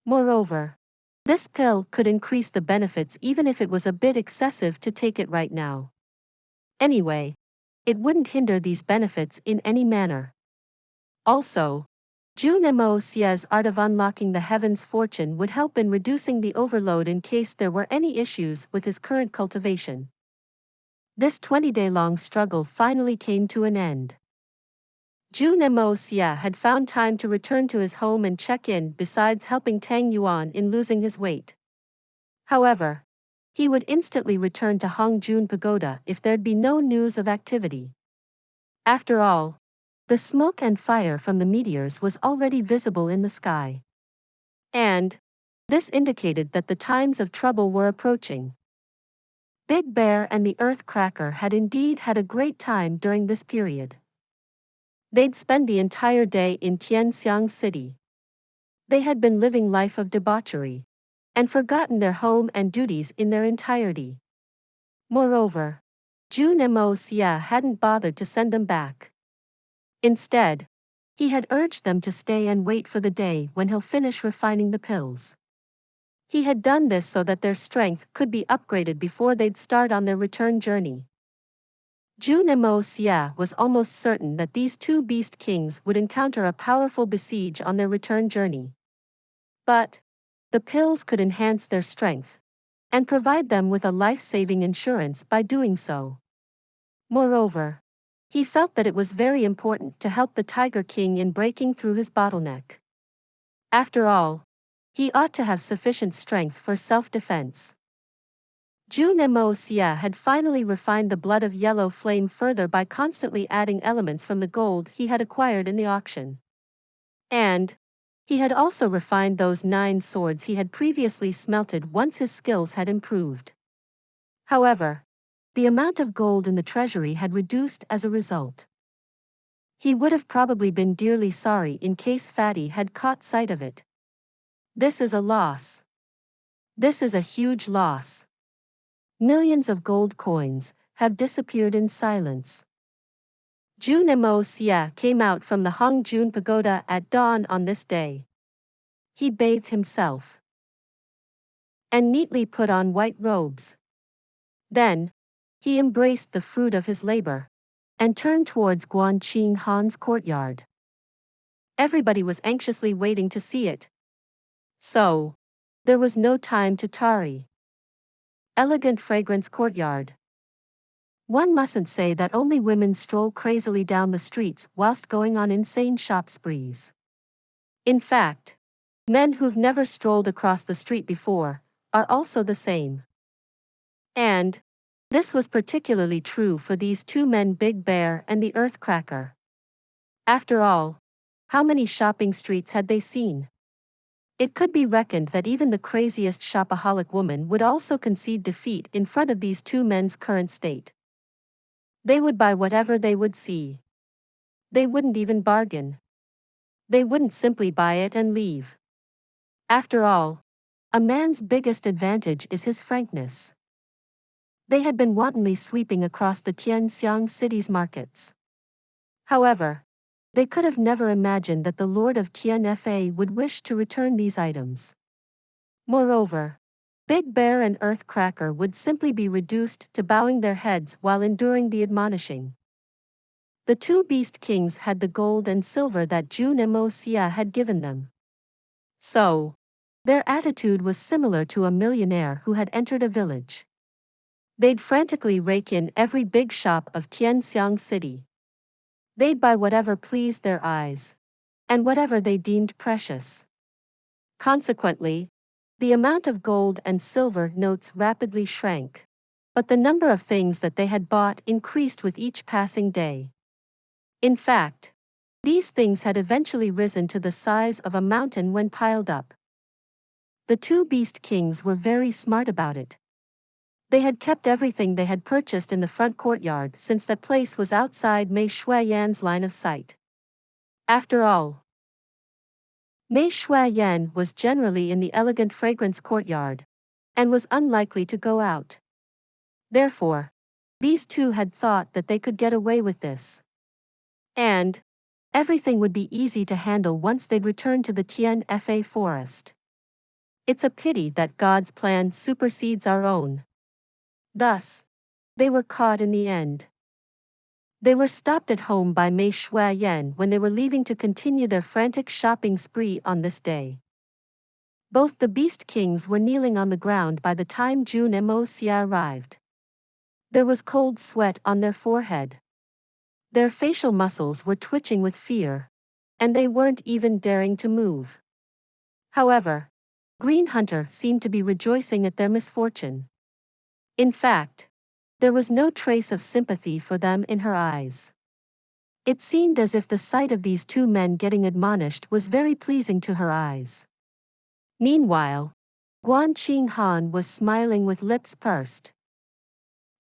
Moreover, this pill could increase the benefits even if it was a bit excessive to take it right now. Anyway, it wouldn't hinder these benefits in any manner. Also, Jun Moxie's art of unlocking the heavens fortune would help in reducing the overload in case there were any issues with his current cultivation. This 20-day-long struggle finally came to an end. Jun Moxie had found time to return to his home and check in, besides helping Tang Yuan in losing his weight. However, he would instantly return to Hongjun Pagoda if there'd be no news of activity. After all, the smoke and fire from the meteors was already visible in the sky. And this indicated that the times of trouble were approaching. Big Bear and the Earth Cracker had indeed had a great time during this period. They'd spend the entire day in Tianxiang City. They had been living life of debauchery, and forgotten their home and duties in their entirety. Moreover, Jun Moxie hadn't bothered to send them back. Instead, he had urged them to stay and wait for the day when he'll finish refining the pills. He had done this so that their strength could be upgraded before they'd start on their return journey. Jun Moxie was almost certain that these two beast kings would encounter a powerful besiege on their return journey. But the pills could enhance their strength and provide them with a life-saving insurance by doing so. Moreover, he felt that it was very important to help the Tiger King in breaking through his bottleneck. After all, he ought to have sufficient strength for self-defense. Jun Moxie had finally refined the blood of yellow flame further by constantly adding elements from the gold he had acquired in the auction. And he had also refined those 9 swords he had previously smelted once his skills had improved. However, the amount of gold in the treasury had reduced as a result. He would have probably been dearly sorry in case Fatty had caught sight of it. This is a loss. This is a huge loss. Millions of gold coins have disappeared in silence. Jun Moxie came out from the Hongjun Pagoda at dawn on this day. He bathed himself and neatly put on white robes. Then, he embraced the fruit of his labor and turned towards Guan Qing Han's courtyard. Everybody was anxiously waiting to see it. So, there was no time to tarry. Elegant fragrance courtyard. One mustn't say that only women stroll crazily down the streets whilst going on insane shop sprees. In fact, men who've never strolled across the street before are also the same. And this was particularly true for these two men, Big Bear and the Earth Cracker. After all, how many shopping streets had they seen? It could be reckoned that even the craziest shopaholic woman would also concede defeat in front of these two men's current state. They would buy whatever they would see. They wouldn't even bargain. They wouldn't simply buy it and leave. After all, a man's biggest advantage is his frankness. They had been wantonly sweeping across the Tianxiang city's markets. However, they could have never imagined that the Lord of Tianfa would wish to return these items. Moreover, Big Bear and Earth Cracker would simply be reduced to bowing their heads while enduring the admonishing. The two beast kings had the gold and silver that Jun Moxie had given them. So, their attitude was similar to a millionaire who had entered a village. They'd frantically rake in every big shop of Tianxiang City. They'd buy whatever pleased their eyes, and whatever they deemed precious. Consequently, the amount of gold and silver notes rapidly shrank, but the number of things that they had bought increased with each passing day. In fact, these things had eventually risen to the size of a mountain when piled up. The two beast kings were very smart about it. They had kept everything they had purchased in the front courtyard since that place was outside Mei Shuiyan's line of sight. After all, Mei Shuiyan was generally in the elegant fragrance courtyard, and was unlikely to go out. Therefore, these two had thought that they could get away with this. And everything would be easy to handle once they'd returned to the Tianfa forest. It's a pity that God's plan supersedes our own. Thus, they were caught in the end. They were stopped at home by Mei Shuiyan when they were leaving to continue their frantic shopping spree on this day. Both the beast kings were kneeling on the ground by the time Jun Moxie arrived. There was cold sweat on their forehead. Their facial muscles were twitching with fear, and they weren't even daring to move. However, Green Hunter seemed to be rejoicing at their misfortune. In fact, there was no trace of sympathy for them in her eyes. It seemed as if the sight of these two men getting admonished was very pleasing to her eyes. Meanwhile, Guan Qing Han was smiling with lips pursed.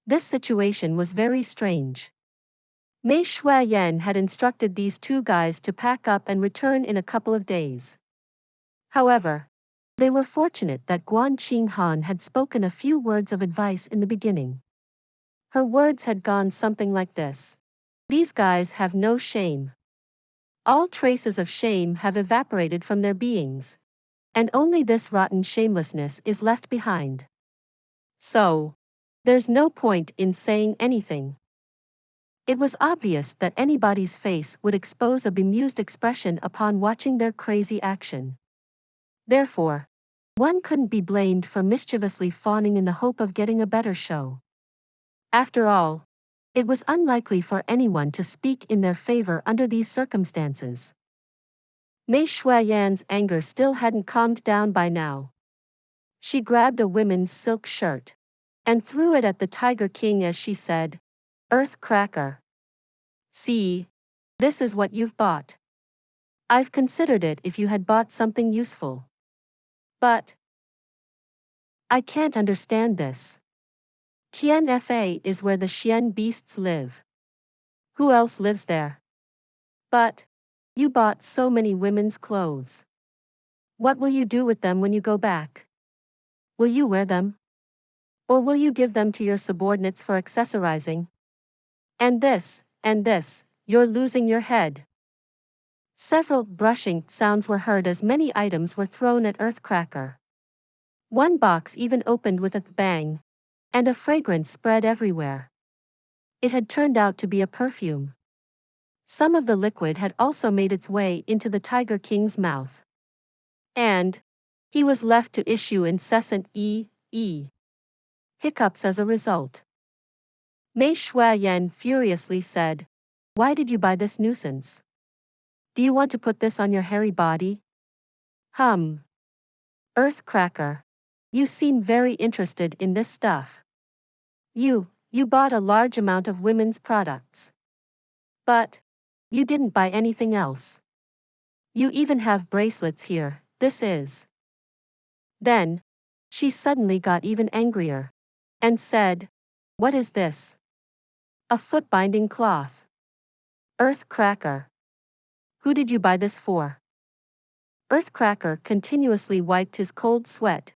This situation was very strange. Mei Shuayan had instructed these two guys to pack up and return in a couple of days. However, they were fortunate that Guan Qing Han had spoken a few words of advice in the beginning. Her words had gone something like this: "These guys have no shame. All traces of shame have evaporated from their beings, and only this rotten shamelessness is left behind. So, there's no point in saying anything." It was obvious that anybody's face would expose a bemused expression upon watching their crazy action. Therefore, one couldn't be blamed for mischievously fawning in the hope of getting a better show. After all, it was unlikely for anyone to speak in their favor under these circumstances. Mei Shuayan's anger still hadn't calmed down by now. She grabbed a woman's silk shirt and threw it at the Tiger King as she said, "Earth Cracker. See, this is what you've bought. I've considered it if you had bought something useful. But I can't understand this. Tian Fa is where the Xian beasts live. Who else lives there? But you bought so many women's clothes. What will you do with them when you go back? Will you wear them? Or will you give them to your subordinates for accessorizing? And this, you're losing your head." Several brushing sounds were heard as many items were thrown at Earthcracker. One box even opened with a bang, and a fragrance spread everywhere. It had turned out to be a perfume. Some of the liquid had also made its way into the Tiger King's mouth. And he was left to issue incessant hiccups as a result. Mei Shuayan furiously said, "Why did you buy this nuisance? Do you want to put this on your hairy body?" Earthcracker. You seem very interested in this stuff. You bought a large amount of women's products. But you didn't buy anything else. You even have bracelets here, this is." Then, she suddenly got even angrier and said, "What is this? A foot-binding cloth. Earthcracker. Who did you buy this for?" Earthcracker continuously wiped his cold sweat,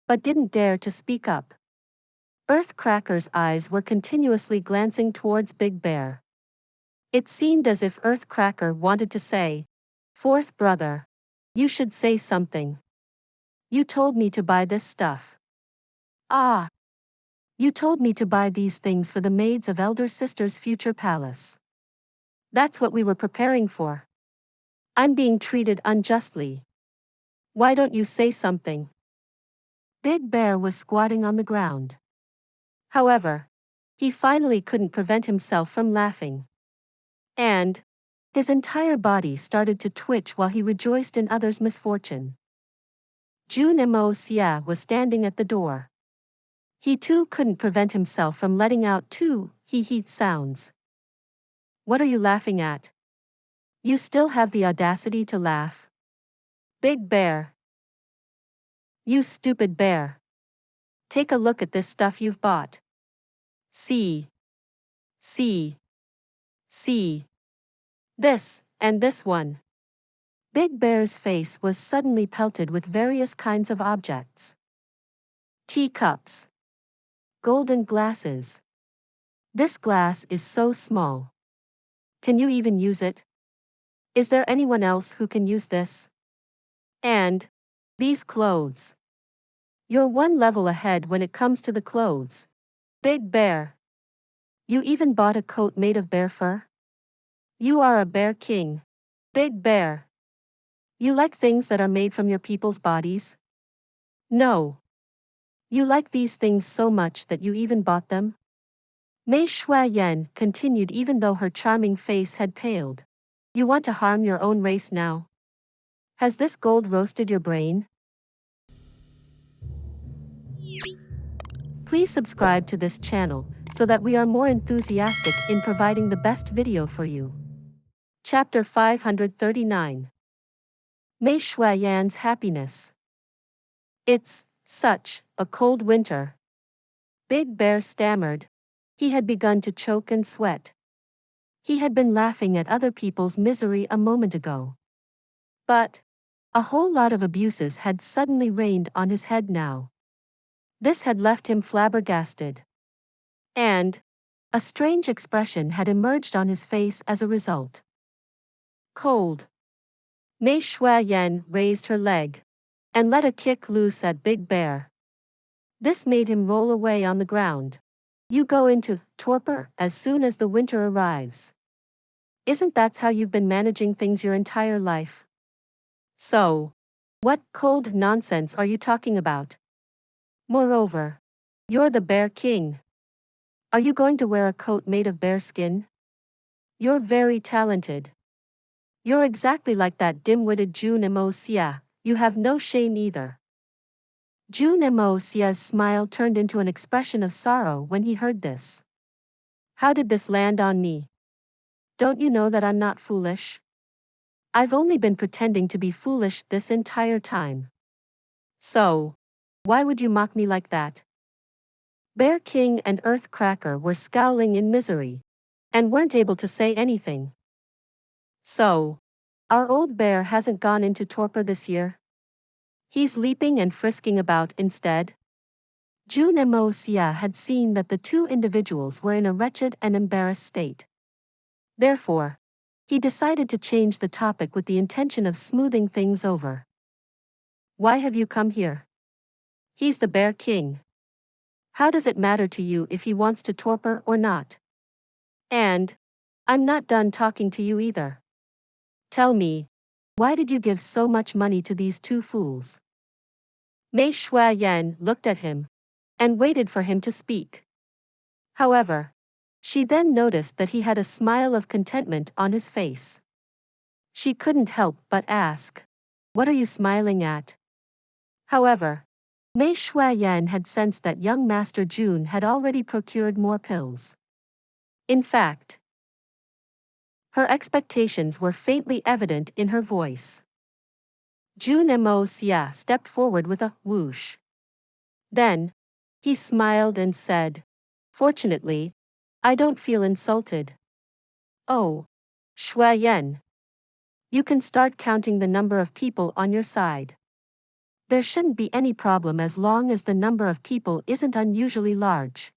but didn't dare to speak up. Earthcracker's eyes were continuously glancing towards Big Bear. It seemed as if Earthcracker wanted to say, "Fourth brother, you should say something. You told me to buy this stuff. Ah. You told me to buy these things for the maids of elder sister's future palace. That's what we were preparing for. I'm being treated unjustly. Why don't you say something?" Big Bear was squatting on the ground. However, he finally couldn't prevent himself from laughing. And his entire body started to twitch while he rejoiced in others' misfortune. Jun Moxie was standing at the door. He too couldn't prevent himself from letting out two hee-hee sounds. "What are you laughing at? You still have the audacity to laugh? Big Bear. You stupid bear. Take a look at this stuff you've bought. See. This, and this one." Big Bear's face was suddenly pelted with various kinds of objects. Teacups. Golden glasses. This glass is so small. Can you even use it? Is there anyone else who can use this? And these clothes. You're one level ahead when it comes to the clothes. Big Bear. You even bought a coat made of bear fur? You are a bear king. Big Bear. You like things that are made from your people's bodies? No. You like these things so much that you even bought them? Mei Shuayan continued even though her charming face had paled. You want to harm your own race now? Has this gold roasted your brain? Please subscribe to this channel so that we are more enthusiastic in providing the best video for you. Chapter 539. Mei Shuayan's happiness. It's such a cold winter. Big Bear stammered. He had begun to choke and sweat. He had been laughing at other people's misery a moment ago. But a whole lot of abuses had suddenly rained on his head now. This had left him flabbergasted. And a strange expression had emerged on his face as a result. Cold. Mei Shuayan raised her leg and let a kick loose at Big Bear. This made him roll away on the ground. You go into torpor as soon as the winter arrives. Isn't that how you've been managing things your entire life? So, what cold nonsense are you talking about? Moreover, you're the Bear King. Are you going to wear a coat made of bear skin? You're very talented. You're exactly like that dim-witted Jun Moxie. You have no shame either. Jun Moxie's smile turned into an expression of sorrow when he heard this. How did this land on me? Don't you know that I'm not foolish? I've only been pretending to be foolish this entire time. So, why would you mock me like that? Bear King and Earthcracker were scowling in misery and weren't able to say anything. So, our old bear hasn't gone into torpor this year? He's leaping and frisking about instead? Jun Moxie had seen that the two individuals were in a wretched and embarrassed state. Therefore, he decided to change the topic with the intention of smoothing things over. Why have you come here? He's the Bear King. How does it matter to you if he wants to torpor or not? And I'm not done talking to you either. Tell me, why did you give so much money to these two fools? Mei Shuayan looked at him and waited for him to speak. However, she then noticed that he had a smile of contentment on his face. She couldn't help but ask, what are you smiling at? However, Mei Shuayan had sensed that young Master Jun had already procured more pills. In fact, her expectations were faintly evident in her voice. Jun Moxie stepped forward with a whoosh. Then, he smiled and said, Fortunately, I don't feel insulted. Oh, Shuayan. You can start counting the number of people on your side. There shouldn't be any problem as long as the number of people isn't unusually large.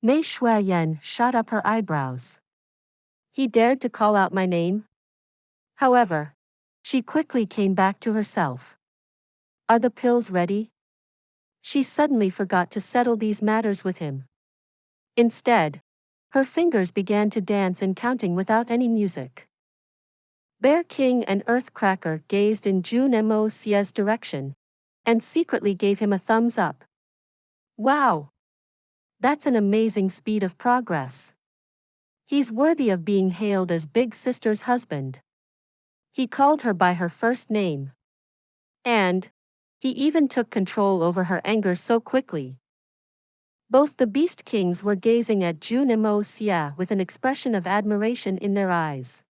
Mei Shuayan shot up her eyebrows. He dared to call out my name? However, she quickly came back to herself. Are the pills ready? She suddenly forgot to settle these matters with him. Instead, her fingers began to dance in counting without any music. Bear King and Earthcracker gazed in Jun Moxie's direction and secretly gave him a thumbs up. Wow! That's an amazing speed of progress. He's worthy of being hailed as Big Sister's husband. He called her by her first name. And he even took control over her anger so quickly. Both the Beast Kings were gazing at Jun Moxie with an expression of admiration in their eyes.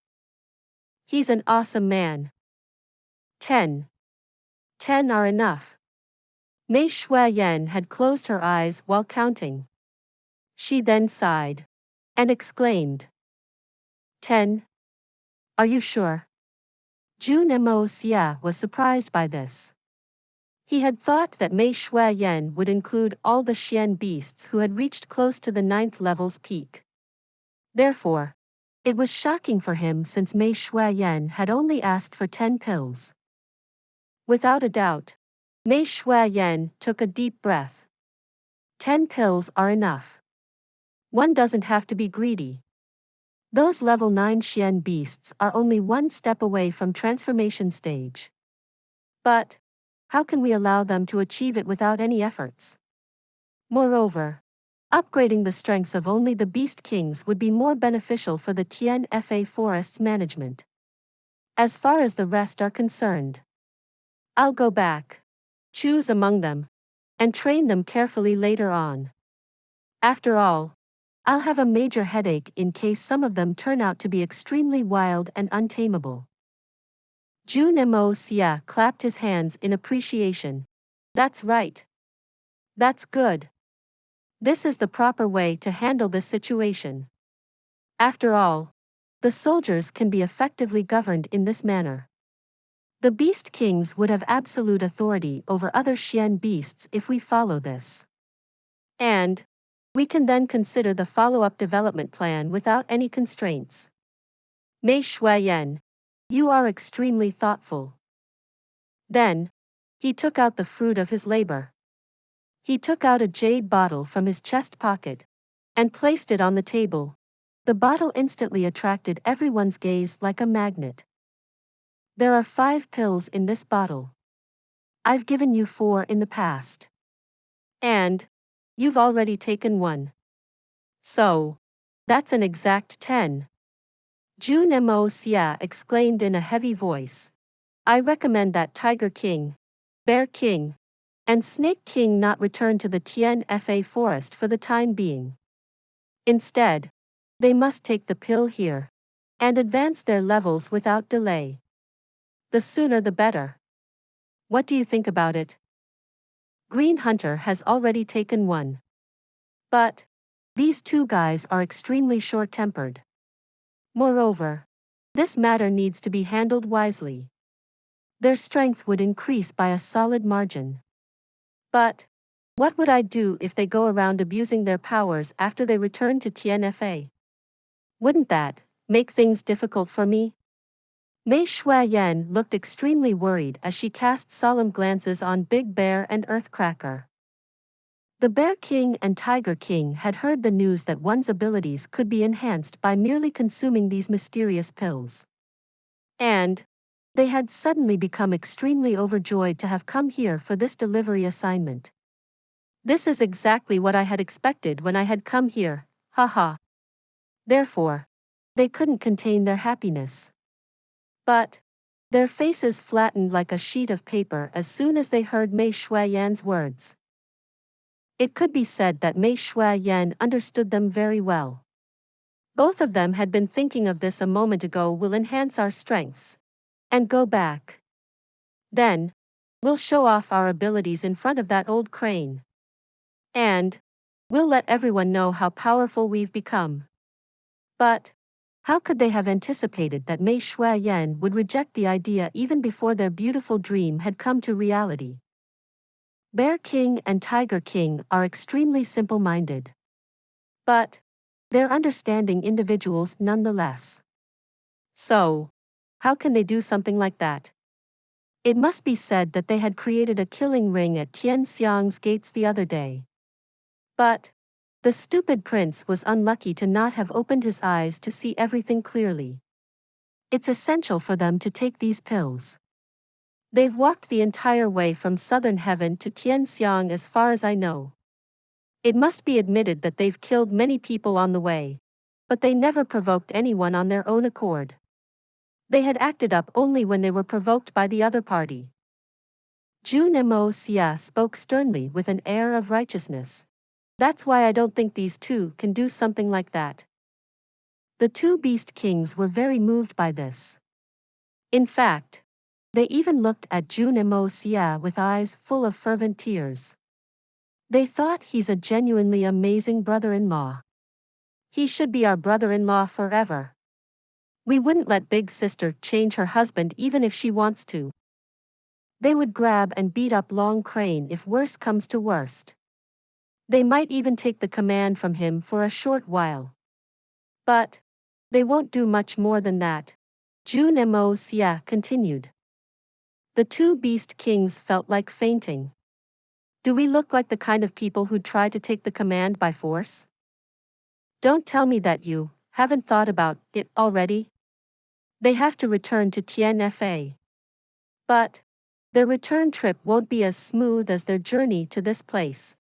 He's an awesome man. 10. 10 are enough. Mei Shuayan had closed her eyes while counting. She then sighed and exclaimed, 10. Are you sure? Jun Moxie was surprised by this. He had thought that Mei Shuayan would include all the Xian beasts who had reached close to the 9th level's peak. Therefore, it was shocking for him since Mei Shuayan had only asked for 10 pills. Without a doubt, Mei Shuayan took a deep breath. 10 pills are enough. One doesn't have to be greedy. Those level 9 Xian beasts are only one step away from transformation stage. But how can we allow them to achieve it without any efforts? Moreover, Upgrading the strengths of only the Beast Kings would be more beneficial for the TNFA Forest's management. As far as the rest are concerned, I'll go back, choose among them, and train them carefully later on. After all, I'll have a major headache in case some of them turn out to be extremely wild and untamable. Jun Moxie clapped his hands in appreciation. That's right. That's good. This is the proper way to handle this situation. After all, the soldiers can be effectively governed in this manner. The Beast Kings would have absolute authority over other Xian beasts if we follow this. And we can then consider the follow-up development plan without any constraints. Mei Shuiyan, you are extremely thoughtful. Then, he took out the fruit of his labor. He took out a jade bottle from his chest pocket and placed it on the table. The bottle instantly attracted everyone's gaze like a magnet. There are 5 pills in this bottle. I've given you 4 in the past. And you've already taken 1. So, that's an exact 10. Jun Moxie exclaimed in a heavy voice. I recommend that Tiger King, Bear King, and Snake King not return to the TNFA forest for the time being. Instead, they must take the pill here and advance their levels without delay. The sooner the better. What do you think about it? Green Hunter has already taken 1. But these 2 guys are extremely short-tempered. Moreover, this matter needs to be handled wisely. Their strength would increase by a solid margin. But what would I do if they go around abusing their powers after they return to TNFA? Wouldn't that make things difficult for me? Mei Shuiyan looked extremely worried as she cast solemn glances on Big Bear and Earthcracker. The Bear King and Tiger King had heard the news that one's abilities could be enhanced by merely consuming these mysterious pills. And they had suddenly become extremely overjoyed to have come here for this delivery assignment. This is exactly what I had expected when I had come here, haha. Therefore, they couldn't contain their happiness. But their faces flattened like a sheet of paper as soon as they heard Mei Shuiyan's words. It could be said that Mei Shuiyan understood them very well. Both of them had been thinking of this a moment ago. Will enhance our strengths and go back. Then, we'll show off our abilities in front of that old crane. And we'll let everyone know how powerful we've become. But how could they have anticipated that Mei Shuiyan would reject the idea even before their beautiful dream had come to reality? Bear King and Tiger King are extremely simple-minded. But they're understanding individuals nonetheless. So, how can they do something like that? It must be said that they had created a killing ring at Tianxiang's gates the other day. But the stupid prince was unlucky to not have opened his eyes to see everything clearly. It's essential for them to take these pills. They've walked the entire way from Southern Heaven to Tianxiang as far as I know. It must be admitted that they've killed many people on the way, but they never provoked anyone on their own accord. They had acted up only when they were provoked by the other party. Jun Moxie spoke sternly with an air of righteousness. That's why I don't think these 2 can do something like that. The 2 Beast Kings were very moved by this. In fact, they even looked at Jun Moxie with eyes full of fervent tears. They thought he's a genuinely amazing brother-in-law. He should be our brother-in-law forever. We wouldn't let Big Sister change her husband even if she wants to. They would grab and beat up Long Crane if worse comes to worst. They might even take the command from him for a short while. But they won't do much more than that, Jun Moxie continued. The 2 Beast Kings felt like fainting. Do we look like the kind of people who'd try to take the command by force? Don't tell me that you haven't thought about it already. They have to return to TNFA. But their return trip won't be as smooth as their journey to this place.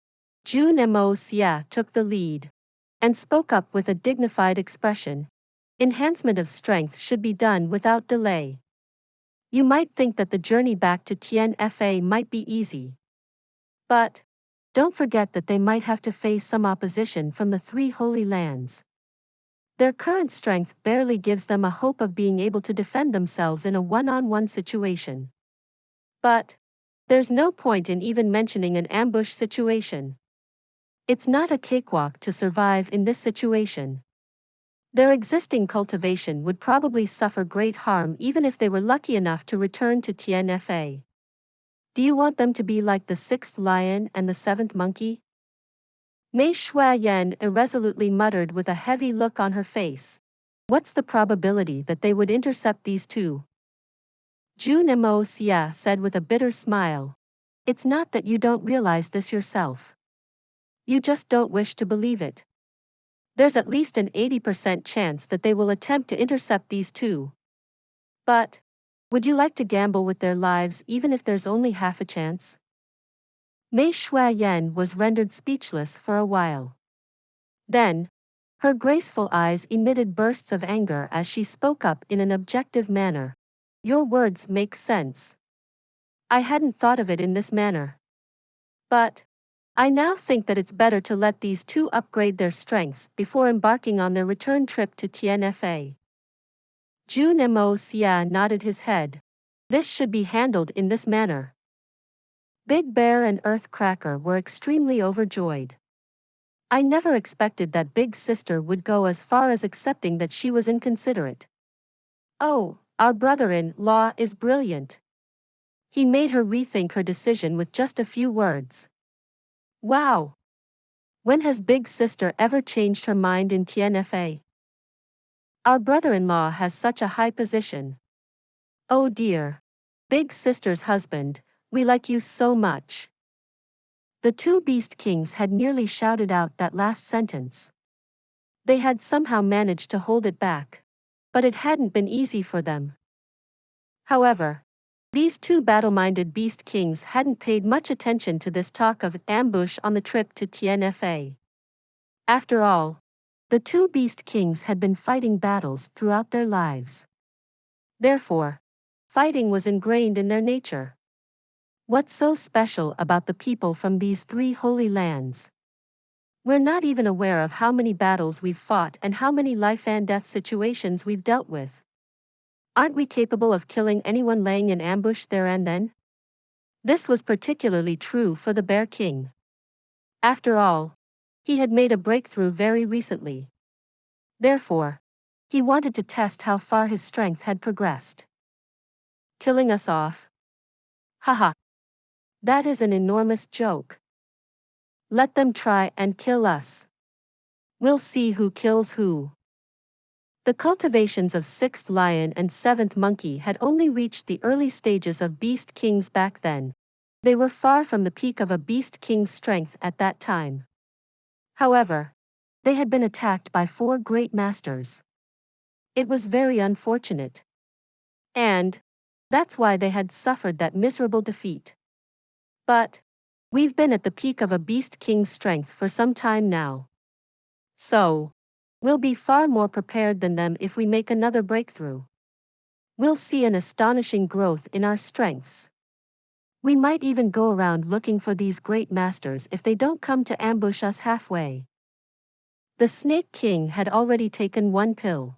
Jun Moxie took the lead and spoke up with a dignified expression. Enhancement of strength should be done without delay. You might think that the journey back to Tianfa might be easy. But don't forget that they might have to face some opposition from the three holy lands. Their current strength barely gives them a hope of being able to defend themselves in a one-on-one situation. But there's no point in even mentioning an ambush situation. It's not a cakewalk to survive in this situation. Their existing cultivation would probably suffer great harm even if they were lucky enough to return to Tianfa. Do you want them to be like the sixth lion and the seventh monkey? Mei Shuayan irresolutely muttered with a heavy look on her face. What's the probability that they would intercept these two? Jun Moxie said with a bitter smile. It's not that you don't realize this yourself. You just don't wish to believe it. There's at least an 80% chance that they will attempt to intercept these two. But would you like to gamble with their lives even if there's only half a chance? Mei Shuayan was rendered speechless for a while. Then, her graceful eyes emitted bursts of anger as she spoke up in an objective manner. Your words make sense. I hadn't thought of it in this manner. But I now think that it's better to let these two upgrade their strengths before embarking on their return trip to Tianfa. Jun Moxie nodded his head. This should be handled in this manner. Big Bear and Earthcracker were extremely overjoyed. I never expected that Big Sister would go as far as accepting that she was inconsiderate. Oh, our brother-in-law is brilliant. He made her rethink her decision with just a few words. Wow! When has Big Sister ever changed her mind in Tianfa? Our brother-in-law has such a high position. Oh dear. Big Sister's husband, we like you so much. The two Beast Kings had nearly shouted out that last sentence. They had somehow managed to hold it back. But it hadn't been easy for them. However, these two battle-minded Beast Kings hadn't paid much attention to this talk of ambush on the trip to Tianfa. After all, the two Beast Kings had been fighting battles throughout their lives. Therefore, fighting was ingrained in their nature. What's so special about the people from these three holy lands? We're not even aware of how many battles we've fought and how many life and death situations we've dealt with. Aren't we capable of killing anyone laying in ambush there and then? This was particularly true for the Bear King. After all, he had made a breakthrough very recently. Therefore, he wanted to test how far his strength had progressed. Killing us off? Haha. That is an enormous joke. Let them try and kill us. We'll see who kills who. The cultivations of 6th Lion and 7th Monkey had only reached the early stages of Beast Kings back then. They were far from the peak of a Beast King's strength at that time. However, they had been attacked by 4 great masters. It was very unfortunate. And that's why they had suffered that miserable defeat. But we've been at the peak of a Beast King's strength for some time now. So we'll be far more prepared than them if we make another breakthrough. We'll see an astonishing growth in our strengths. We might even go around looking for these great masters if they don't come to ambush us halfway. The Snake King had already taken 1 pill.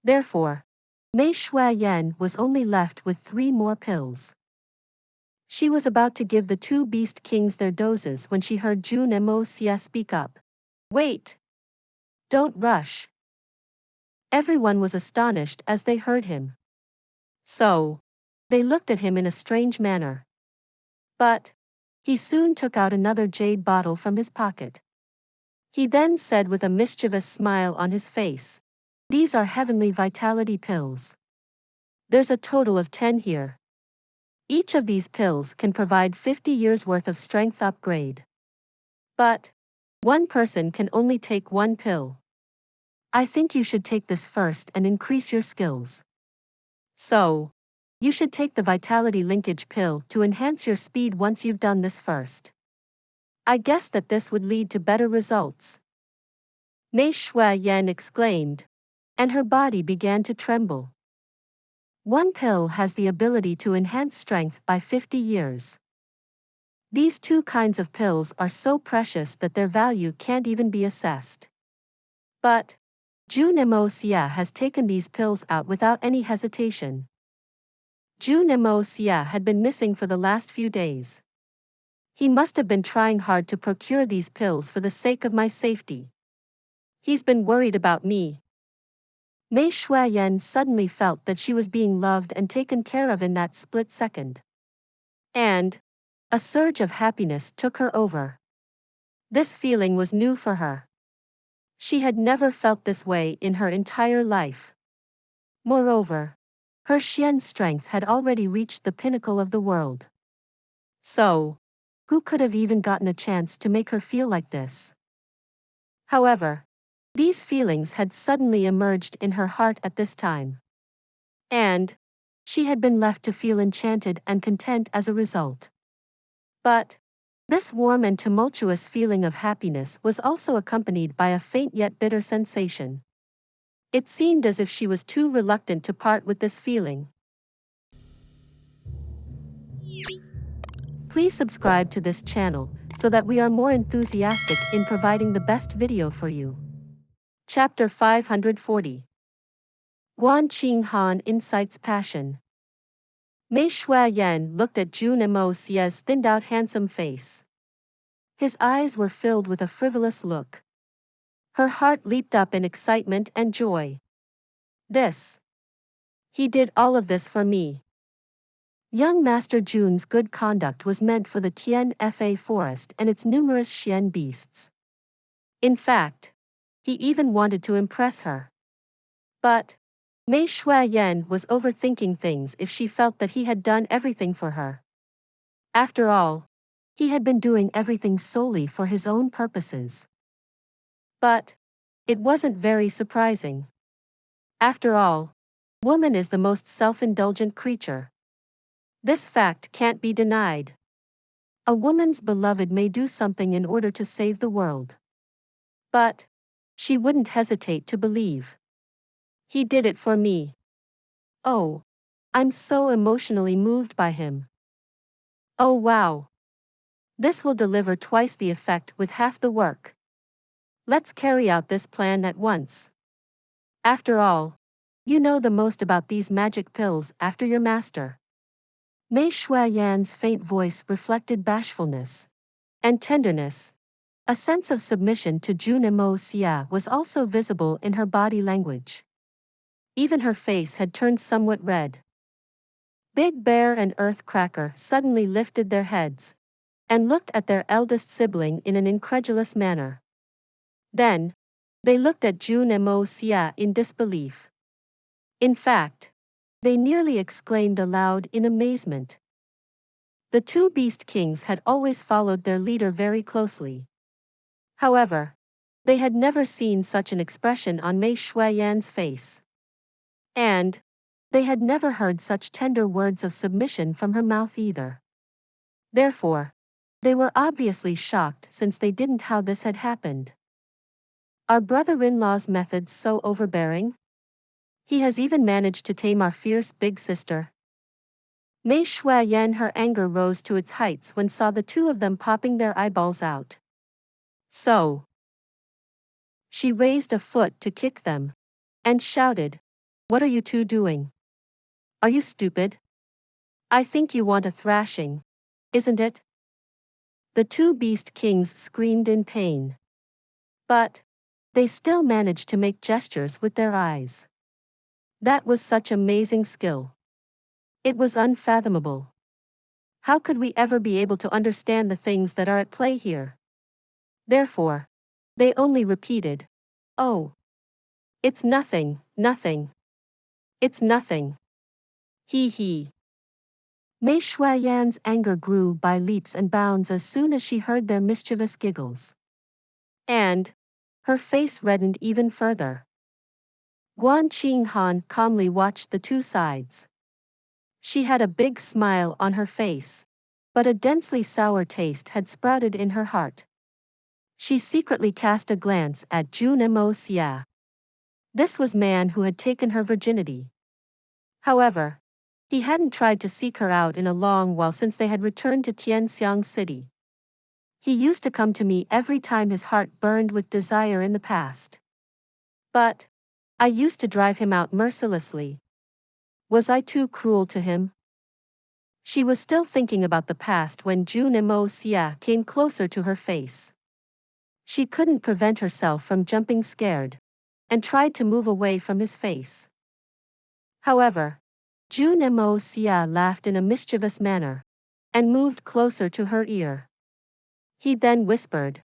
Therefore, Mei Shuayan was only left with 3 more pills. She was about to give the 2 Beast Kings their doses when she heard Jun Moxie speak up. Wait! Don't rush. Everyone was astonished as they heard him. So, they looked at him in a strange manner. But he soon took out another jade bottle from his pocket. He then said with a mischievous smile on his face, "These are heavenly vitality pills. There's a total of 10 here. Each of these pills can provide 50 years worth of strength upgrade. But one person can only take 1 pill. I think you should take this first and increase your skills. So, you should take the vitality linkage pill to enhance your speed once you've done this first. I guessed that this would lead to better results. Mei Shui Yan exclaimed, and her body began to tremble. One pill has the ability to enhance strength by 50 years. These two kinds of pills are so precious that their value can't even be assessed. But Jun Moxie has taken these pills out without any hesitation. Jun Moxie had been missing for the last few days. He must have been trying hard to procure these pills for the sake of my safety. He's been worried about me. Mei Shui Yan suddenly felt that she was being loved and taken care of in that split second. And a surge of happiness took her over. This feeling was new for her. She had never felt this way in her entire life. Moreover, her Xian strength had already reached the pinnacle of the world. So, who could have even gotten a chance to make her feel like this? However, these feelings had suddenly emerged in her heart at this time. And she had been left to feel enchanted and content as a result. But this warm and tumultuous feeling of happiness was also accompanied by a faint yet bitter sensation. It seemed as if she was too reluctant to part with this feeling. Please subscribe to this channel so that we are more enthusiastic in providing the best video for you. Chapter 540. Guan Qing Han Incites Passion. Mei Shui Yan looked at Jun Moxie's thinned-out handsome face. His eyes were filled with a frivolous look. Her heart leaped up in excitement and joy. He did all of this for me. Young Master Jun's good conduct was meant for the Tian Fa forest and its numerous Xian beasts. In fact, he even wanted to impress her. But Mei Shui Yan was overthinking things if she felt that he had done everything for her. After all, he had been doing everything solely for his own purposes. But it wasn't very surprising. After all, woman is the most self-indulgent creature. This fact can't be denied. A woman's beloved may do something in order to save the world. But she wouldn't hesitate to believe. He did it for me. Oh, I'm so emotionally moved by him. Oh wow. This will deliver twice the effect with half the work. Let's carry out this plan at once. After all, you know the most about these magic pills after your master. Mei Shui Yan's faint voice reflected bashfulness and tenderness. A sense of submission to Jun Moxie was also visible in her body language. Even her face had turned somewhat red. Big Bear and Earthcracker suddenly lifted their heads and looked at their eldest sibling in an incredulous manner. Then, they looked at Jun Moxie in disbelief. In fact, they nearly exclaimed aloud in amazement. The two Beast Kings had always followed their leader very closely. However, they had never seen such an expression on Mei Shui Yan's face. And they had never heard such tender words of submission from her mouth either. Therefore, they were obviously shocked since they didn't know how this had happened. Are brother-in-law's methods so overbearing? He has even managed to tame our fierce big sister. Mei Shui Yan, her anger rose to its heights when saw the two of them popping their eyeballs out. So, she raised a foot to kick them and shouted, "What are you two doing? Are you stupid? I think you want a thrashing, isn't it?" The two Beast Kings screamed in pain. But they still managed to make gestures with their eyes. That was such amazing skill. It was unfathomable. How could we ever be able to understand the things that are at play here? Therefore, they only repeated, "Oh. It's nothing, nothing. It's nothing. Hee hee." Mei Shui Yan's anger grew by leaps and bounds as soon as she heard their mischievous giggles. And her face reddened even further. Guan Qing Han calmly watched the two sides. She had a big smile on her face but a densely sour taste had sprouted in her heart. She secretly cast a glance at Jun Xie. This was man who had taken her virginity. However, he hadn't tried to seek her out in a long while since they had returned to Tianxiang City. He used to come to me every time his heart burned with desire in the past. But I used to drive him out mercilessly. Was I too cruel to him? She was still thinking about the past when Jun Xie came closer to her face. She couldn't prevent herself from jumping scared, and tried to move away from his face. However, Jun Xie laughed in a mischievous manner, and moved closer to her ear. He then whispered,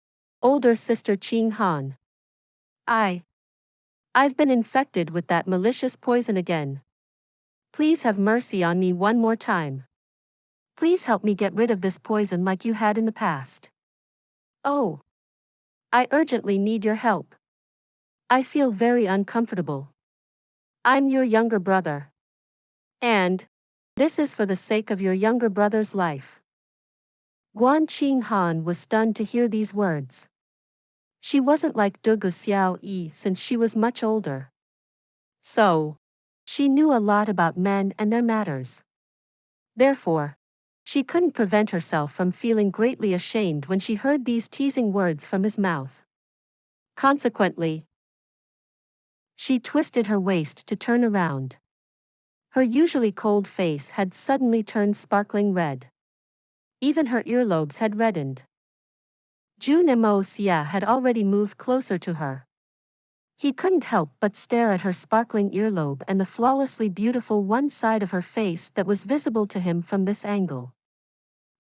"Older sister Qing Han. I've been infected with that malicious poison again. Please have mercy on me one more time. Please help me get rid of this poison like you had in the past. Oh, I urgently need your help. I feel very uncomfortable. I'm your younger brother. And this is for the sake of your younger brother's life." Guan Qing Han was stunned to hear these words. She wasn't like Dugu Xiao Yi since she was much older. So, she knew a lot about men and their matters. Therefore, she couldn't prevent herself from feeling greatly ashamed when she heard these teasing words from his mouth. Consequently, she twisted her waist to turn around. Her usually cold face had suddenly turned sparkling red. Even her earlobes had reddened. Jun Xie had already moved closer to her. He couldn't help but stare at her sparkling earlobe and the flawlessly beautiful one side of her face that was visible to him from this angle.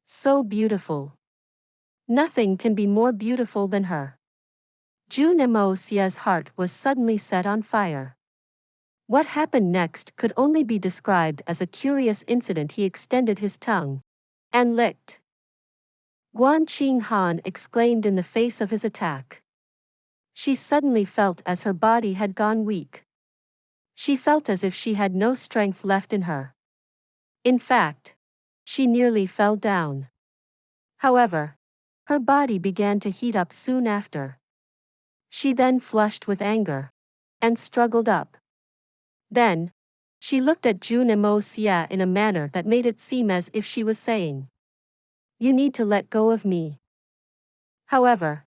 So beautiful. Nothing can be more beautiful than her. Jun Xie's heart was suddenly set on fire. What happened next could only be described as a curious incident. He extended his tongue and licked. Guan Qing Han exclaimed in the face of his attack. She suddenly felt as her body had gone weak. She felt as if she had no strength left in her. In fact, she nearly fell down. However, her body began to heat up soon after. She then flushed with anger and struggled up. Then, she looked at Jun Xie in a manner that made it seem as if she was saying, "You need to let go of me." However,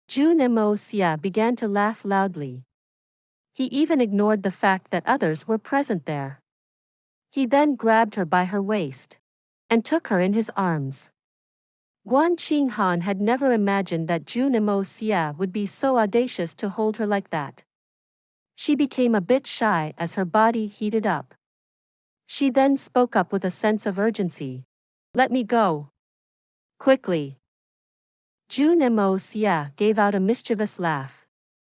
Jun Xie began to laugh loudly. He even ignored the fact that others were present there. He then grabbed her by her waist and took her in his arms. Guan Qing Han had never imagined that Jun Xie would be so audacious to hold her like that. She became a bit shy as her body heated up. She then spoke up with a sense of urgency. "Let me go. Quickly." Jun Xie gave out a mischievous laugh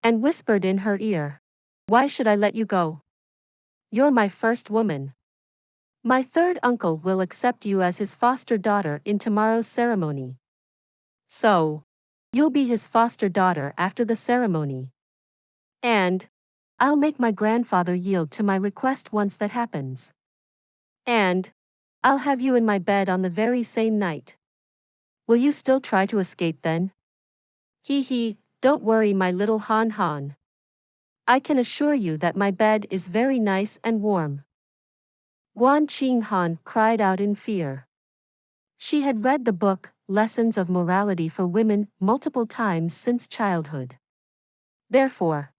and whispered in her ear, "Why should I let you go? You're my first woman. My third uncle will accept you as his foster daughter in tomorrow's ceremony. So, you'll be his foster daughter after the ceremony. And I'll make my grandfather yield to my request once that happens. And I'll have you in my bed on the very same night. Will you still try to escape then? He, don't worry my little Han Han. I can assure you that my bed is very nice and warm." Guan Qing Han cried out in fear. She had read the book, Lessons of Morality for Women, multiple times since childhood. Therefore,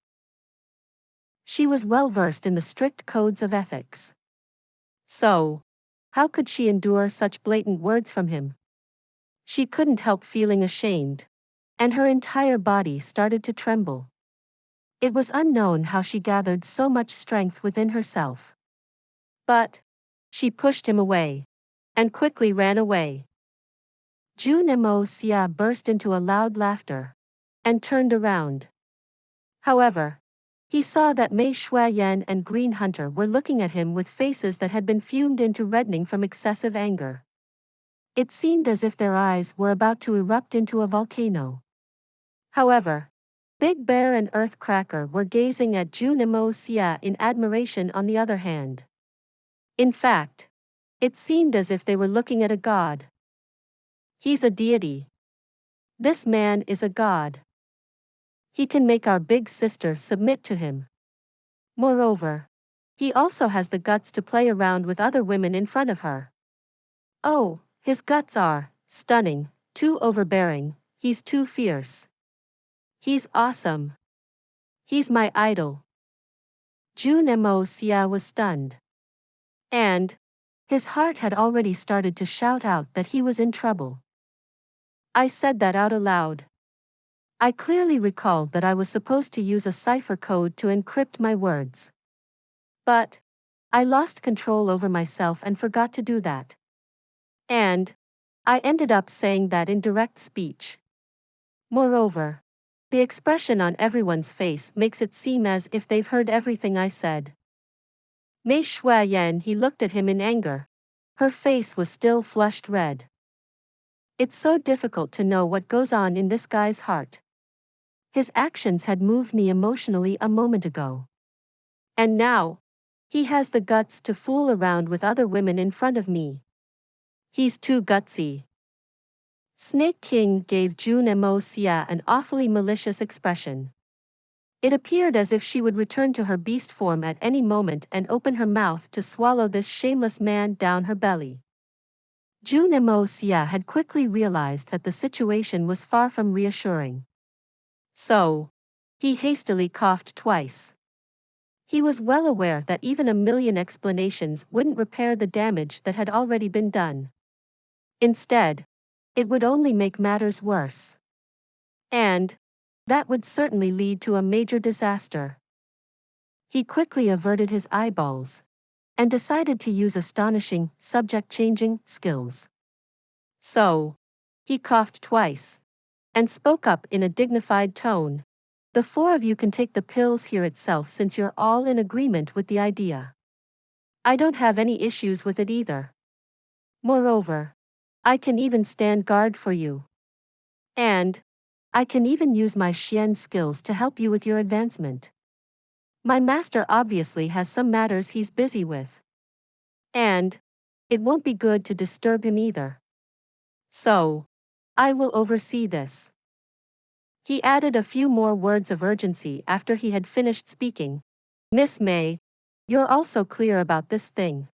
she was well versed in the strict codes of ethics. So, how could she endure such blatant words from him? She couldn't help feeling ashamed, and her entire body started to tremble. It was unknown how she gathered so much strength within herself. But she pushed him away and quickly ran away. Jun Xie burst into a loud laughter and turned around. However, he saw that Mei Shuayan and Green Hunter were looking at him with faces that had been fumed into reddening from excessive anger. It seemed as if their eyes were about to erupt into a volcano. However, Big Bear and Earthcracker were gazing at Jun Xie in admiration on the other hand. In fact, it seemed as if they were looking at a god. He's a deity. This man is a god. He can make our big sister submit to him. Moreover, he also has the guts to play around with other women in front of her. Oh, his guts are stunning, too overbearing, he's too fierce. He's awesome. He's my idol. Jun Moxie was stunned. And his heart had already started to shout out that he was in trouble. I said that out aloud. I clearly recalled that I was supposed to use a cipher code to encrypt my words. But I lost control over myself and forgot to do that. And I ended up saying that in direct speech. Moreover, the expression on everyone's face makes it seem as if they've heard everything I said. Mei Shuayan, he looked at him in anger. Her face was still flushed red. It's so difficult to know what goes on in this guy's heart. His actions had moved me emotionally a moment ago. And now, he has the guts to fool around with other women in front of me. He's too gutsy. Snake King gave Jun Moxie an awfully malicious expression. It appeared as if she would return to her beast form at any moment and open her mouth to swallow this shameless man down her belly. Jun Moxie had quickly realized that the situation was far from reassuring. So, he hastily coughed twice. He was well aware that even a million explanations wouldn't repair the damage that had already been done. Instead, it would only make matters worse. And that would certainly lead to a major disaster. He quickly averted his eyeballs and decided to use astonishing, subject-changing skills. So, he coughed twice and spoke up in a dignified tone. The four of you can take the pills here itself since you're all in agreement with the idea. I don't have any issues with it either. Moreover, I can even stand guard for you. And I can even use my Xian skills to help you with your advancement. My master obviously has some matters he's busy with. And it won't be good to disturb him either. So, I will oversee this. He added a few more words of urgency after he had finished speaking. Miss May, you're also clear about this thing.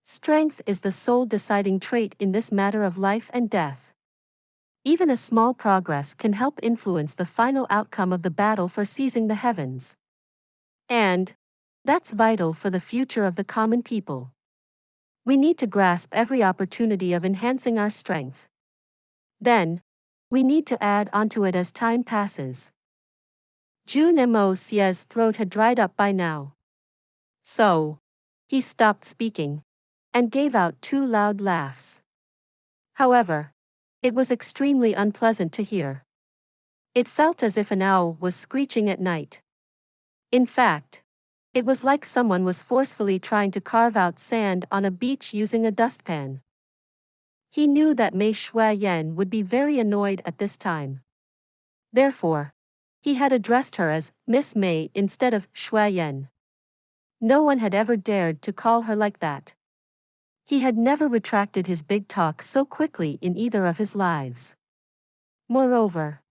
Strength is the sole deciding trait in this matter of life and death. Even a small progress can help influence the final outcome of the battle for seizing the heavens. And that's vital for the future of the common people. We need to grasp every opportunity of enhancing our strength. Then, we need to add onto it as time passes. Jun Moxie's throat had dried up by now. So, he stopped speaking and gave out two loud laughs. However, it was extremely unpleasant to hear. It felt as if an owl was screeching at night. In fact, it was like someone was forcefully trying to carve out sand on a beach using a dustpan. He knew that Mei Shuayan would be very annoyed at this time. Therefore, he had addressed her as Miss Mei instead of Shuayan. No one had ever dared to call her like that. He had never retracted his big talk so quickly in either of his lives. Moreover,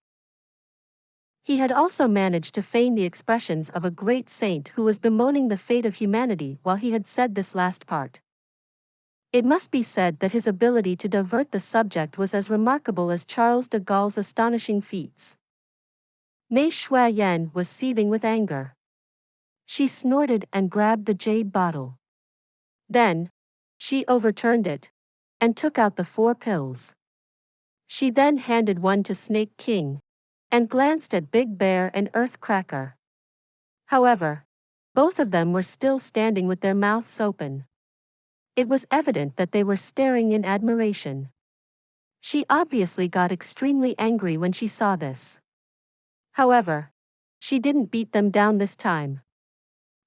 he had also managed to feign the expressions of a great saint who was bemoaning the fate of humanity while he had said this last part. It must be said that his ability to divert the subject was as remarkable as Charles de Gaulle's astonishing feats. Mei Shuayan was seething with anger. She snorted and grabbed the jade bottle. Then, she overturned it and took out the 4 pills. She then handed one to Snake King and glanced at Big Bear and Earth Cracker. However, both of them were still standing with their mouths open. It was evident that they were staring in admiration. She obviously got extremely angry when she saw this. However, she didn't beat them down this time.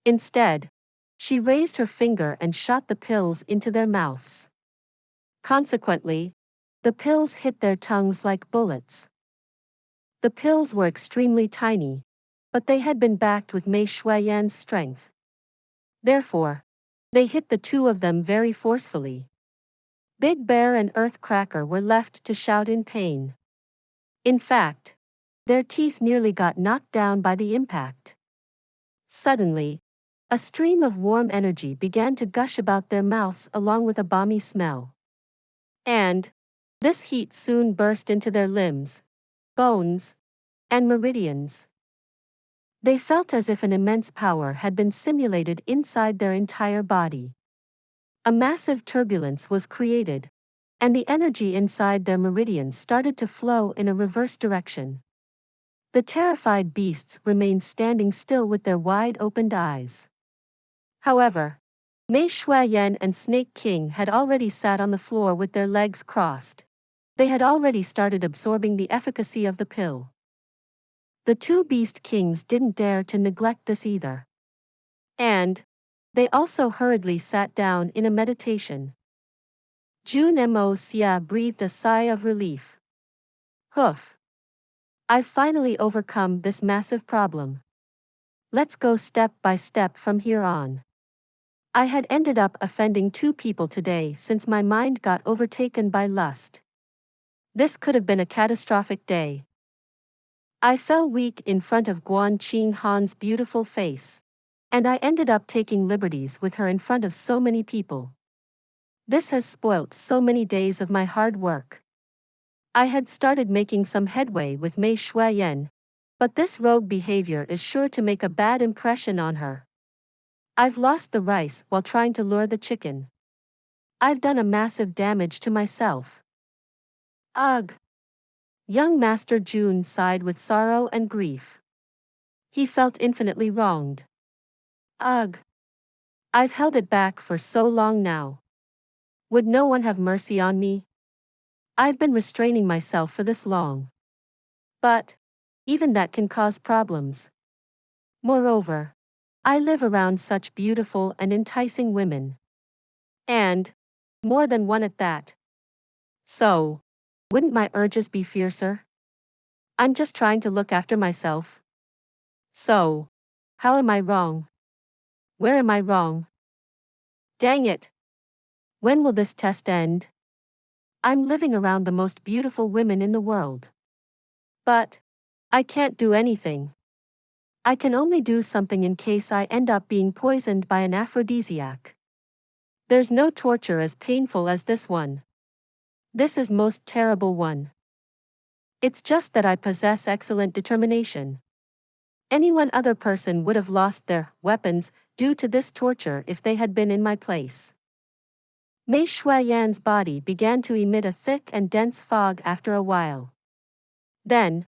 Instead, she raised her finger and shot the pills into their mouths. Consequently, the pills hit their tongues like bullets. The pills were extremely tiny, but they had been backed with Mei Shuayan's strength. Therefore, they hit the two of them very forcefully. Big Bear and Earthcracker were left to shout in pain. In fact, their teeth nearly got knocked down by the impact. Suddenly, a stream of warm energy began to gush about their mouths along with a balmy smell. And this heat soon burst into their limbs, bones, and meridians. They felt as if an immense power had been simulated inside their entire body. A massive turbulence was created, and the energy inside their meridians started to flow in a reverse direction. The terrified beasts remained standing still with their wide-opened eyes. However, Mei Shuayan and Snake King had already sat on the floor with their legs crossed. They had already started absorbing the efficacy of the pill. The two beast kings didn't dare to neglect this either. And they also hurriedly sat down in a meditation. Jun Moxie breathed a sigh of relief. Hoof. I've finally overcome this massive problem. Let's go step by step from here on. I had ended up offending 2 people today since my mind got overtaken by lust. This could have been a catastrophic day. I fell weak in front of Guan Qing Han's beautiful face, and I ended up taking liberties with her in front of so many people. This has spoilt so many days of my hard work. I had started making some headway with Mei Shuayan, but this rogue behavior is sure to make a bad impression on her. I've lost the rice while trying to lure the chicken. I've done a massive damage to myself. Ugh! Young Master Jun sighed with sorrow and grief. He felt infinitely wronged. Ugh! I've held it back for so long now. Would no one have mercy on me? I've been restraining myself for this long. But even that can cause problems. Moreover, I live around such beautiful and enticing women. And more than one at that. So, wouldn't my urges be fiercer? I'm just trying to look after myself. So, how am I wrong? Where am I wrong? Dang it! When will this test end? I'm living around the most beautiful women in the world. But I can't do anything. I can only do something in case I end up being poisoned by an aphrodisiac. There's no torture as painful as this one. This is most terrible one. It's just that I possess excellent determination. Any one other person would have lost their weapons due to this torture if they had been in my place. Mei Shuayan's body began to emit a thick and dense fog after a while. Then,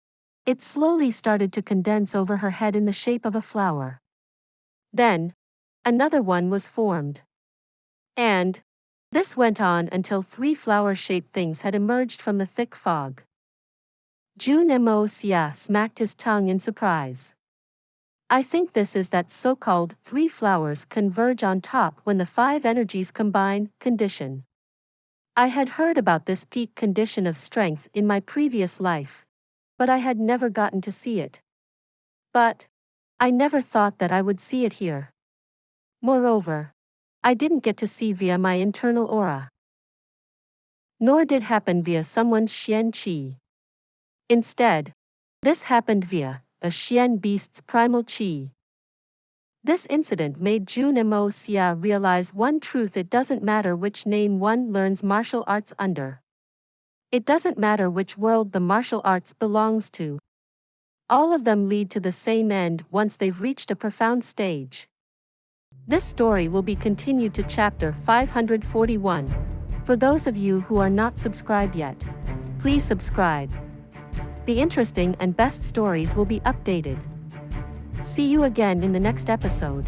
it slowly started to condense over her head in the shape of a flower. Then, another one was formed. And this went on until 3 flower-shaped things had emerged from the thick fog. Jun Moxie smacked his tongue in surprise. I think this is that so-called 3 flowers converge on top when the 5 energies combine condition. I had heard about this peak condition of strength in my previous life, but I had never gotten to see it. But I never thought that I would see it here. Moreover, I didn't get to see via my internal aura. Nor did happen via someone's Xian Qi. Instead, this happened via a Xian beast's primal Qi. This incident made Jun Moxie realize one truth: it doesn't matter which name one learns martial arts under. It doesn't matter which world the martial arts belongs to. All of them lead to the same end once they've reached a profound stage. This story will be continued to chapter 541. For those of you who are not subscribed yet, please subscribe. The interesting and best stories will be updated. See you again in the next episode.